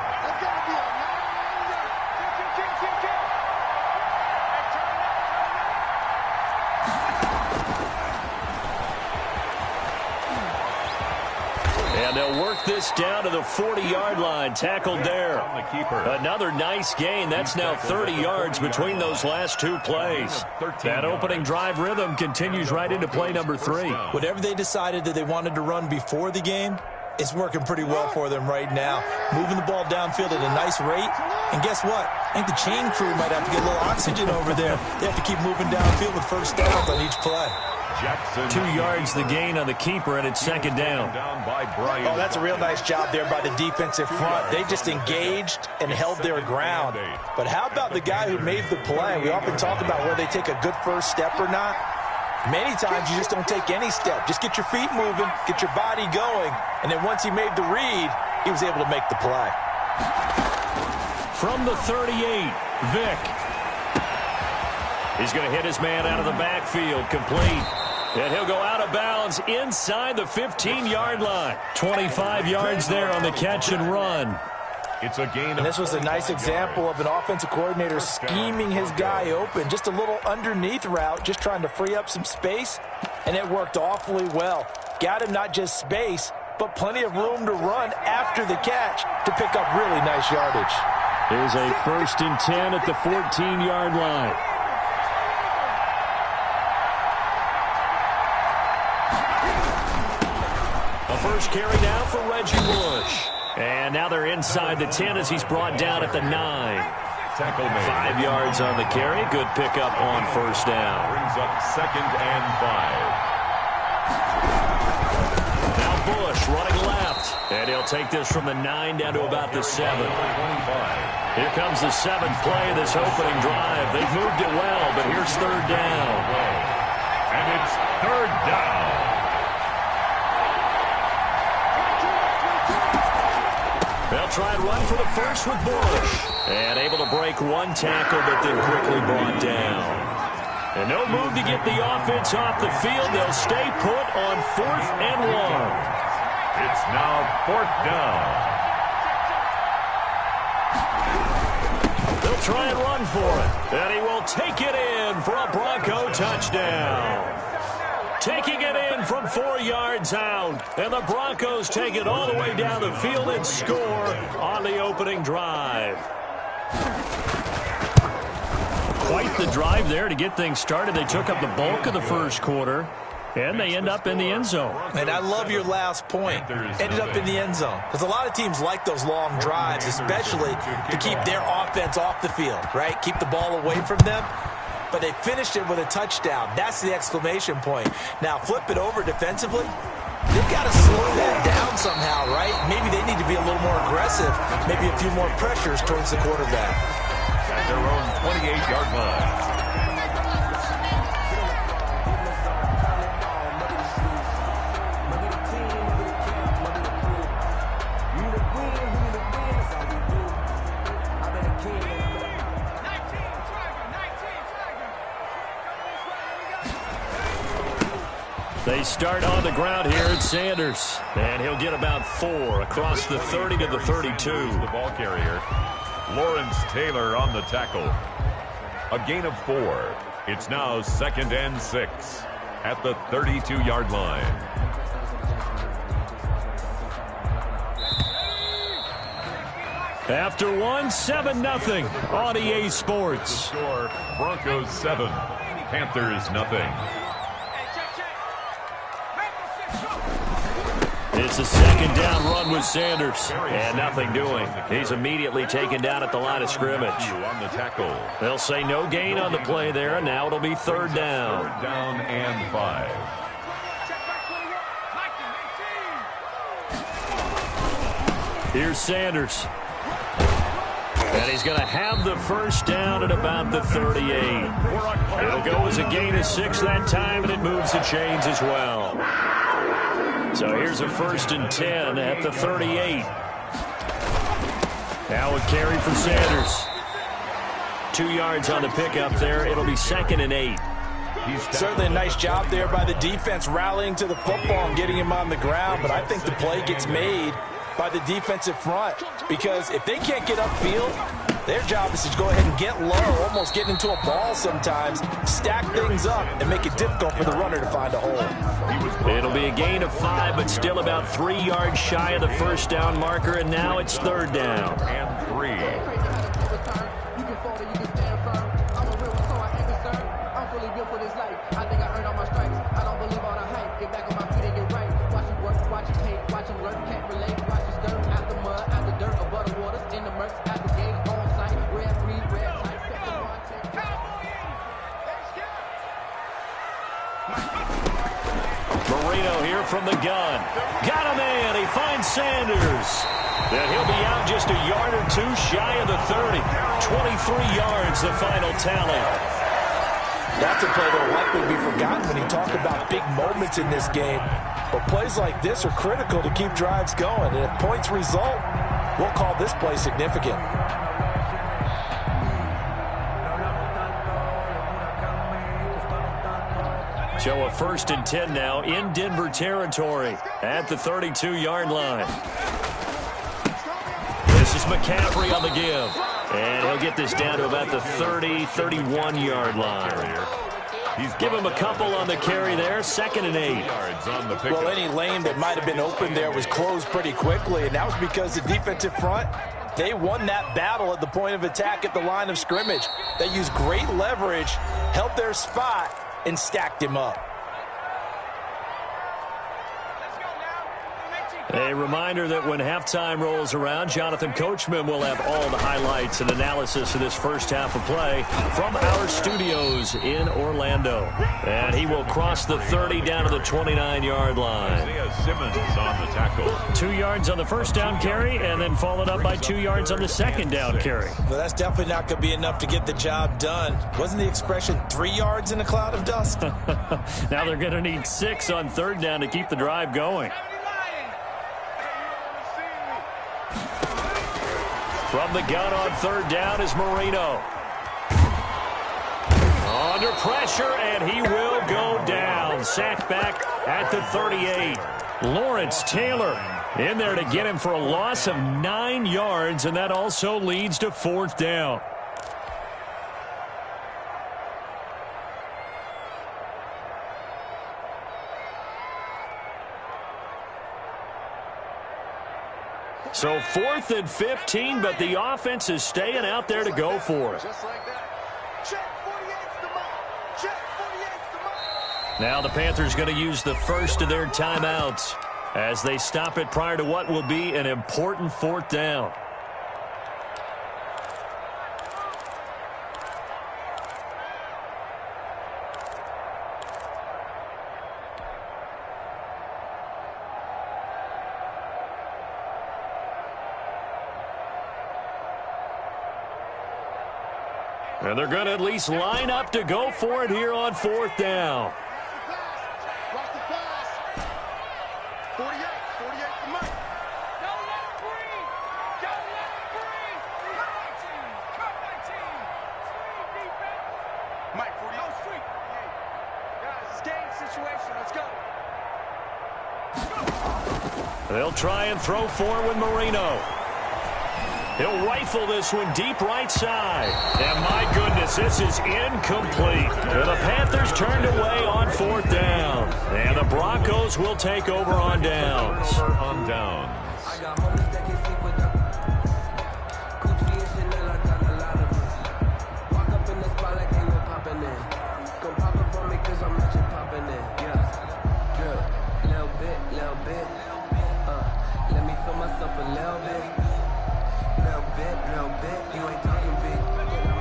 And they'll work this down to the 40-yard line. Tackled there. Another nice gain. That's now 30 yards between those last two plays. That opening drive rhythm continues right into play number 3. Whatever they decided that they wanted to run before the game, it's working pretty well for them right now. Moving the ball downfield at a nice rate. And guess what? I think the chain crew might have to get a little oxygen over there. They have to keep moving downfield with first downs on each play. 2 yards the gain on the keeper, and it's second down. Oh, that's a real nice job there by the defensive front. They just engaged and held their ground. But how about the guy who made the play? We often talk about whether they take a good first step or not. Many times you just don't take any step. Just get your feet moving, get your body going, and then once he made the read, he was able to make the play. From the 38, Vick. He's going to hit his man out of the backfield, complete. And he'll go out of bounds inside the 15-yard line. 25 yards there on the catch and run. It's a gain. And this was a nice example of an offensive coordinator scheming his guy open. Just a little underneath route, just trying to free up some space. And it worked awfully well. Got him not just space, but plenty of room to run after the catch to pick up really nice yardage. Here's a 1st and 10 at the 14-yard line. First carry now for Reggie Bush. And now they're inside the 10 as he's brought down at the 9. 5 yards on the carry. Good pickup on first down. Brings up 2nd and 5. Now Bush running left. And he'll take this from the 9 down to about the 7. Here comes the 7th play of this opening drive. They've moved it well, but here's 3rd down. And it's 3rd down. They'll try and run for the first with Bush. And able to break one tackle, but then quickly brought down. And no move to get the offense off the field. They'll stay put on 4th and 1. It's now 4th down. They'll try and run for it. And he will take it in for a Bronco touchdown. Taking it in from 4 yards out. And the Broncos take it all the way down the field and score on the opening drive. Quite the drive there to get things started. They took up the bulk of the first quarter, and they end up in the end zone. And I love your last point. Ended up in the end zone. Because a lot of teams like those long drives, especially to keep their offense off the field, right? Keep the ball away from them. But they finished it with a touchdown. That's the exclamation point. Now, flip it over defensively. They've got to slow that down somehow, right? Maybe they need to be a little more aggressive. Maybe a few more pressures towards the quarterback. At their own 28-yard line. They start on the ground here at Sanders. And he'll get about 4 across the 30 to the 32. The ball carrier, Lawrence Taylor on the tackle. A gain of 4. It's now 2nd and 6 at the 32-yard line. After 1, 7-0 on EA Sports. Score, Broncos 7, Panthers 0. It's a second down run with Sanders. And nothing doing. He's immediately taken down at the line of scrimmage. On the tackle. They'll say no gain on the play there, and now it'll be 3rd down. 3rd down and 5. Here's Sanders. And he's going to have the first down at about the 38. It'll go as a gain of 6 that time, and it moves the chains as well. So here's a 1st and 10 at the 38. Now a carry for Sanders. 2 yards on the pickup there. It'll be 2nd and 8. Certainly a nice job there by the defense rallying to the football and getting him on the ground, but I think the play gets made by the defensive front, because if they can't get upfield, their job is to go ahead and get low, almost get into a ball sometimes, stack things up, and make it difficult for the runner to find a hole. It'll be a gain of 5, but still about 3 yards shy of the first down marker, and now it's 3rd down. And 3. You can fall or you can stand firm. I'm a real one, so I ain't concerned. I'm fully built for this life. I think I earned all my stripes. I don't believe all the hype. Get back on my feet and get right. Watch them work, watch them hate, watch them learn, can't relate. Watch them stir out the mud, out the dirt, above the waters, in the murks, out the gate, on site. Red, free, red, tight, set the bar, take Marino here from the gun. Got a man. He finds Sanders. Then he'll be out just a yard or 2 shy of the 30. 23 yards, the final tally. That's a play that will likely be forgotten when you talk about big moments in this game. But plays like this are critical to keep drives going. And if points result, we'll call this play significant. So a 1st and 10 now in Denver territory at the 32-yard line. This is McCaffrey on the give. And he'll get this down to about the 30, 31-yard line. Give him a couple on the carry there. 2nd and 8. Well, any lane that might have been open there was closed pretty quickly, and that was because the defensive front, they won that battle at the point of attack at the line of scrimmage. They used great leverage, held their spot, and stacked him up. A reminder that when halftime rolls around, Jonathan Coachman will have all the highlights and analysis of this first half of play from our studios in Orlando. And he will cross the 30 down to the 29-yard line. Isaiah Simmons on the tackle. 2 yards on the first down carry, and then followed up by 2 yards on the second down carry. Well, that's definitely not going to be enough to get the job done. Wasn't the expression 3 yards in a cloud of dust? Now they're going to need 6 on 3rd down to keep the drive going. From the gun on 3rd down is Marino. Under pressure, and he will go down. Sacked back at the 38. Lawrence Taylor in there to get him for a loss of 9 yards, and that also leads to 4th down. So 4th and 15, but the offense is staying out there to go for it. Just like that. Check 48's the mark. Check 48's the mark. Now the Panthers going to use the first of their timeouts as they stop it prior to what will be an important 4th down. And they're going to at least line up to go for it here on 4th down. Watch the pass. 48 the mark. Don't let him breathe. Don't let him breathe. Cut 19. Street defense. Mike, 40. No street. Guys, it's game situation. Let's go. They'll try and throw for it with Marino. He'll rifle this one deep right side. And my goodness, this is incomplete. And the Panthers turned away on 4th down. And the Broncos will take over on downs. On downs. Let me feel myself a little bit.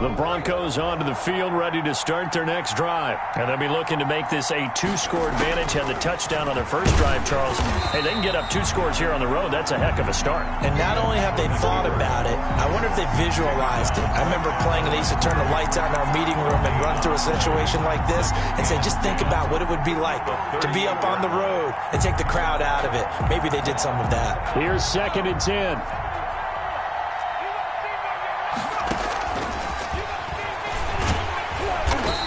The Broncos onto the field, ready to start their next drive. And they'll be looking to make this a 2-score advantage. Had the touchdown on their first drive, Charles. Hey, they can get up 2 scores here on the road. That's a heck of a start. And not only have they thought about it, I wonder if they visualized it. I remember playing, and they used to turn the lights out in our meeting room and run through a situation like this and say, just think about what it would be like to be up on the road and take the crowd out of it. Maybe they did some of that. Here's 2nd and 10.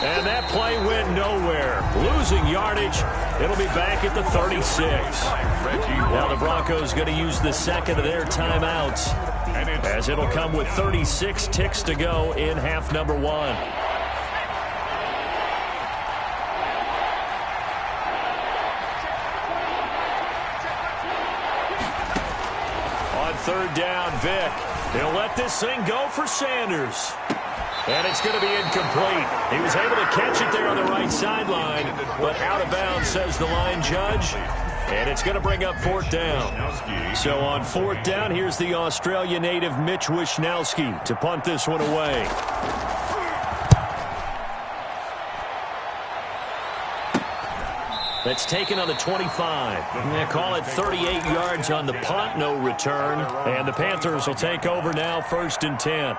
And that play went nowhere. Losing yardage. It'll be back at the 36. Now the Broncos going to use the second of their timeouts, as it'll come with 36 ticks to go in half number 1. On 3rd down, Vic. He'll let this thing go for Sanders. And it's going to be incomplete. He was able to catch it there on the right sideline, but out of bounds, says the line judge. And it's going to bring up 4th down. So on 4th down, here's the Australia native Mitch Wishnowsky to punt this one away. That's taken on the 25. They call it 38 yards on the punt, no return. And the Panthers will take over now, 1st and 10.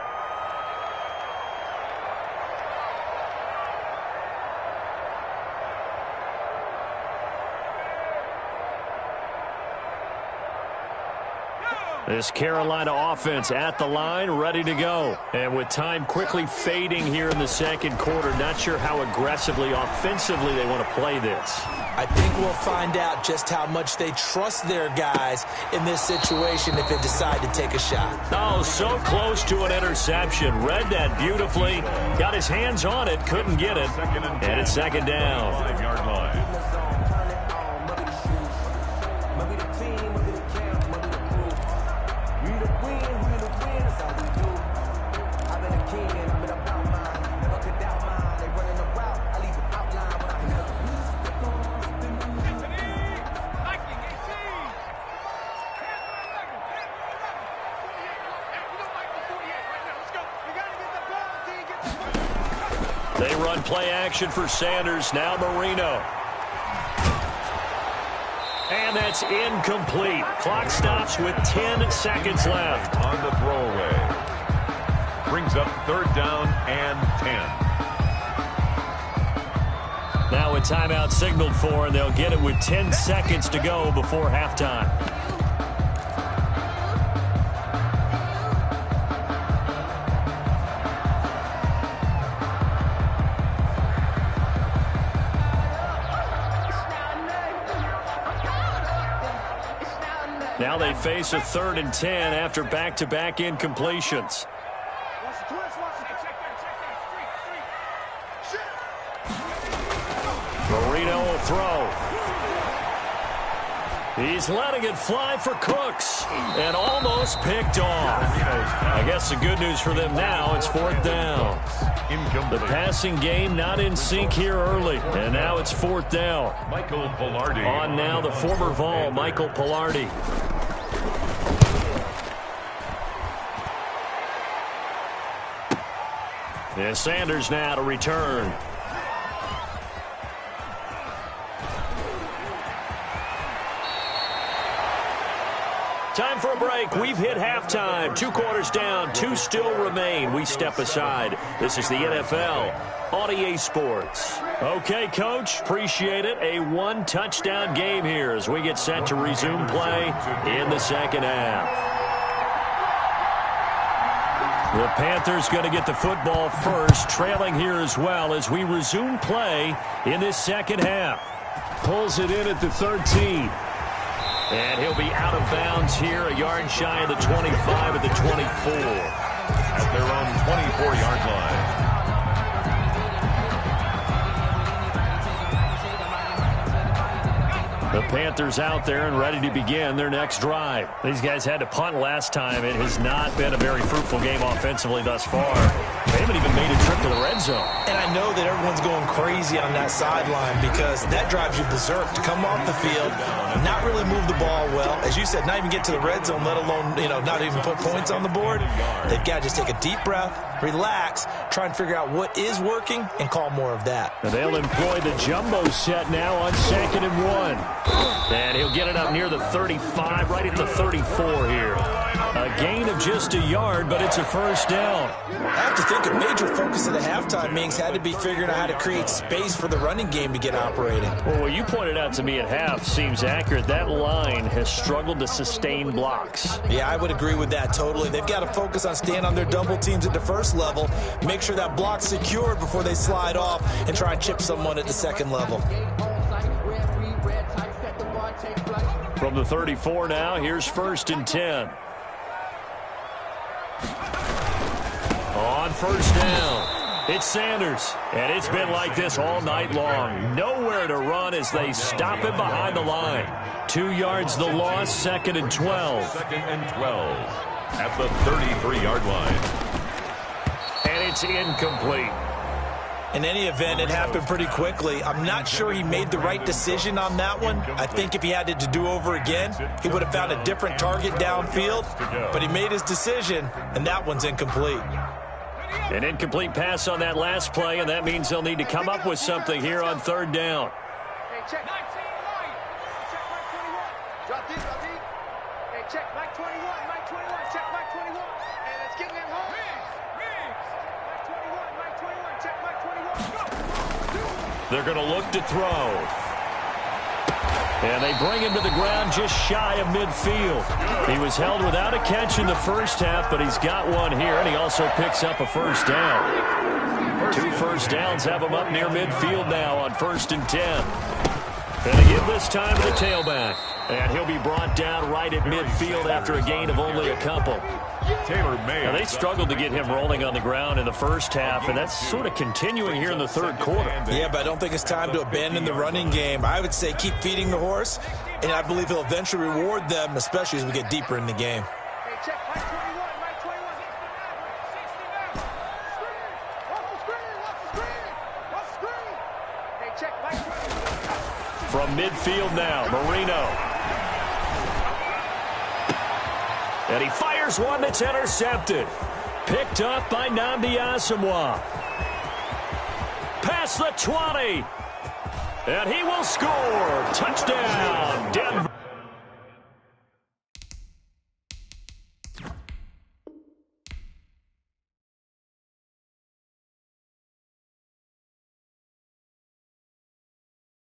This Carolina offense at the line, ready to go. And with time quickly fading here in the second quarter, not sure how aggressively, offensively they want to play this. I think we'll find out just how much they trust their guys in this situation if they decide to take a shot. Oh, so close to an interception. Read that beautifully. Got his hands on it, couldn't get it. And it's 2nd down. 5-yard line. They run play action for Sanders. Now Marino. And that's incomplete. Clock stops with 10 seconds left. On the throwaway. Brings up 3rd down and 10. Now a timeout signaled for, and they'll get it with 10 seconds to go before halftime. Now they face a 3rd and 10 after back-to-back incompletions. Marino will throw. He's letting it fly for Cooks and almost picked off. I guess the good news for them now, it's 4th down. The passing game not in sync here early, and now it's 4th down. Michael Palardy. On now the former Vol, Michael Palardy. And Sanders now to return. Time for a break. We've hit halftime. 2 quarters down. 2 still remain. We step aside. This is the NFL on EA Sports. Okay, Coach. Appreciate it. A 1-touchdown game here as we get set to resume play in the second half. The Panthers going to get the football first, trailing here as well as we resume play in this second half. Pulls it in at the 13. And he'll be out of bounds here, a yard shy of the 25 at the 24. At their own 24-yard line. The Panthers out there and ready to begin their next drive. These guys had to punt last time. It has not been a very fruitful game offensively thus far. They haven't even made a trip to the red zone. And I know that everyone's going crazy on that sideline because that drives you berserk to come off the field, not really move the ball well. As you said, not even get to the red zone, let alone, not even put points on the board. They've got to just take a deep breath, relax, try and figure out what is working, and call more of that. And they'll employ the jumbo set now on 2nd and 1. And he'll get it up near the 35, right at the 34 here. A gain of just a yard, but it's a first down. I have to think a major focus of the halftime meetings had to be figuring out how to create space for the running game to get operating. Well, what you pointed out to me at half seems accurate. That line has struggled to sustain blocks. Yeah, I would agree with that totally. They've got to focus on staying on their double teams at the first level, make sure that block's secured before they slide off, and try and chip someone at the second level. From the 34 now, here's 1st and 10. On 1st down, it's Sanders. And it's been like this all night long. Nowhere to run as they stop him behind the line. 2 yards the loss, 2nd and 12. 2nd and 12 at the 33-yard line. And it's incomplete. In any event, it happened pretty quickly. I'm not sure he made the right decision on that one. I think if he had it to do over again, he would have found a different target downfield. But he made his decision, and that one's incomplete. An incomplete pass on that last play, and that means they'll need to come up with something here on 3rd down. Hey, check 19 right. Check Mike 21. Drop deep, drop deep. Hey, check Mike 21, Mike 21. Check Mike 21. Hey, let's get that home. Mike 21, Mike 21. Check Mike 21. Go. They're going to look to throw. And they bring him to the ground just shy of midfield. He was held without a catch in the first half, but he's got one here, and he also picks up a first down. 2 first downs have him up near midfield now on 1st and 10. And they give this time to the tailback. And he'll be brought down right at midfield after a gain of only a couple. Now, they struggled to get him rolling on the ground in the first half, and that's sort of continuing here in the 3rd quarter. Yeah, but I don't think it's time to abandon the running game. I would say keep feeding the horse, and I believe he'll eventually reward them, especially as we get deeper in the game. Hey, check Mike 21, Mike 21. Off the screen. Hey, check Mike 21. From midfield now, Marino. And he fires one that's intercepted. Picked up by Nnamdi Asomugha. Past the 20. And he will score. Touchdown, Denver.